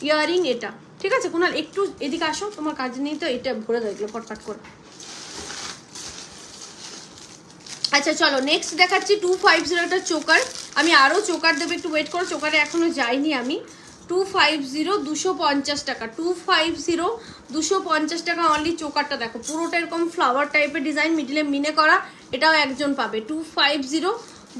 ইয়াররিং এটা, ঠিক আছে। কুনাল একটু এদিকে আসো, তোমার কাজ নেই তো, এটা ভরে দাও এগুলো ফটফট করে। আচ্ছা চলো নেক্সট দেখাচ্ছি 250 একটা চোকার। আমি আরও চোকার দেবো, একটু ওয়েট করো, চোকারে এখনো যাইনি আমি। 250, 250 টাকা। 250, 250 টাকা অনলি। চোকারটা দেখো পুরোটা এরকম ফ্লাওয়ার টাইপের ডিজাইন, মিডিলে মিনে করা, এটাও একজন পাবে। 250,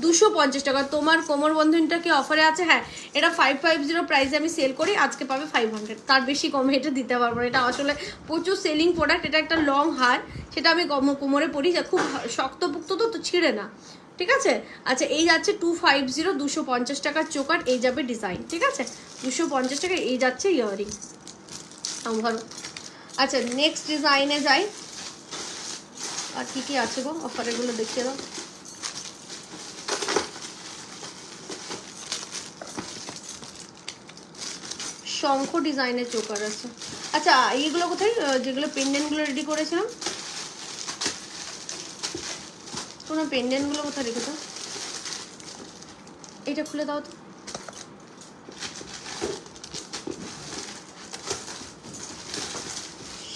250 টাকা। তোমার কোমর বন্ধনীটা অফারে আছে, হ্যাঁ এটা 550 প্রাইসে আমি সেল করি, আজকে পাবে 500, তার বেশি কমে এটা দিতে পারবো না। এটা আসলে প্রচুর সেলিং প্রোডাক্ট। এটা একটা লং হার, সেটা আমি কোমরে পরি, খুব শক্তপুক্ত তো ছিঁড়ে না, ঠিক আছে। আচ্ছা এই যাচ্ছে 250, 250 টাকার চোকার, এই যাবে ডিজাইন, ঠিক আছে। 250 টাকা এই যাচ্ছে ইয়াররিং, ধরো। আচ্ছা নেক্সট ডিজাইনে যাই, আর কি আছে গো অফারেগুলো দেখিয়ে দাও। শঙ্খ ডিজাইনের চোকার আছে। আচ্ছা এইগুলো কোথায়, যেগুলো পেন্ডেন্টগুলো রেডি করেছিলাম, কোনো পেন্ডেন্টগুলো কোথায় রেখেছো, এটা খুলে দাও তো।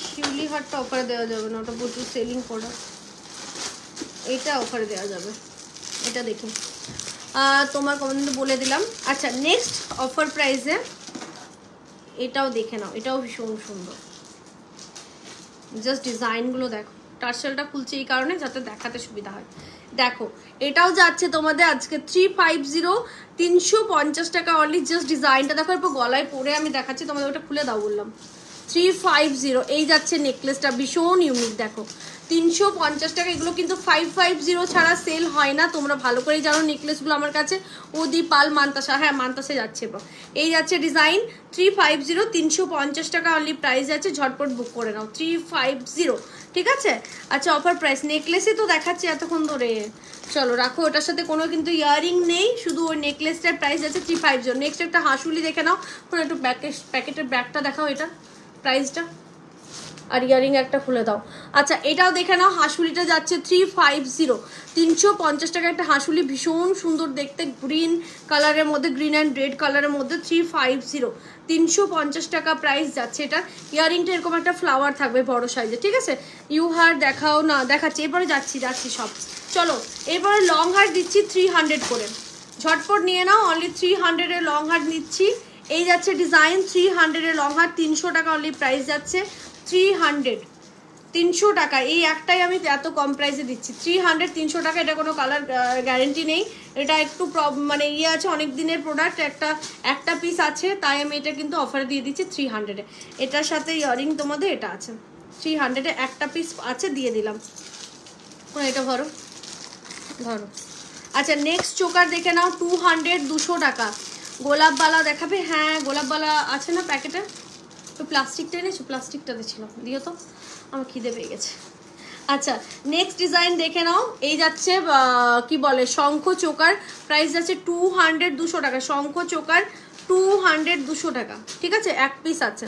শিউলি হারটা অফারে দেওয়া যাবে না, ওটা প্রচুর সেলিং প্রোডাক্ট, এটা অফারে দেওয়া যাবে, এটা দেখি তোমার কমেন্টে বলে দিলাম। আচ্ছা নেক্সট অফার প্রাইসে এটাও দেখে নাও, এটাও ভীষণ সুন্দর। জাস্ট ডিজাইনগুলো দেখো, টার্সেলটা খুলছে এই কারণে যাতে দেখাতে সুবিধা হয়। দেখো এটাও যাচ্ছে তোমাদের আজকে 350, 350 টাকা অনলি। জাস্ট ডিজাইনটা দেখো, এরপর গলায় পরে আমি দেখাচ্ছি তোমাদের, ওটা খুলে দাও বললাম। 350 এই যাচ্ছে নেকলেসটা, ভীষণ ইউনিক। দেখো 350 টাকা, এগুলো কিন্তু 550 ছাড়া সেল হয় না, তোমরা ভালো করেই জানো নেকলেসগুলো আমার কাছে। ওদি পাল মান্তাসা, হ্যাঁ মান্তাসে যাচ্ছে। এই যাচ্ছে ডিজাইন 350, 350 টাকা অনলি প্রাইস আছে, ঝটপট বুক করে নাও 350, ঠিক আছে। আচ্ছা অফার প্রাইস, নেকলেসই তো দেখাচ্ছি এতক্ষণ ধরে। চলো রাখো, ওটার সাথে কোনো কিন্তু ইয়ারিং নেই, শুধু ওই নেকলেসটার প্রাইস আছে 350। নেক্সট একটা হাঁসুলি দেখে নাও, কোনো একটু প্যাকেটের ব্যাগটা দেখাও, এটা প্রাইসটা, আর ইয়ারিং একটা খুলে দাও। আচ্ছা এটাও দেখে নাও, হাঁসুলিটা যাচ্ছে 350, 350 টাকা একটা হাঁসুলি, ভীষণ সুন্দর দেখতে, গ্রিন কালারের মধ্যে, গ্রিন অ্যান্ড রেড কালারের মধ্যে 350, 350 টাকা প্রাইস যাচ্ছে এটা। ইয়ারিংটা এরকম একটা ফ্লাওয়ার থাকবে বড় সাইজে, ঠিক আছে। ইউ হার দেখাও না, দেখাচ্ছি এরপরে, যাচ্ছি সব। চলো এরপরে লং হার দিচ্ছি 300 করে, ঝটপট নিয়ে নাও, অনলি 300 লং হার নিচ্ছি। এই যাচ্ছে ডিজাইন 300 লং হার, 300 টাকা অনলি প্রাইস যাচ্ছে, 300 টাকা। এই একটাই আমি এত কম প্রাইসে দিচ্ছি, 300 টাকা। এটা কোনো কালার গ্যারেন্টি নেই, এটা একটু মানে ইয়ে আছে, অনেক দিনের প্রোডাক্ট, একটা পিস আছে, তাই আমি এটা কিন্তু অফারে দিয়ে দিচ্ছি 300-এ। এটার সাথে ইয়ারিং তোমাদের এটা আছে 300-এ, একটা পিস আছে, দিয়ে দিলাম। এটা ধরো। আচ্ছা নেক্সট চোকার দেখে নাও 200, 200 টাকা। গোলাপবালা দেখাবে? হ্যাঁ গোলাপবালা আছে না প্যাকেটে, তো প্লাস্টিকটা এনেছো, প্লাস্টিকটাতে ছিল, দিও তো, আমার খিদে পেয়ে গেছে। আচ্ছা নেক্সট ডিজাইন দেখে নাও, এই যাচ্ছে কি বলে শঙ্খ চোকার, প্রাইস যাচ্ছে 200, 200 টাকা। শঙ্খ চোকার 200, 200 টাকা, ঠিক আছে। এক পিস আছে,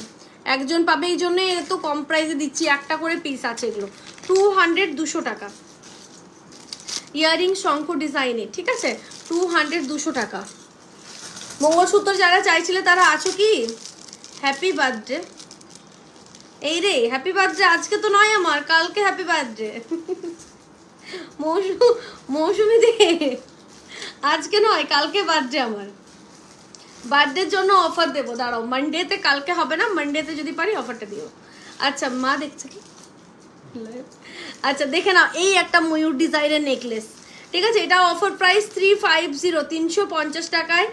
একজন পাবে, এই জন্য এত কম প্রাইসে দিচ্ছি, একটা করে পিস আছে এগুলো, 200, 200 টাকা। ইয়ারিং শঙ্খ ডিজাইনে, ঠিক আছে, 200, 200 টাকা। মঙ্গলসূত্র যারা চাইছিলে তারা আছো কি? Happy birthday. এই রে হ্যাপি বার্থডে, আজকে তো নয় আমার, কালকে হ্যাপি বার্থডে। মৌসুমি দে, আজকে নয় কালকে বার্থডে আমার। বার্থডের জন্য অফার দেবো, দাঁড়াও, মানডেতে, কালকে হবে না, মানডেতে যদি পারি অফারটা দিও। আচ্ছা মা দেখছে কি? আচ্ছা দেখে নাও, এই একটা ময়ূর ডিজাইনের নেকলেস, ঠিক আছে, এটা অফার প্রাইস 350, 350 টাকায়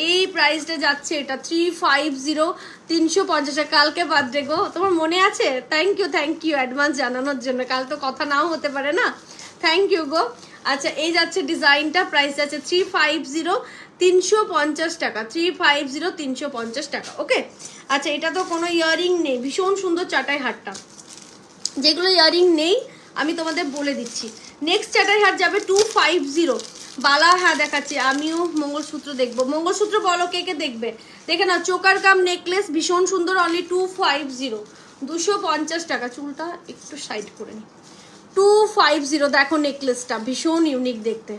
এই প্রাইসটা যাচ্ছে, এটা 350, 350 টাকা। কালকে বার্থডে গো, তোমার মনে আছে? থ্যাংক ইউ অ্যাডভান্স জানানোর জন্য, কাল তো কথা নাও হতে পারে না, থ্যাংক ইউ গো। আচ্ছা এই যাচ্ছে ডিজাইনটা, প্রাইস যাচ্ছে 350, 350 টাকা, 350, 350 টাকা, ওকে। আচ্ছা এটা তো কোনো ইয়ারিং নেই, ভীষণ সুন্দর চাটাই হারটা, যেগুলো ইয়ারিং নেই আমি তোমাদের বলে দিচ্ছি। নেক্সট চাটাই হার যাবে 250, বালা, হ্যাঁ দেখাচ্ছি, আমিও মঙ্গলসূত্র দেখবো। মঙ্গলসূত্র বলো কে কে দেখবে, দেখে না, চোকার কাম নেকলেস, ভীষণ সুন্দর, অনলি 250, 250 টাকা। চুলটা একটু সাইড করে নি, 250 দেখো নেকলেসটা, ভীষণ ইউনিক দেখতে,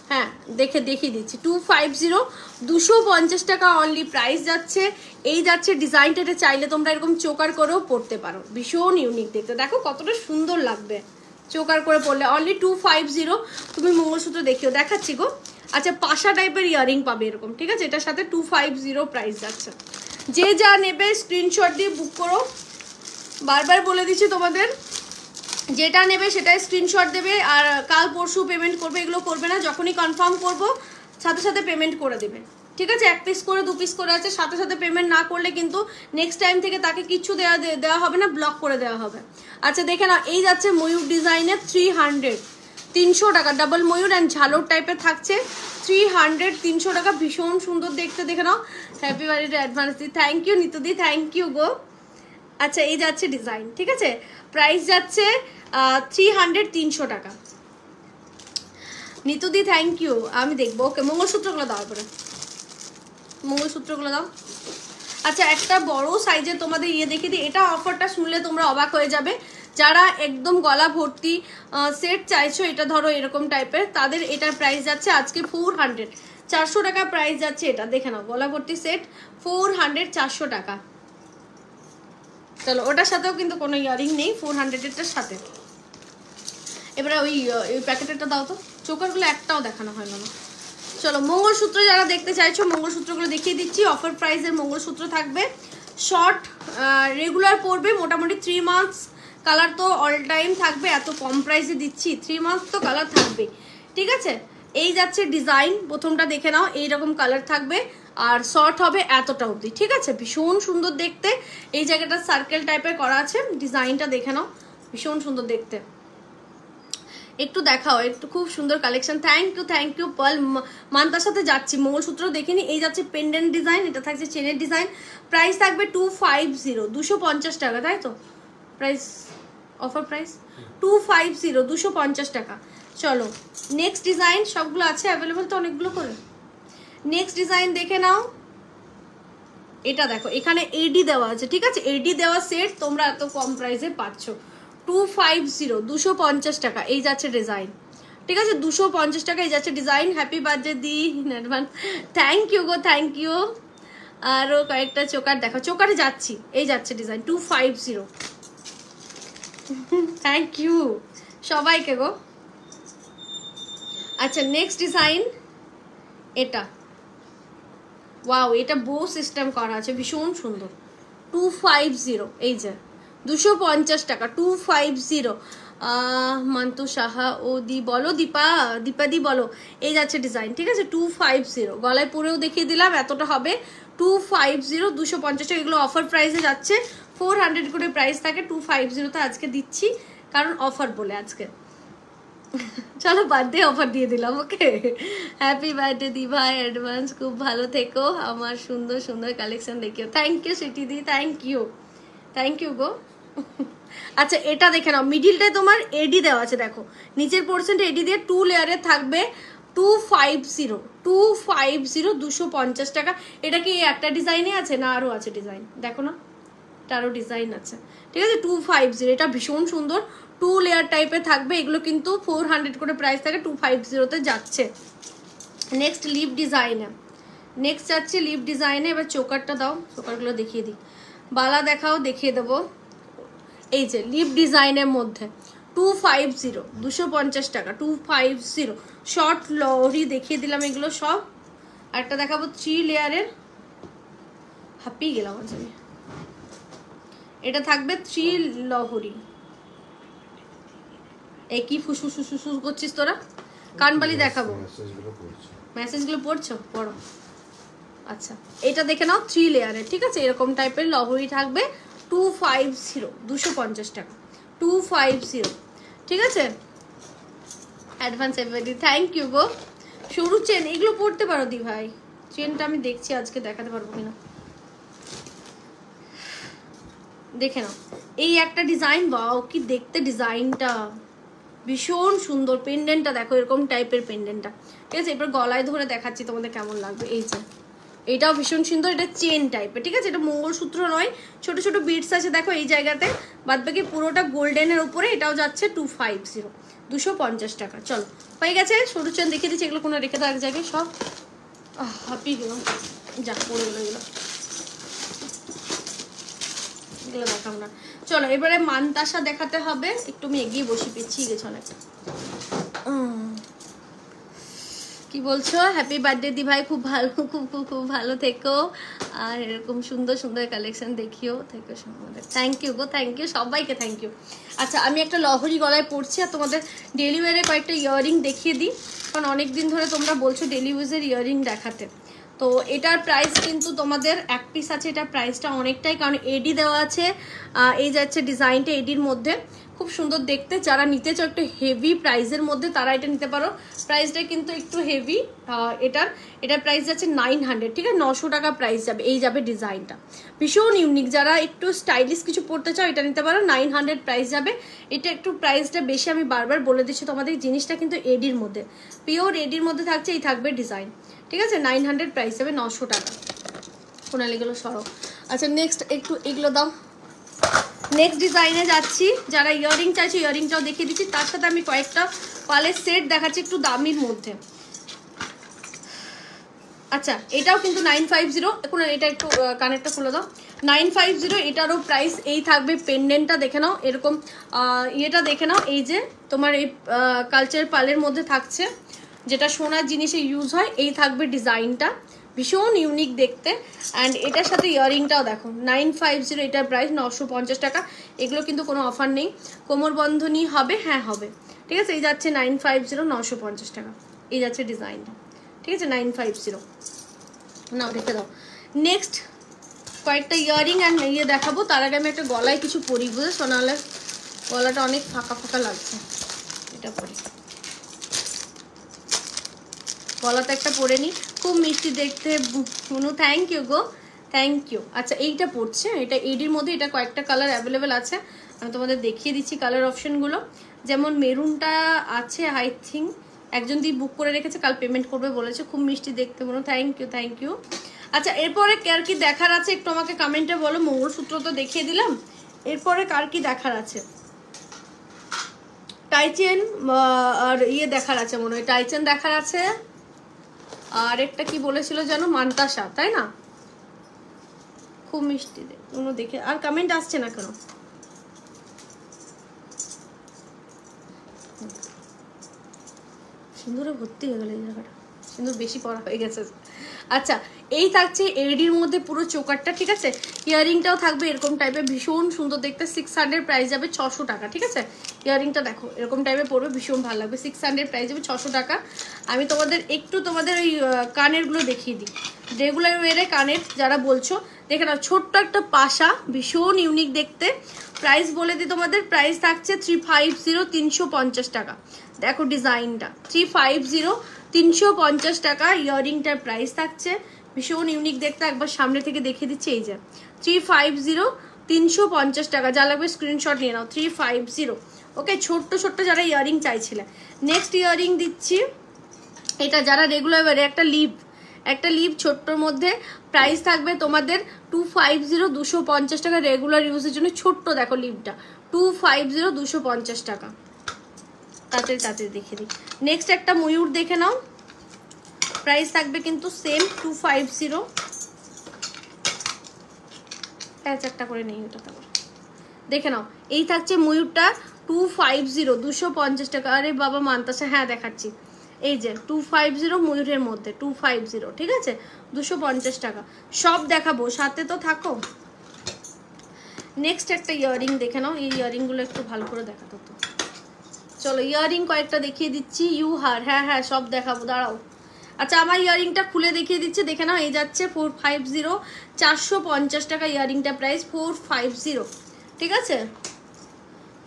হ্যাঁ দেখিয়ে দিচ্ছি, 250, 250 টাকা অনলি প্রাইস যাচ্ছে। এই যাচ্ছে ডিজাইনটা, এটা চাইলে তোমরা এরকম চোকার করেও পরতে পারো, ভীষণ ইউনিক দেখতে, দেখো কতটা সুন্দর লাগবে চোকার করে পরলে, অনলি 250। তুমি মঙ্গলসূত্র দেখিও, দেখাচ্ছি গো। আচ্ছা পাশা টাইপের ইয়ারিং পাবে এরকম, ঠিক আছে, এটার সাথে 250 প্রাইস যাচ্ছে। যে যা নেবে স্ক্রিনশট দিয়ে বুক করো, বারবার বলে দিচ্ছি তোমাদের, যেটা নেবে সেটাই স্ক্রিনশট দেবে, আর কাল পরশু পেমেন্ট করবে, এগুলো করবে না, যখনই কনফার্ম করবো সাথে সাথে পেমেন্ট করে দেবে, ঠিক আছে। এক পিস করে 2 পিস করে আছে, সাথে সাথে পেমেন্ট না করলে কিন্তু নেক্সট টাইম থেকে তাকে কিচ্ছু দেওয়া হবে না, ব্লক করে দেওয়া হবে। আচ্ছা দেখে নাও, এই যাচ্ছে ময়ূর ডিজাইনের 300, 300 টাকা, ডাবল ময়ূর অ্যান্ড ঝালর টাইপের থাকছে, 300, 300 টাকা, ভীষণ সুন্দর দেখতে, দেখে নাও। হ্যাপি বার্থডে অ্যাডভান্স দি, থ্যাংক ইউ নিতুদি, থ্যাংক ইউ গো। আচ্ছা এই যাচ্ছে ডিজাইন, ঠিক আছে, প্রাইস যাচ্ছে 300, 300 টাকা। নিতুদি থ্যাংক ইউ, আমি দেখবো, ওকে। মঙ্গলসূত্রগুলো দাও, পরে মঙ্গলসূত্রগুলো দাও। আচ্ছা একটা বড় সাইজের তোমাদের ইয়ে দেখিয়ে দিই, এটা অফারটা শুনলে তোমরা অবাক হয়ে যাবে, যারা একদম গলা ভর্তি সেট চাইছো, এটা ধরো এরকম টাইপের, তাদের এটার প্রাইস যাচ্ছে আজকে 400, 400 টাকা প্রাইস যাচ্ছে এটা, দেখে নাও, গলা ভর্তি সেট 400, 400 টাকা। চলো ওটার সাথেও কিন্তু কোনো ইয়ারিং নেই, 400-এরটার সাথে। এবারে ওই প্যাকেটেরটা দাও তো, চোকারগুলো একটাও দেখানো হয় না। চলো মঙ্গলসূত্র যারা দেখতে চাইছো, মঙ্গলসূত্রগুলো দেখিয়ে দিচ্ছি, অফার প্রাইসের মঙ্গলসূত্র থাকবে, শর্ট রেগুলার পরবে, মোটামুটি 3 মান্থস কালার তো অল টাইম থাকবে, এত কম প্রাইসে দিচ্ছি, 3 মান্থস তো কালার থাকবে, ঠিক আছে। এই যাচ্ছে ডিজাইন, প্রথমটা দেখে নাও, এইরকম কালার থাকবে, আর শর্ট হবে এতটা অবধি, ঠিক আছে? ভীষণ সুন্দর দেখতে। এই জায়গাটা সার্কেল টাইপের করা আছে, ডিজাইনটা দেখে নাও, ভীষণ সুন্দর দেখতে। একটু দেখাও, একটু খুব সুন্দর কালেকশন। Thank you Pearl. মান্তার সাথে যাচ্ছি, মঙ্গলসূত্র দেখিনি। এই যাচ্ছে পেন্ডেন্ট ডিজাইন, এটা থাকছে চেনের ডিজাইন। প্রাইস থাকবে 250, 250 টাকা, তাই তো? প্রাইস অফার প্রাইস 250, 250 টাকা। চলো নেক্সট ডিজাইন, সবগুলো আছে অ্যাভেলেবল তো অনেকগুলো করে। নেক্সট ডিজাইন দেখে নাও। এটা দেখো, এখানে এডি দেওয়া আছে, ঠিক আছে? এডি দেওয়া সেট তোমরা এত কম প্রাইসে পাচ্ছ। 250, 250 টাকা এই যাচ্ছে ডিজাইন, ঠিক আছে? 250 টাকা এই যাচ্ছে ডিজাইন। হ্যাপি বার্থডে দি ইন অ্যাডভান্স। থ্যাংক ইউ গো, থ্যাংক ইউ। আরও কয়েকটা চোকার দেখো, চোকারে যাচ্ছি, এই যাচ্ছে ডিজাইন 250। থ্যাংক ইউ সবাইকে গো। আচ্ছা নেক্সট ডিজাইন এটা, ওয়াও, এটা বো সিস্টেম করা আছে, ভীষণ সুন্দর। 250 এই যে 250 টাকা, 250। মান্তু সাহা ও দি বলো, দীপা দি বলো। এই যাচ্ছে ডিজাইন, ঠিক আছে? 250, গলায় পরেও দেখিয়ে দিলাম, এতটা হবে 250, 250 টাকা। এগুলো অফার প্রাইসে যাচ্ছে, 400 করে প্রাইস থাকে, 250 আজকে দিচ্ছি কারণ অফার বলে আজকে। চলো বার্থডে অফার দিয়ে দিলাম, ওকে? হ্যাপি বার্থডে দি ভাই অ্যাডভান্স, খুব ভালো থেকো, আমার সুন্দর সুন্দর কালেকশন দেখিও। থ্যাংক ইউ সিটি দি, থ্যাংক ইউ গো। আচ্ছা এটা দেখে নাও, মিডিলটায় তোমার এডি দেওয়া আছে, দেখো নিচের পোর্শনটা এডি দিয়ে 2 লেয়ারে থাকবে। 250, 250 টাকা। এটা কি একটা ডিজাইনে আছে না আরও আছে ডিজাইন? দেখো না, আরও ডিজাইন আছে, ঠিক আছে? 250, এটা ভীষণ সুন্দর, 2 লেয়ার টাইপের থাকবে। এগুলো কিন্তু 400 করে প্রাইস থাকে, 250 যাচ্ছে। নেক্সট লিপ ডিজাইনে, নেক্সট যাচ্ছে লিপ ডিজাইনে। এবার চোকারটা দাও, চোকারগুলো দেখিয়ে দিই। বালা দেখাও, দেখিয়ে দেবো। এই যে লিপ ডিজাইনের মধ্যে 250, 250 টাকা, 250। শর্ট লরি দেখিয়ে দিলাম এগুলো সব। আরেকটা দেখাবো 3 লেয়ারের, হাঁপিয়ে গেলাম আজ আমি। এটা থাকবে 3 লহরি। এই কি ফুসফুস করছিস তোরা? কানবালি দেখাবো, মেসেজগুলো পড়ছো, পড়ো। আচ্ছা এটা দেখে নাও, 3 লেয়ারের, ঠিক আছে? এরকম টাইপের লহরি থাকবে, 250, 250 টাকা, 250, ঠিক আছে? অ্যাডভান্স এভরিডি, থ্যাংক ইউ গো। সরু চেন এগুলো পড়তে পারো দি ভাই, চেনটা আমি দেখছি আজকে দেখাতে পারবো কিনা। দেখে নাও, এই একটা ডিজাইন, বাও কি দেখতে ডিজাইনটা, ভীষণ সুন্দর। পেন্ডেন্টটা দেখো, এরকম টাইপের পেন্ডেন্টটা, ঠিক আছে? এবার গলায় ধরে দেখাচ্ছি তোমাদের কেমন লাগবে। এই যে এটাও ভীষণ সুন্দর, এটা চেন টাইপের, ঠিক আছে? এটা মঙ্গলসূত্র নয়, ছোট ছোট বিটস আছে দেখো এই জায়গাতে, বাদবাকি পুরোটা গোল্ডেনের উপরে। এটাও যাচ্ছে 250, 250 টাকা। চলো হয়ে গেছে, সরু চেন দেখিয়ে দিচ্ছি। এগুলো কোনো রেখে দাও এক জায়গায় সব। হাঁপিয়ে গেলাম, যা পড়ে গেলো এগুলো, এগুলো দেখাবো না। চলো এবারে মানতাসা দেখাতে হবে, একটু আমি এগিয়ে বসি, পিছিয়ে গেছে অনেকটা। কি বলছো? হ্যাপি বার্থডে দি ভাই, খুব ভালো, খুব ভালো থেকো, আর এরকম সুন্দর সুন্দর কালেকশন দেখিও, থেকো সুন্দর। থ্যাংক ইউ গো, থ্যাংক ইউ সবাইকে, থ্যাংক ইউ। আচ্ছা আমি একটা লহরি গলায় পড়ছি, আর তোমাদের ডেলি ওয়ারে কয়েকটা ইয়াররিং দেখিয়ে দিই, কারণ অনেকদিন ধরে তোমরা বলছো ডেলি ইউজের ইয়াররিং দেখাতে। তো এটার প্রাইস কিন্তু তোমাদের এক পিস আছে, এটার প্রাইসটা অনেকটাই, কারণ এডি দেওয়া আছে। এই যাচ্ছে ডিজাইনটা এডির মধ্যে, খুব সুন্দর দেখতে। যারা নিতে চাও একটু হেভি প্রাইসের মধ্যে তারা এটা নিতে পারো। প্রাইসটা কিন্তু একটু হেভি। এটার প্রাইস যাচ্ছে 900, ঠিক আছে? 900 টাকা প্রাইস যাবে। এই যাবে ডিজাইনটা, ভীষণ ইউনিক। যারা একটু স্টাইলিশ কিছু পড়তে চাও এটা নিতে পারো, 900 প্রাইস যাবে। এটা একটু প্রাইসটা বেশি, আমি বারবার বলে দিচ্ছি তোমাদের। জিনিসটা কিন্তু এডির মধ্যে, পিওর এডির মধ্যে থাকছে। এই থাকবে ডিজাইন, ঠিক আছে? 900 প্রাইস যাবে, 900 টাকা। কোনালিগুলো সরো। আচ্ছা নেক্সট একটু এগুলো দাও। নেক্সট ডিজাইনে যাচ্ছি। যারা ইয়াররিং চাইছো ইয়াররিংটাও দেখিয়ে দিচ্ছি, তার সাথে আমি কয়েকটা পালের সেট দেখাচ্ছি একটু দামির মধ্যে। আচ্ছা এটাও কিন্তু 950। এখন এটা একটু কানেরটা খুলে দাও। 950, এটারও প্রাইস এই থাকবে। পেন্ডেন্টটা দেখে নাও, এরকম ইয়েটা দেখে নাও। এই যে তোমার এই কালচার পালের মধ্যে থাকছে, যেটা সোনার জিনিসে ইউজ হয়। এই থাকবে ডিজাইনটা, ভীষণ ইউনিক দেখতে। অ্যান্ড এটার সাথে ইয়াররিংটাও দেখো, 950, এটার প্রাইস 950 টাকা। এগুলো কিন্তু কোনো অফার নেই, কোমর বন্ধনী হবে, হ্যাঁ হবে, ঠিক আছে? এই যাচ্ছে 950, 950 টাকা। এই যাচ্ছে ডিজাইনটা, ঠিক আছে? 950। নাও রেখে দাও। নেক্সট কয়েকটা ইয়ারিং অ্যান্ড ইয়ে দেখাবো, তার আগে আমি একটা গলায় কিছু পরি, বুঝেছো, নাহলে গলাটা অনেক ফাঁকা ফাঁকা লাগছে। এটা পরি, গলাতে একটা পরে নি, খুব মিষ্টি দেখতে মুনু, থ্যাংক ইউ গো, থ্যাংক ইউ। আচ্ছা এইটা পড়ছে, এটা এডির মধ্যে, এটা কয়েকটা কালার অ্যাভেলেবেল আছে, আমি তোমাদের দেখিয়ে দিচ্ছি কালার অপশনগুলো। যেমন মেরুনটা আছে, আই থিঙ্ক একজন দিয়ে বুক করে রেখেছে, কাল পেমেন্ট করবে বলেছে, খুব মিষ্টি দেখতে মনে, থ্যাংক ইউ থ্যাংক ইউ। আচ্ছা এরপরে কার কি দেখার আছে একটু আমাকে কমেন্টে বলো। মঙ্গলসূত্র তো দেখিয়ে দিলাম, এরপরে কার কি দেখার আছে? টাইচেন আর ইয়ে দেখার আছে মনে হয়, টাইচেন দেখার আছে, আর একটা কি বলেছিল জানো, মান্তাসা, তাই না? খুব মিষ্টি দেখে, আর কমেন্ট আসছে না কেন? সিঁদুরে ভর্তি হয়ে গেল এই জায়গাটা, সিঁদুর বেশি পড়া হয়ে গেছে। আচ্ছা এই থাকছে এডির মধ্যে পুরো চোকারটা, ঠিক আছে। ইয়ারিংটাও থাকবে এরকম টাইপের, ভীষণ সুন্দর দেখতে, 600, প্রাইস যাবে 600 টাকা, ঠিক আছে। ইয়ারিংটা দেখো এরকম টাইপের পড়বে, ভীষণ ভালো লাগবে, 600, প্রাইস যাবে 600 টাকা। আমি তোমাদের একটু তোমাদের ওই কানেরগুলো দেখিয়ে দিই, রেগুলার ওয়ারে কানের যারা বলছো, দেখে নাও, ছোট্ট একটা পাশা, ভীষণ ইউনিক দেখতে। প্রাইস বলে দিই তোমাদের, প্রাইস থাকছে 350, 350 টাকা। দেখো ডিজাইনটা, 350, 350 টাকা ইয়ারিংটার প্রাইস থাকছে, ভীষণ ইউনিক দেখতে। একবার সামনে থেকে দেখিয়ে দিচ্ছি, এই যে 350, 350 টাকা। যা লাগবে স্ক্রিনশট নিয়ে নাও, 350। ওকে, ছোট্ট ছোট্ট যারা ইয়ারিং চাইছিলে। নেক্সট ইয়ারিং দিচ্ছি, এটা যারা রেগুলার ওয়ারে, একটা লিভ ছোট্টর মধ্যে, প্রাইস থাকবে তোমাদের 250, 250 টাকা রেগুলার ইউজের জন্য। ছোট্ট দেখো লিভটা, 250, 250 টাকা। তাড়াতাড়ি দেখে দিই। নেক্সট একটা ময়ূর দেখে নাও, প্রাইস থাকবে কিন্তু সেম 250। একটা করে নেই ওটা, তারপর দেখে নাও, এই থাকছে ময়ূরটা 250, 250 টাকা। আরে বাবা মানতাসা, হ্যাঁ দেখাচ্ছি, এই যে 250 ময়ূরের মধ্যে, 250, ঠিক আছে, 250 টাকা। সব দেখাবো, সাথে তো থাকো। নেক্সট একটা ইয়ারিং দেখে নাও, এই ইয়ারিংগুলো একটু ভালো করে দেখাতো তো। চলো ইয়ারিং কয়েকটা দেখিয়ে দিচ্ছি, ইউহার, হ্যাঁ সব দেখাবো, দাঁড়াও। আচ্ছা আমার ইয়ারিংটা খুলে দেখিয়ে দিচ্ছি, দেখে নাও, এই যাচ্ছে 450, 450 টাকা ইয়ারিংটা প্রাইস, 450, ঠিক আছে,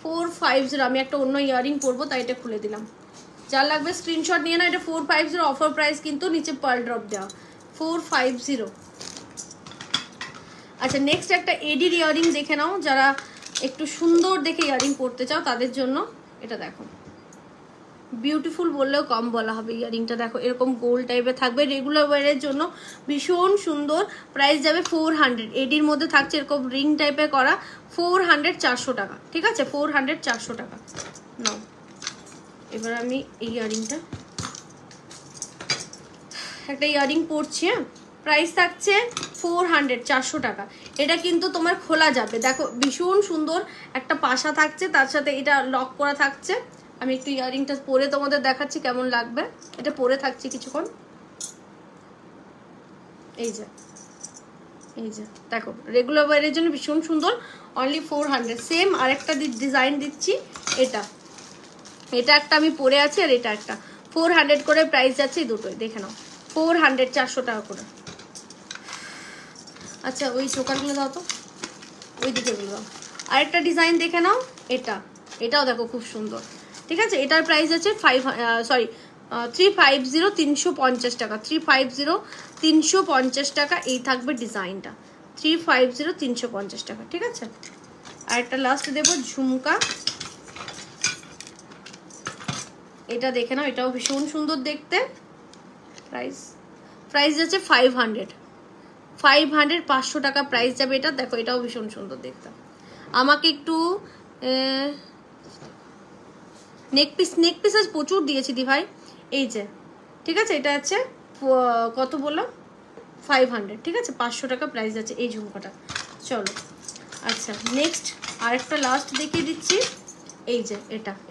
450। আমি একটা অন্য ইয়ারিং পরবো তাই এটা খুলে দিলাম, যার লাগবে স্ক্রিনশট নিয়ে না। এটা 450 অফার প্রাইস, কিন্তু নিচে পার্ল ড্রপ দেওয়া, 450। আচ্ছা নেক্সট একটা এডির ইয়ারিং দেখে নাও, যারা একটু সুন্দর দেখে ইয়ারিং পরতে চাও তাদের জন্য। এটা দেখো, বিউটিফুল বললেও কম বলা হবে। ইয়ারিংটা দেখো এরকম গোল টাইপের থাকবে, রেগুলার ওয়ারের জন্য ভীষণ সুন্দর। প্রাইস যাবে 400, এডির মধ্যে থাকছে এরকম রিং টাইপের করা, 400, 400 টাকা, ঠিক আছে, 400, 400 টাকা। নাও এবার আমি এই ইয়ারিংটা, একটা ইয়ারিং পরছি, হ্যাঁ, প্রাইস থাকছে 400, 400 টাকা। এটা কিন্তু তোমার খোলা যাবে, দেখো ভীষণ সুন্দর একটা পাশা থাকছে, তার সাথে এটা লক করা থাকছে। আমি একটু ইয়ারিংটা পরে তোমাদের দেখাচ্ছি কেমন লাগবে। এটা পরে থাকছি কিছুক্ষণ, এই যে দেখো রেগুলার ওয়ারের জন্য ভীষণ সুন্দর, অনলি 400। সেম আরেকটা ডিজাইন দিচ্ছি, এটা একটা আমি পরে আছি, আর এটা একটা 400 করে প্রাইস যাচ্ছে, এই দুটোই দেখে নাও, 400, 400 টাকা করে। আচ্ছা ওই চোকারগুলো দাও তো, ওই দিকে দাও। আরেকটা ডিজাইন দেখে নাও, এটাও দেখো খুব সুন্দর, ঠিক আছে। এটার প্রাইস আছে 350, 350 টাকা, 350, 350 টাকা। এই থাকবে ডিজাইনটা, 350, 350 টাকা, ঠিক আছে। আর একটা লাস্ট দেবো ঝুমকা, এটা দেখে নাও, এটাও ভীষণ সুন্দর দেখতে। প্রাইস যাচ্ছে 500, 500 টাকা প্রাইস যাবে এটা। দেখো এটাও ভীষণ সুন্দর দেখতে। আমাকে একটু নেক পিস আজ প্রচুর দিয়েছি দি ভাই, এই যে, ঠিক আছে। এটা আছে কত বললাম, 500, ঠিক আছে, 500 টাকা প্রাইস আছে এই ঝুমকাটা। চলো আচ্ছা নেক্সট আরেকটা লাস্ট দেখিয়ে দিচ্ছি, এই যে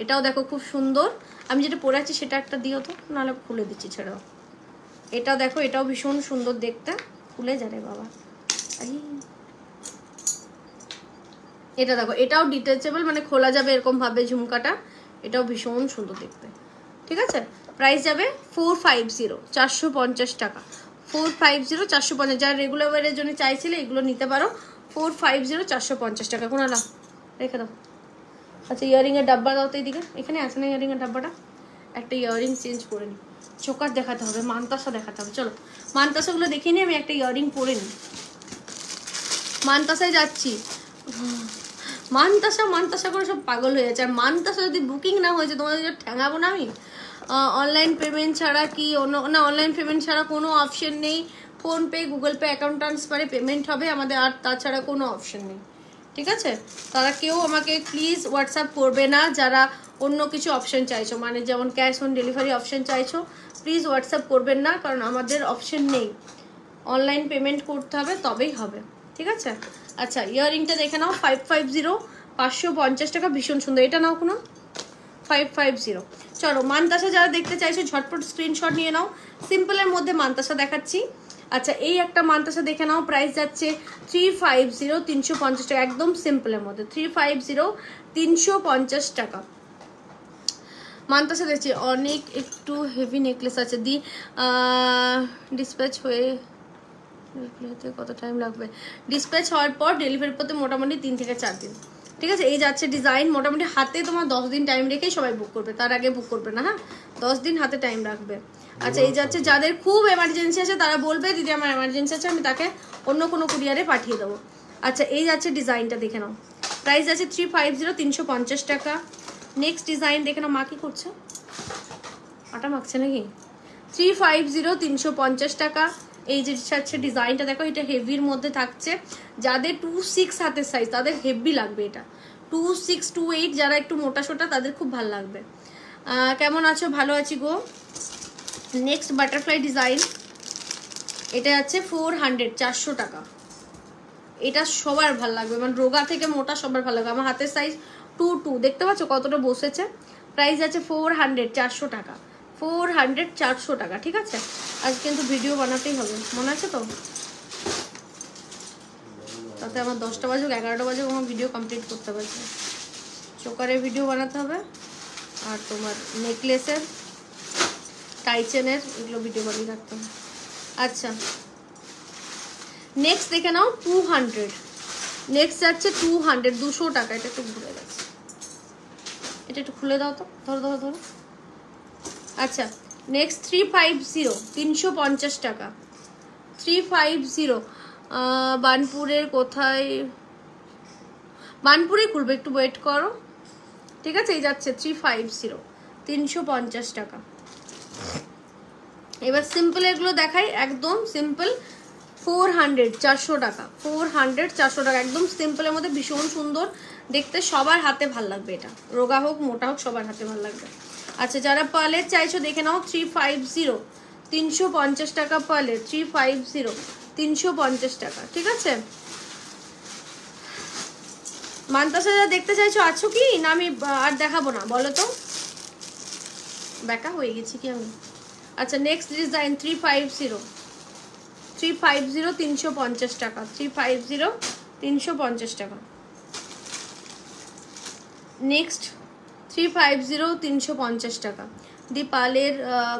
এটাও দেখো খুব সুন্দর। আমি যেটা পরে আছি সেটা একটা দিও তো, নাহলে খুলে দিচ্ছি, ছেড়েও। এটা দেখো, এটাও ভীষণ সুন্দর দেখতে, খুলে যাবে বাবা। এটা দেখো, এটাও ডিটেচেবল, মানে খোলা যাবে এরকম ভাবে ঝুমকাটা। এটাও ভীষণ সুন্দর দেখতে, ঠিক আছে। প্রাইস যাবে 450, 450 টাকা, 450 450, যারা রেগুলার ওয়ারের জন্য চাইছিলে এগুলো নিতে পারো। 450 450 টাকা। কোনো না রেখে দাও। আচ্ছা ইয়ারিংয়ের ডাব্বা দাও তো এইদিকে, এখানে আছে না ইয়ারিংয়ের ডাব্বাটা? একটা ইয়ারিং চেঞ্জ করে নিই, চোকার দেখাতে হবে, মানতাসা দেখাতে হবে। চলো মানতাসাগুলো দেখিয়ে নিই, আমি একটা ইয়ারিং পরে নিই। মানতাসায় যাচ্ছি, মানতাসা করে সব পাগল হয়ে যাচ্ছে। আর মানতাসা যদি বুকিং না হয়েছে তোমাদের ঠ্যাঙাবো না আমি। অনলাইন পেমেন্ট ছাড়া কি না, অনলাইন পেমেন্ট ছাড়া কোনো অপশন নেই। ফোনপে, গুগল পে, অ্যাকাউন্ট ট্রান্সফারে পেমেন্ট হবে আমাদের, আর তাছাড়া কোনো অপশন নেই। ঠিক আছে, তারা কেউ আমাকে প্লিজ হোয়াটসঅ্যাপ করবে না যারা অন্য কিছু অপশন চাইছো, মানে যেমন ক্যাশ অন ডেলিভারি অপশন চাইছো, প্লিজ হোয়াটসঅ্যাপ করবেন না, কারণ আমাদের অপশন নেই। অনলাইন পেমেন্ট করতে হবে তবেই হবে। ঠিক আছে। আচ্ছা ইয়াররিংটা দেখে নাও, 550 550 টাকা, ভীষণ সুন্দর। এটা নাও কোনো 550। চলো মানতাসা যারা দেখতে চাইছো ঝটপট স্ক্রিনশট নিয়ে নাও। সিম্পলের মধ্যে মানতাসা দেখাচ্ছি। আচ্ছা এই একটা মানতাসা দেখে নাও, প্রাইস যাচ্ছে 350 350 টাকা, একদম সিম্পলের মধ্যে 350 350 টাকা। মানতাসা দেখছি অনেক একটু হেভি নেকলেস আছে। ডিসপ্যাচ হয়ে কত টাইম লাগবে? ডিসপ্যাচ হওয়ার পর ডেলিভারি করতে মোটামুটি 3 থেকে 4 দিন। ঠিক আছে, এই যাচ্ছে ডিজাইন। মোটামুটি হাতে তোমার 10 দিন টাইম রেখেই সবাই বুক করবে, তার আগে বুক করবে না। হ্যাঁ 10 দিন হাতে টাইম রাখবে। আচ্ছা এই যাচ্ছে, যাদের খুব এমার্জেন্সি আছে তারা বলবে দিদি আমার এমার্জেন্সি আছে, আমি তাকে অন্য কোনো কুরিয়ারে পাঠিয়ে দেবো। আচ্ছা এই যাচ্ছে ডিজাইনটা দেখে নাও, প্রাইস আছে 350 350 টাকা। নেক্সট ডিজাইন দেখে নাও। মা কি করছে? আটা মাখছে নাকি? 350 350 টাকা। এই যে হচ্ছে ডিজাইনটা দেখো, এটা হেভির মধ্যে থাকছে। যাদের 26 হাতের সাইজ তাদের হেভি লাগবে এটা। 26 28 যারা একটু মোটা সোটা তাদের খুব ভালো লাগবে। কেমন আছো? ভালো আছি গো। নেক্সট বাটারফ্লাই ডিজাইন, এটা আছে 400 400 টাকা। এটা সবার ভালো লাগবে, মানে রোগা থেকে মোটা সবার ভালো লাগবে। আমার হাতের সাইজ 22, দেখতে পাচ্ছ কতটা বসেছে। প্রাইস আছে 400 400 টাকা। 400 400 টাকা। ঠিক আছে, আজ কিন্তু ভিডিও বানাতেই হবে, মনে আছে তো? তাতে আমার 10টা বাজুক 11টা বাজুক আমার ভিডিও কমপ্লিট করতে পারছি। চোকারের ভিডিও বানাতে হবে, আর তোমার নেকলেসের, টাইচেনের, এগুলো ভিডিও বানিয়ে রাখতে হবে। আচ্ছা নেক্সট দেখে নাও 200। নেক্সট যাচ্ছে 200 200 টাকা। এটা একটু ঘুরে গেছে, এটা একটু খুলে দাও তো, ধরো ধরো ধরো। আচ্ছা নেক্সট 350 350 টাকা। 350 বানপুরের কোথায়? বানপুরে খুলবে, একটু ওয়েট করো। ঠিক আছে, এই যাচ্ছে 350 350 টাকা। এবার সিম্পল এগুলো দেখাই, একদম সিম্পল 400 400 টাকা। 400 400 টাকা, একদম সিম্পলের মধ্যে ভীষণ সুন্দর দেখতে, সবার হাতে ভাল লাগবে। এটা রোগা হোক মোটা হোক সবার হাতে ভাল লাগবে। আচ্ছা যারা পার্লের চাইছো দেখে নাও, 350 350 টাকা পার্লের। 350 350 টাকা। ঠিক আছে, মানতাসা যারা দেখতে চাইছো আছো কি না? আমি আর দেখাবো না, বলো তো, বেকা হয়ে গেছি কি আমি? আচ্ছা নেক্সট ডিজাইন 350 350 টাকা। 350 350 টাকা। নেক্সট 350 350 টাকা। দীপালের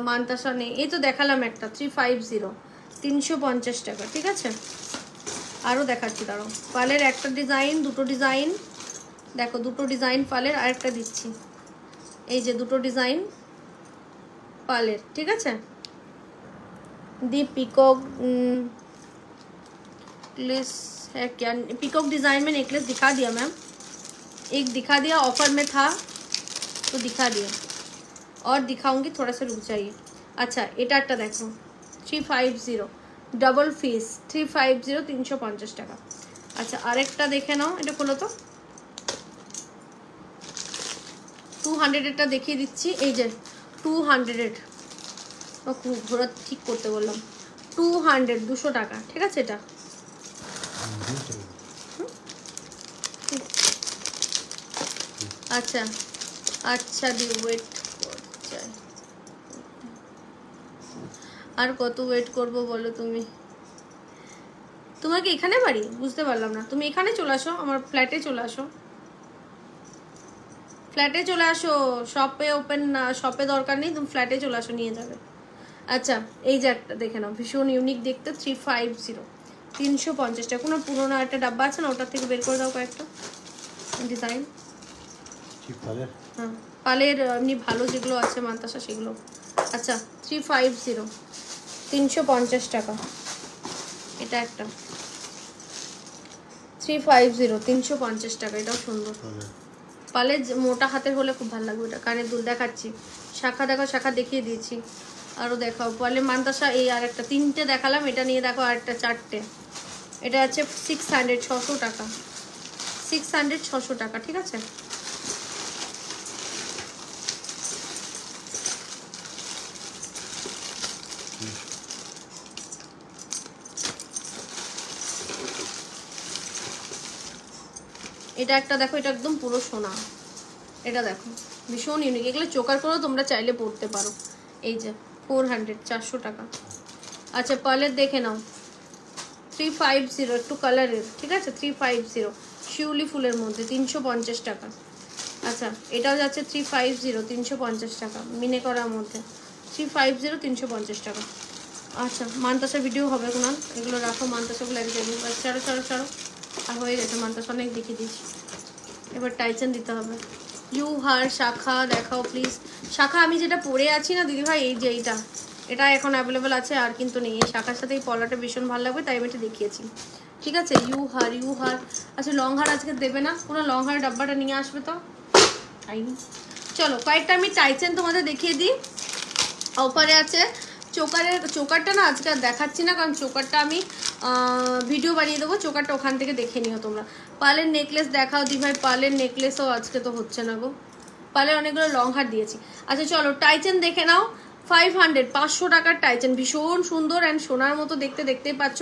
মানতাসা নেই, এই তো দেখালাম একটা 350 350 টাকা। ঠিক আছে, আরও দেখাচ্ছি, দাঁড়াও। পালের একটা ডিজাইন, দুটো ডিজাইন দেখো, দুটো ডিজাইন পালের, আরেকটা দিচ্ছি। এই যে দুটো ডিজাইন पार्लर ठीक है। दी पीकॉक नेकलेस है क्या? पीकॉक डिज़ाइन में नेकलेस दिखा दिया मैम, एक दिखा दिया, ऑफर में था तो दिखा दिया, और दिखाऊंगी, थोड़ा सा रुक जाइए। अच्छा এটা একটা দেখো 350 डबल फेस 350 350 টাকা। আচ্ছা আরেকটা দেখে নাও, এটা খোলো তো, 200 এটা দেখিয়ে দিচ্ছি। এই যে 200 ঘোরা ঠিক করতে বললাম, 200 200 টাকা। ঠিক আছে, এটা আচ্ছা আচ্ছা দি ওয়েট চাই, আর কত ওয়েট করব বলো তুমি? তোমার কি এখানে বাড়ি? বুঝতে পারলাম না। তুমি এখানে চলে আসো, আমার ফ্ল্যাটে চলে আসো, ফ্ল্যাটে চলে আসো। শপে ওপেন না, শপে দরকার নেই, তুমি ফ্ল্যাটে চলে আসো, নিয়ে যাবে। আচ্ছা এই যে একটা দেখে নাও, ভীষণ ইউনিক দেখতে, 350, 350 টাকা। কোনো পুরোনো একটা ডাব্বা আছে না, ওটার থেকে বের করে দাও কয়েকটা ডিজাইন। হ্যাঁ পালের এমনি ভালো যেগুলো আছে মান্তাসা সেগুলো। আচ্ছা 350, 350 টাকা। এটা একটা 350, 350 টাকা। এটাও সুন্দর, পালের মোটা হাতের হলে খুব ভালো লাগবে। এটা কানের দুল দেখাচ্ছি, শাখা দেখো, শাখা দেখিয়ে দিয়েছি, আরও দেখাও পালে মান্তাসা। এই আর একটা 3টে দেখালাম, এটা নিয়ে দেখো আর একটা 4টে। এটা আছে 600, 600 টাকা, 600, 600 টাকা। ঠিক আছে এটা একটা দেখো, এটা একদম পুরো সোনা। এটা দেখো ভীষণ ইউনিক, এগুলো চোকার করেও তোমরা চাইলে পড়তে পারো। এই যে 400, 400 টাকা। আচ্ছা পার্লের দেখে নাও 350, একটু কালারের। ঠিক আছে 350, শিউলি ফুলের মধ্যে 350 টাকা। আচ্ছা এটাও যাচ্ছে 350, 350 টাকা, মিনে করার মধ্যে 350, 350 টাকা। আচ্ছা মান্তাসা ভিডিও হবে কোন, এগুলো রাখো, মান্তাসাগুলো এক জায়গায়। ছাড়ো ছাড়ো ছাড়ো, আর হয়ে গেছে মান্তাসা অনেক দেখিয়ে দিয়েছি। এবার টাইচেন দিতে হবে। ইউ হার শাখা দেখাও প্লিজ। শাখা আমি যেটা পরে আছি না দিদিভাই, এই যে এটা এখন অ্যাভেলেবেল আছে, আর কিন্তু নেই। এই শাখার সাথে এই পলাটা ভীষণ ভালো লাগবে, তাই আমি এটা দেখিয়েছি। ঠিক আছে ইউ হার, ইউ হার। আচ্ছা লং হার আজকে দেবে না, পুরো লং হার ডাব্বাটা নিয়ে আসবে তো। চলো কয়েকটা আমি টাইচেন তোমাদের দেখিয়ে দিই। অফারে আছে চোকারটা না আজকে আর দেখাচ্ছি না, কারণ চোকারটা আমি ভিডিও বানিয়ে দেবো, চোকারটা ওখান থেকে দেখে নিও তোমরা। পালের নেকলেস দেখাও দি ভাই, পালের নেকলেসও আজকে তো হচ্ছে না গো, পালের অনেকগুলো লং হার দিয়েছি। আচ্ছা চলো টাইচেন দেখে নাও, 500, 500 টাকার টাইচেন, ভীষণ সুন্দর অ্যান্ড সোনার মতো দেখতে, দেখতেই পাচ্ছ।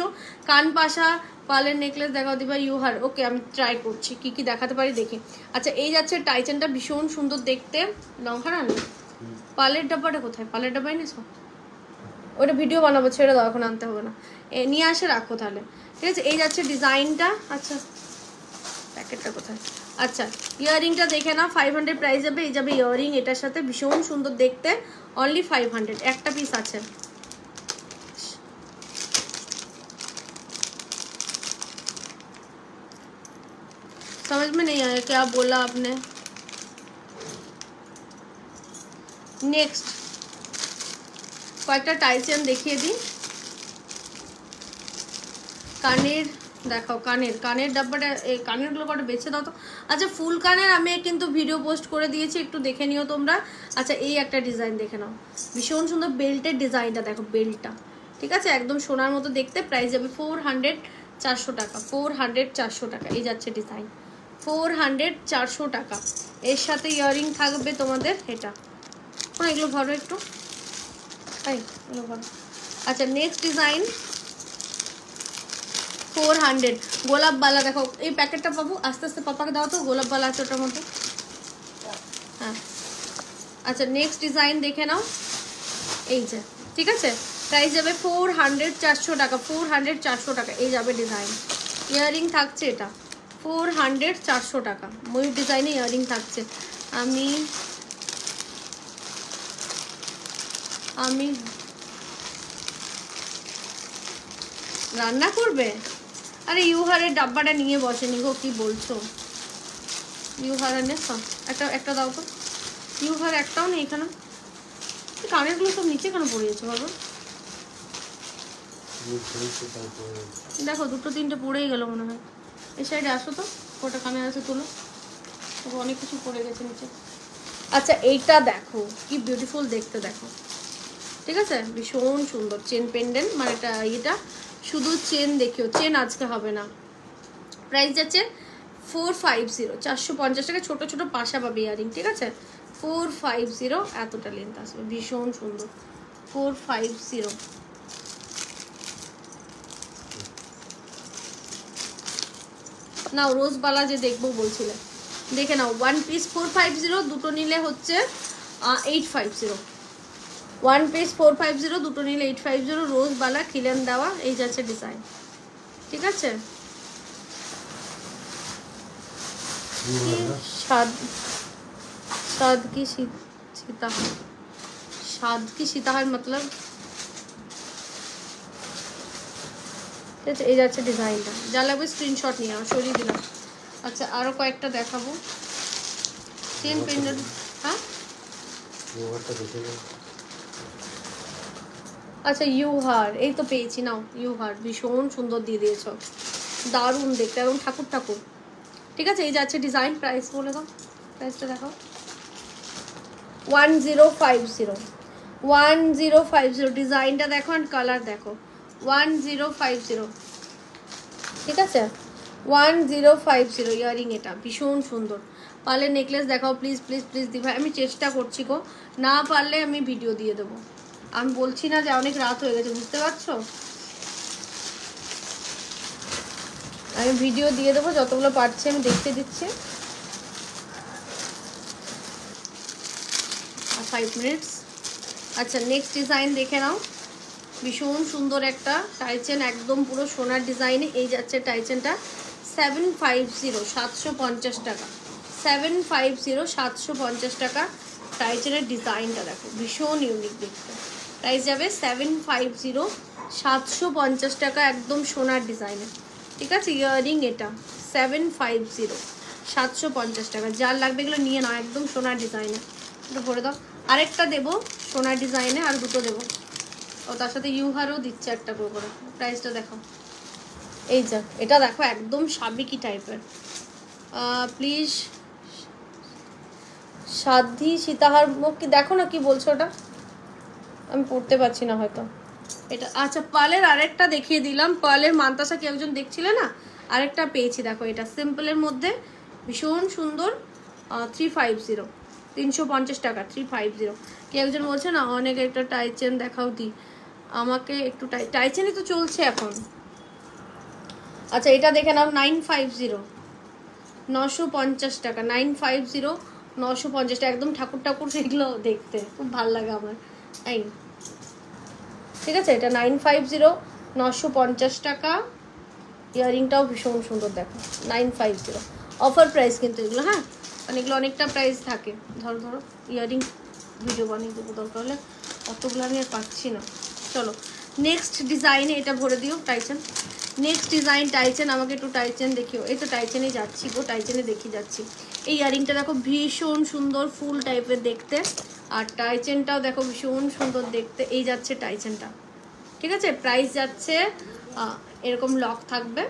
কান পাশা পালের নেকলেস দেখাও দি ভাই, ইউহার। ওকে আমি ট্রাই করছি কি কি দেখাতে পারি দেখি। আচ্ছা এই যাচ্ছে টাইচেনটা, ভীষণ সুন্দর দেখতে। লং হার আনবে, পালের ডাব্বাটা কোথায়, পালের ডাব্বা এনেছো? ওটা ভিডিও বানাবো, ছেড়ে দাও, এখন আনতে হবে না, নিয়ে আসে রাখো তাহলে। ঠিক আছে এই যাচ্ছে ডিজাইনটা। আচ্ছা প্যাকেটটা কোথায়? আচ্ছা ইয়াররিংটা দেখে না, 500 প্রাইস যাবে। এই যাবে ইয়াররিং এটার সাথে, ভীষণ সুন্দর দেখতে, অনলি 500, একটা পিস আছে। समझ में नहीं आया क्या बोला आपने। नेक्स्ट কয়েকটা টাইচেন দেখিয়ে দিই। কানের দেখাও, কানের ডাব্বাটা, কানেরগুলো কটা বেছে দাও তো। আচ্ছা ফুল কানের আমি কিন্তু ভিডিও পোস্ট করে দিয়েছি, একটু দেখে নিও তোমরা। আচ্ছা এই একটা ডিজাইন দেখে নাও, ভীষণ সুন্দর বেল্টের ডিজাইনটা দেখো, বেল্টটা ঠিক আছে একদম সোনার মতো দেখতে। প্রাইস যাবে 400, 400 টাকা, 400, 400 টাকা। এই যাচ্ছে ডিজাইন 400, 400 টাকা। এর সাথে ইয়াররিং থাকবে তোমাদের। এটা এগুলো ভরো একটু, এগুলো ভরো। আচ্ছা নেক্সট ডিজাইন 400, গোলাপ বালা দেখো। এই প্যাকেটটা পাবো, আস্তে আস্তে পাপাকে দাও তো, গোলাপ বালা আছে ওটার মধ্যে। হ্যাঁ আচ্ছা নেক্সট ডিজাইন দেখে নাও, এই যে ঠিক আছে। প্রাইস যাবে 400, 400 টাকা, 400, 400 টাকা। এই যাবে ডিজাইন, ইয়াররিং থাকছে এটা 400, 400 টাকা। ময়ূর ডিজাইনে ইয়াররিং থাকছে। আমি রান্না করবে? আরে ইউহারের ডাব্বাটা নিয়ে বসেনি গো, কি বলছো? ইউহার এনে একটা দাও তো। ইউহার একটাও নেই এখানে, কানেরগুলো সব নিচে কেন পড়ে যাচ্ছে বাবা? দেখো 2-3টে পড়েই গেল মনে হয়। এই সাইডে আসো তো, কটা কানে আছে তোলো, অনেক কিছু পড়ে গেছে নিচে। আচ্ছা এইটা দেখো কি বিউটিফুল দেখতে, দেখো ঠিক আছে ভীষণ সুন্দর। চেন পেন্ডেন্ট, মানে এটা শুধু চেন দেখিও, চেন আজকে হবে না। প্রাইস যাচ্ছে 450, 450 টাকা। ছোট ছোট পাশা পাবে ইয়ারিং, ঠিক আছে 450, এতটা লেন্থ আসবে, ভীষণ সুন্দর 450। নাও রোজবালা যে দেখবো বলছিলে, দেখে নাও। 1 পিস 450, দুটো নিলে হচ্ছে 850। 1 পিস 450, দুটো নিলে 850। রোজবালা খিলেন দেওয়া, এই যাচ্ছে ডিজাইন, ঠিক আছে। शाद की सीताहार मतलब ঠিক আছে, এই যাচ্ছে ডিজাইনটা। যা লাগবে স্ক্রিনশট নিয়ে আমার সরিয়ে দিলাম। আচ্ছা আরও কয়েকটা দেখাবো। চেন পেন্ডেন্ট, হ্যাঁ আচ্ছা ইউহার, এই তো পেয়েছি, নাও ইউহার, ভীষণ সুন্দর দিয়ে দিয়েছ, দারুণ দেখতে, একদম ঠাকুর ঠাকুর। ঠিক আছে, এই যাচ্ছে ডিজাইন। প্রাইস বলে দাও, প্রাইসটা দেখাও। 1050, 1050 ডিজাইনটা দেখো অ্যান্ড কালার দেখো। 1050, ঠিক আছে 1050 ইয়ারিং। এটা ভীষণ সুন্দর। পারলে নেকলেস দেখাও প্লিজ প্লিজ প্লিজ দি ভাই, আমি চেষ্টা করছি গো, না পারলে আমি ভিডিও দিয়ে দেবো। আমি বলছি না যে অনেক রাত হয়ে গেছে, বুঝতে পারছো, আমি ভিডিও দিয়ে দেবো যতগুলো পারছি আমি দেখতে দিচ্ছি। 5 মিনিটস। আচ্ছা নেক্সট ডিজাইন দেখে নাও, ভীষণ সুন্দর একটা টাইচেন, একদম পুরো সোনার ডিজাইনে। এই যাচ্ছে টাইচেনটা 750, 750 টাকা। 750, 750 টাকা টাইচেনের ডিজাইনটা দেখো, ভীষণ ইউনিক দেখতে। প্রাইস যাবে 750, 750 টাকা, একদম সোনার ডিজাইনে। ঠিক আছে, ইয়াররিং এটা 750, 750 টাকা। যার লাগবে এগুলো নিয়ে নাও, একদম সোনার ডিজাইনে। এটা ভরে দাও। আরেকটা দেবো সোনার ডিজাইনে, আর দুটো দেবো, ও তার সাথে ইউহারও দিচ্ছে একটা করে। প্রাইসটা দেখো, এই যা, এটা দেখো একদম সাবিকি টাইপের। প্লিজ সাধ্যি সীতাহার মুখ কি দেখো না, কি বলছো ওটা, আমি পড়তে পারছি না হয়তো এটা। আচ্ছা পার্লের আরেকটা দেখিয়ে দিলাম, পার্লের মান্তাসা কি একজন দেখছিলে না, আরেকটা পেয়েছি দেখো, এটা সিম্পলের মধ্যে ভীষণ সুন্দর। 350, 350 টাকা, 350। কি একজন বলছে না অনেক একটা টাইচেন দেখাও দি, আমাকে একটু টাইচেনই তো চলছে এখন। আচ্ছা এটা দেখে নাও 950, 950 টাকা, 950, 950 টাকা, একদম ঠাকুর ঠাকুর সেগুলো দেখতে খুব ভালো লাগে আমার। এই ঠিক আছে, এটা 950, 950 টাকা। ইয়ারিংটাও ভীষণ সুন্দর দেখো, 950 অফার প্রাইস কিন্তু এগুলো, হ্যাঁ মানে এগুলো অনেকটা প্রাইস থাকে। ধরো ধরো ইয়ারিং ভিডিও বানিয়ে দেবো দরকার হলে, অতগুলো আমি আর পাচ্ছি না। চলো নেক্সট ডিজাইনে এটা ভরে দিও টাইচেন। নেক্সট ডিজাইন টাইচেন, আমাকে একটু টাইচেন দেখিও। এই তো টাইচেনে যাচ্ছি গো, টাইচেনে দেখিয়ে যাচ্ছি। এই ইয়ারিংটা দেখো ভীষণ সুন্দর ফুল টাইপের দেখতে, আর টাইচেনটাও দেখো ভীষণ সুন্দর দেখতে। এই যাচ্ছে টাইচেনটা, ঠিক আছে। প্রাইস যাচ্ছে এরকম লক থাকবে,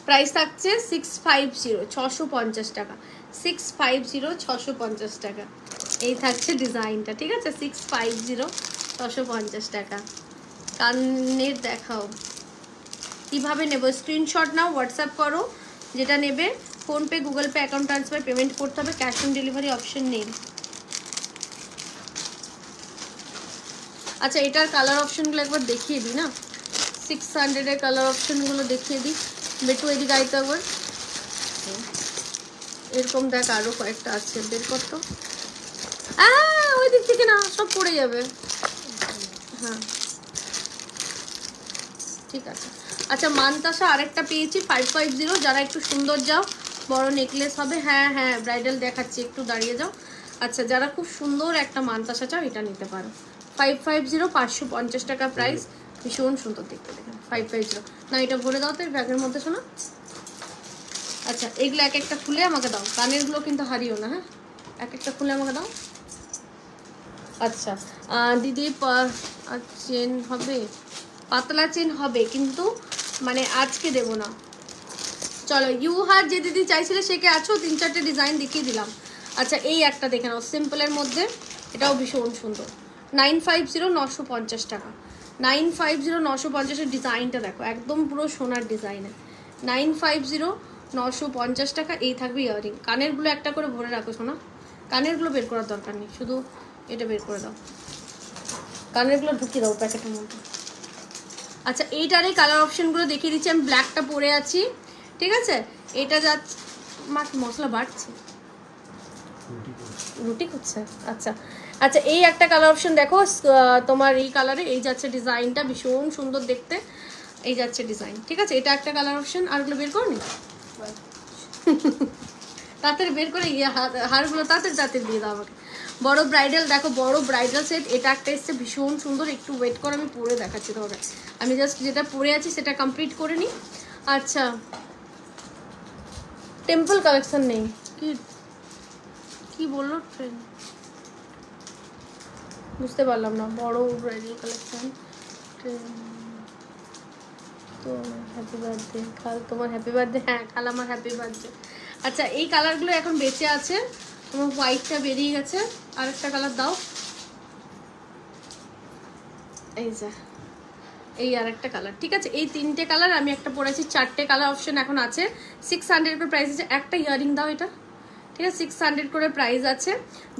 প্রাইস থাকছে 650, 650 টাকা। 650, 650 টাকা, এই থাকছে ডিজাইনটা। ঠিক আছে, 650, 650 টাকা। কানের দেখাও, কিভাবে নেব স্ক্রিনশট নাও, হোয়াটসঅ্যাপ করো যেটা নেবে। PhonePe, Google Pay, account transfer payment করতে হবে, ক্যাশ অন ডেলিভারি অপশন নেই। আচ্ছা এটার কালার অপশনগুলো একবার দেখিয়ে দিই না, 600-এর কালার অপশনগুলো দেখিয়ে দিই। বেটু এদিকে আইতে একবার, এরকম দেখ আরও কয়েকটা আছে, বের করতো। ওই দিক থেকে না, সব পড়ে যাবে। হ্যাঁ ঠিক আছে। আচ্ছা মান্তাসা আরেকটা পেয়েছি 550, যারা একটু সুন্দর যাও, বড় নেকলেস হবে। হ্যাঁ হ্যাঁ ব্রাইডাল দেখাচ্ছি, একটু দাঁড়িয়ে যাও। আচ্ছা যারা খুব সুন্দর একটা মান্তাসা চাও এটা নিতে পারো। 550, 550 টাকা প্রাইস, ভীষণ সুন্দর দেখতে। দেখেন 550 না, এটা ভরে দাও তো ব্যাগের মধ্যে শোনা। আচ্ছা এগুলো এক একটা খুলে আমাকে দাও, কানেরগুলো কিন্তু হারিও না, হ্যাঁ এক একটা খুলে আমাকে দাও। আচ্ছা দিদি চেন হবে, পাতলা চেন হবে কিন্তু মানে আজকে দেবো না। চলো ইউহার যে দিদি চাইছিলে সে কে আছো, 3-4টে ডিজাইন দেখিয়ে দিলাম। আচ্ছা এই একটা দেখে নাও সিম্পলের মধ্যে, এটাও ভীষণ সুন্দর। 950, 950 টাকা। 950, 950-এর ডিজাইনটা দেখো, একদম পুরো সোনার ডিজাইনে। 950, 950 টাকা। এই থাকবে ইয়াররিং। কানেরগুলো একটা করে ভরে রাখো শোনা, কানেরগুলো বের করার দরকার নেই, শুধু এটা বের করে দাও, কানেরগুলো ঢুকিয়ে দাও প্যাকেটের মধ্যে। আচ্ছা এইটার এই কালার অপশনগুলো দেখিয়ে দিচ্ছি, আমি ব্ল্যাকটা পরে আছি, ঠিক আছে। এটা যাচ্ছে মশলা বাড়ছে, রুটি করছে। আচ্ছা আচ্ছা এই একটা কালার অপশন দেখো তোমার এই কালারে, এই যাচ্ছে ডিজাইনটা ভীষণ সুন্দর দেখতে, এই যাচ্ছে ডিজাইন, ঠিক আছে। এটা একটা কালার অপশন, আরগুলো বের করো নি তাড়াতাড়ি বের করে হারগুলো তাড়াতাড়ি দিয়ে দাও আমাকে। বড় ব্রাইডাল, দেখো বড় ব্রাইডাল সেট। এটা একটা এসছে ভীষণ সুন্দর, একটু ওয়েট করে আমি পরে দেখাচ্ছি তোমাকে। আমি জাস্ট যেটা পরে আছি সেটা কমপ্লিট করে নিই। আচ্ছা, টেম্পল কালেকশন নেই কি, কি বললো ট্রেন, বুঝতে পারলাম না। বড় ব্রাইডাল কালেকশন তো হ্যাপি বার্থডে কাল, তোমার হ্যাপি বার্থডে। হ্যাঁ কাল আমার হ্যাপি বার্থডে। আচ্ছা এই কালারগুলো এখন বেঁচে আছে, তোমার হোয়াইটটা বেরিয়ে গেছে, আর একটা কালার দাও, এই যে এই আর একটা কালার। ঠিক আছে, এই 3টে কালার আমি একটা পরেছি, 4টে কালার অপশন এখন আছে। 600 করে প্রাইস আছে। একটা ইয়ারিং দাও এটা, ঠিক আছে 600 করে প্রাইস আছে।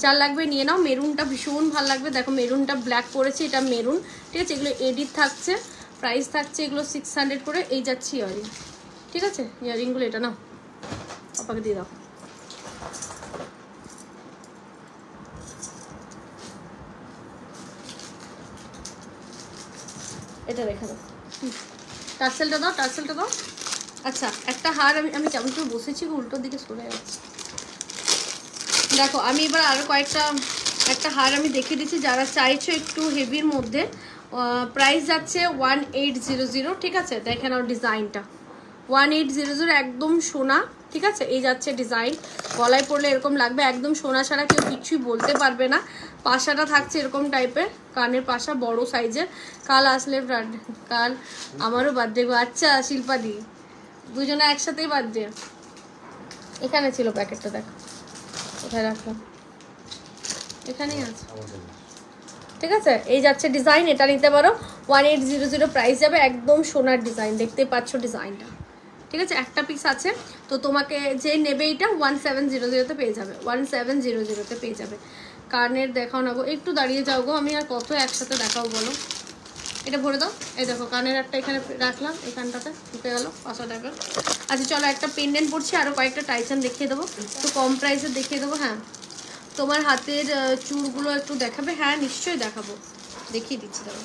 যার লাগবে নিয়ে নাও। মেরুনটা ভীষণ ভালো লাগবে, দেখো মেরুনটা ব্ল্যাক করেছে, এটা মেরুন। ঠিক আছে, এগুলো এডিট থাকছে, প্রাইস থাকছে এগুলো 600 করে। এই যাচ্ছে ইয়ারিং, ঠিক আছে ইয়ারিংগুলো এটা নাও, পাপাকে দিয়ে দাও। এটা রেখে দাও, টার্সেলটা দাও, টার্সেলটা দাও। আচ্ছা একটা হার আমি কেমন করে বসেছি, উল্টোর দিকে সরে যাচ্ছে। দেখো আমি এবার আরও একটা হার আমি দেখিয়ে দিচ্ছি, যারা চাইছো একটু হেভির মধ্যে। প্রাইস যাচ্ছে 1800। ঠিক আছে, দেখে নাও ডিজাইনটা 1800, একদম সোনা। ঠিক আছে, এই যাচ্ছে ডিজাইন, গলায় পরলে এরকম লাগবে, একদম সোনা ছাড়া কেউ কিছুই বলতে পারবে না। পাশাটা থাকছে এরকম টাইপের, কানের পাশা বড় সাইজের। কাল আসলে, কাল আমারও বার্থডে গো। আচ্ছা শিল্পাদি, দুজনে একসাথেই বার্থডে। এখানে ছিল প্যাকেটটা, দেখো কোথায় রাখলাম, এখানেই আছে। ঠিক আছে, এই যাচ্ছে ডিজাইন, এটা নিতে পারো। 1800 প্রাইস যাবে, একদম সোনার ডিজাইন, দেখতে পাচ্ছ ডিজাইনটা। ঠিক আছে, একটা পিস আছে, তো তোমাকে যে নেবে এটা 1700-তে পেয়ে যাবে, 1700-তে পেয়ে যাবে। কানের দেখাও না গো, একটু দাঁড়িয়ে যাও গো, আমি আর কত একসাথে দেখাও বলো। এটা ভরে দাও। এই দেখো কানের একটা এখানে রাখলাম, এখানটাতে ঢুকে গেল 500 টাকা। আচ্ছা চলো একটা পেন্ডেন্ট পড়ছি, আরও কয়েকটা টাইচান দেখিয়ে দেবো, একটু কম প্রাইসে দেখিয়ে দেবো। হ্যাঁ তোমার হাতের চুড়গুলো একটু দেখাবে? হ্যাঁ নিশ্চয়ই দেখাবো, দেখিয়ে দিচ্ছি। দাও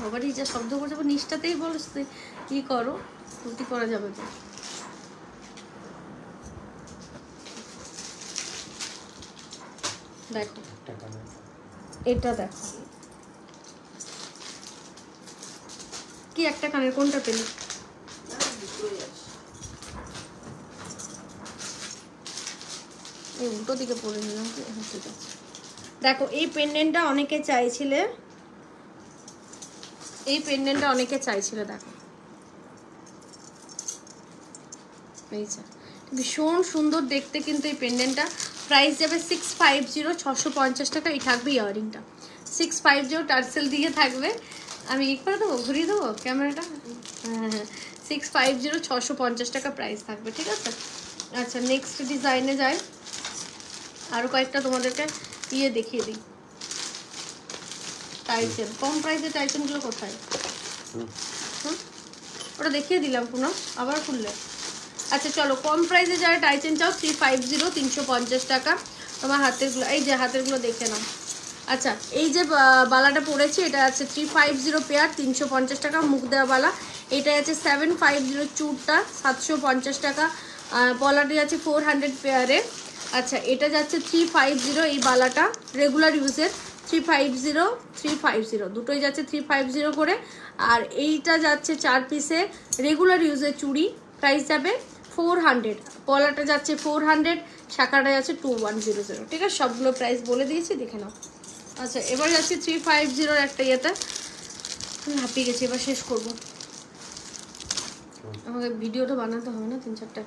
বাবারই যা শব্দ করে যাবো, নিচটাতেই বলো কি করো, উল্টি করা যাবে তো। দেখো এটা দেখো, কি একটা কানের, কোনটা পেলে? এই উল্টো দিকে পরে নিলাম, ঠিক আছে। দেখো এই পেন্ডেন্টটা অনেকে চাইছিলে, এই পেন্ডেন্টটা অনেকে চাইছিল। দেখো এই যে ভীষণ সুন্দর দেখতে কিন্তু এই পেন্ডেন্টটা। প্রাইস যাবে 650, 650 টাকা। এই থাকবে ইয়ারিংটা 650, টার্সেল দিয়ে থাকবে। আমি ই করে দেবো, ঘুরিয়ে দেবো ক্যামেরাটা। হ্যাঁ 650, 650 টাকা প্রাইস থাকবে। ঠিক আছে, আচ্ছা নেক্সট ডিজাইনে যাই, আরও কয়েকটা তোমাদেরকে ইয়ে দেখিয়ে দিই। টাইটেন, কম প্রাইসে টাইটেনগুলো কোথায়? ওটা দেখিয়ে দিলাম, পুনঃ আবার খুললে। আচ্ছা চলো কম প্রাইসে যারা টাইটেন চাও 350, 350 টাকা। তোমার হাতেরগুলো, এই যে হাতেরগুলো দেখে নাও। আচ্ছা এই যে বালাটা পড়েছি, এটা আছে 350 পেয়ার, 350 টাকা। মুখ দেওয়া বালা এটা আছে 750, চুরটা 750 টাকা। পলাটি আছে 400 পেয়ারে। আচ্ছা এটা যাচ্ছে 350, এই বালাটা রেগুলার ইউজের 350, 350 দুটোই যাচ্ছে 350 করে। আর এইটা যাচ্ছে 4 পিসে রেগুলার ইউজের চুড়ি, প্রাইস যাবে 400। পলাটা যাচ্ছে 400, শাখাটা যাচ্ছে 2100। ঠিক আছে, সবগুলো প্রাইস বলে দিয়েছি, দেখে নাও। আচ্ছা এবার যাচ্ছি 350 একটা ইয়েতে, হাঁপিয়ে গেছি, এবার শেষ করবো, আমাকে ভিডিওটা বানাতে হবে না 3-4টা।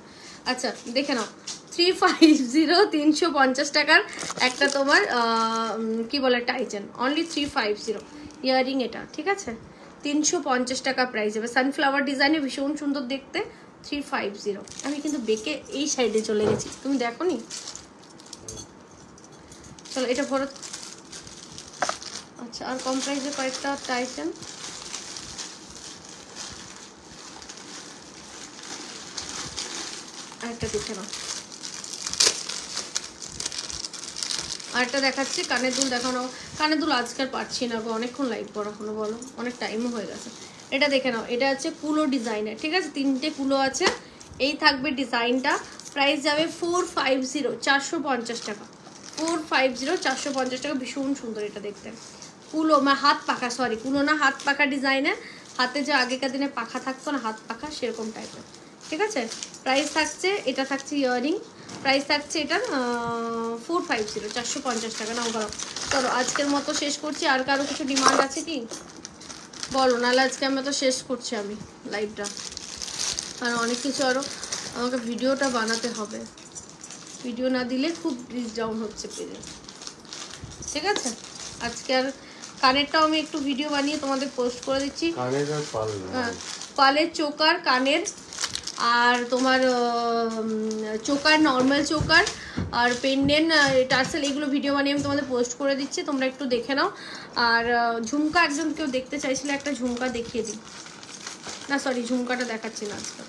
আচ্ছা দেখে নাও 350, 350 টাকার একটা তোমার কি বলে টাইটেন, অনলি 350 ইয়ারিং এটা। ঠিক আছে, 350 টাকা প্রাইস যাবে। সানফ্লাওয়ার ডিজাইনে ভীষণ সুন্দর দেখতে, 350। আমি কিন্তু বেঁকে এই সাইডে চলে গেছি, তুমি দেখো নি। চলো এটা ভরো। আচ্ছা আর কম প্রাইসে কয়েকটা টাইটেন, আরেকটা দেখে নাও। আরেকটা দেখাচ্ছি, কানের দুল দেখানো। কানের দুল আজকাল পাচ্ছি না গো, অনেকক্ষণ লাইভ করা হলো বলো, অনেক টাইমও হয়ে গেছে। এটা দেখে নাও, এটা হচ্ছে কুলো ডিজাইনের। ঠিক আছে, 3টে কুলো আছে, এই থাকবে ডিজাইনটা। প্রাইস যাবে 450, 450 টাকা। 450, 450 টাকা। ভীষণ সুন্দর এটা দেখতে। কুলো হাত পাখা, সরি কুলো না, হাত পাখা ডিজাইনের, হাতে যে আগেকার দিনে পাখা থাকতো না, হাত পাখা সেরকম টাইপের, ঠিক আছে। প্রাইস থাকছে, এটা থাকছে ইয়াররিং, প্রাইস থাকছে এটা 450, 450 টাকা। নাও করো। চলো আজকের মতো শেষ করছি। আর কারো কিছু ডিমান্ড আছে কি বলো, নাহলে আজকে আমি তো শেষ করছি আমি লাইভটা। আর অনেক কিছু আরও আমাকে ভিডিওটা বানাতে হবে, ভিডিও না দিলে খুব রিচ ডাউন হচ্ছে পেজে, ঠিক আছে। আজকে আর কানেরটাও আমি একটু ভিডিও বানিয়ে তোমাদের পোস্ট করে দিচ্ছি। পালের চোকার, কানের, আর তোমার চোকার, নর্মাল চোকার, আর পেন্ডেন্ট, টার্সেল, এগুলো ভিডিও বানিয়ে আমি তোমাদের পোস্ট করে দিচ্ছি, তোমরা একটু দেখে নাও। আর ঝুমকা একজন কেউ দেখতে চাইছিলে, একটা ঝুমকা দেখিয়ে দিই, না সরি ঝুমকাটা দেখাচ্ছি না আজকে,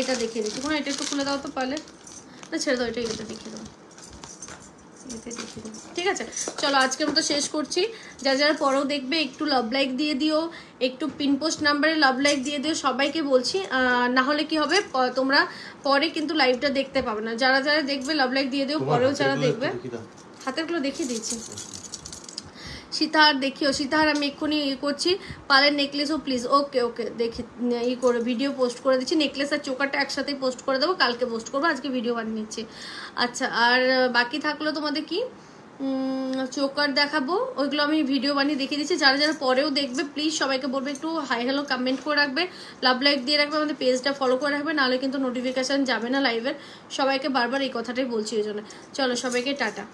এটা দেখিয়ে দিচ্ছি। কোনো এটা একটু খুলে দাও তো পালে, না ছেড়ে দাও, এটা দেখিয়ে দাও, ঠিক আছে। চলো আজকের মতো শেষ করছি। যারা পরেও দেখবে একটু লাভ লাইক দিয়ে দিও, একটু পিন পোস্ট নাম্বারে লাভ লাইক দিয়ে দিও, সবাইকে বলছি। না হলে কি হবে, তোমরা পরে কিন্তু লাইভটা দেখতে পাবে না। যারা দেখবে লাভ লাইক দিয়ে দিও, পরেও যারা দেখবে। হাতেরগুলো দেখিয়ে দিচ্ছি। সীতাহার দেখিও, সীতাহার আমি এক্ষুনি করছি। পালের নেকলেসও প্লিজ, ওকে ওকে দেখি করে ভিডিও পোস্ট করে দিচ্ছি। নেকলেস আর চোকারটা একসাথেই পোস্ট করে দেবো, কালকে পোস্ট করবো, আজকে ভিডিও বানিয়ে নিচ্ছি। আচ্ছা, আর বাকি থাকলো তোমাদের কি চোকার দেখাবো, ওইগুলো আমি ভিডিও বানিয়ে দেখিয়ে দিচ্ছি। যারা পরেও দেখবে প্লিজ সবাইকে বলবে একটু হাই হ্যালো কমেন্ট করে রাখবে, লাভ লাইক দিয়ে রাখবে, আমাদের পেজটা ফলো করে রাখবে, নাহলে কিন্তু নোটিফিকেশান যাবে না লাইভের। সবাইকে বারবার এই কথাটাই বলছি, এই জন্য। চলো সবাইকে টাটা।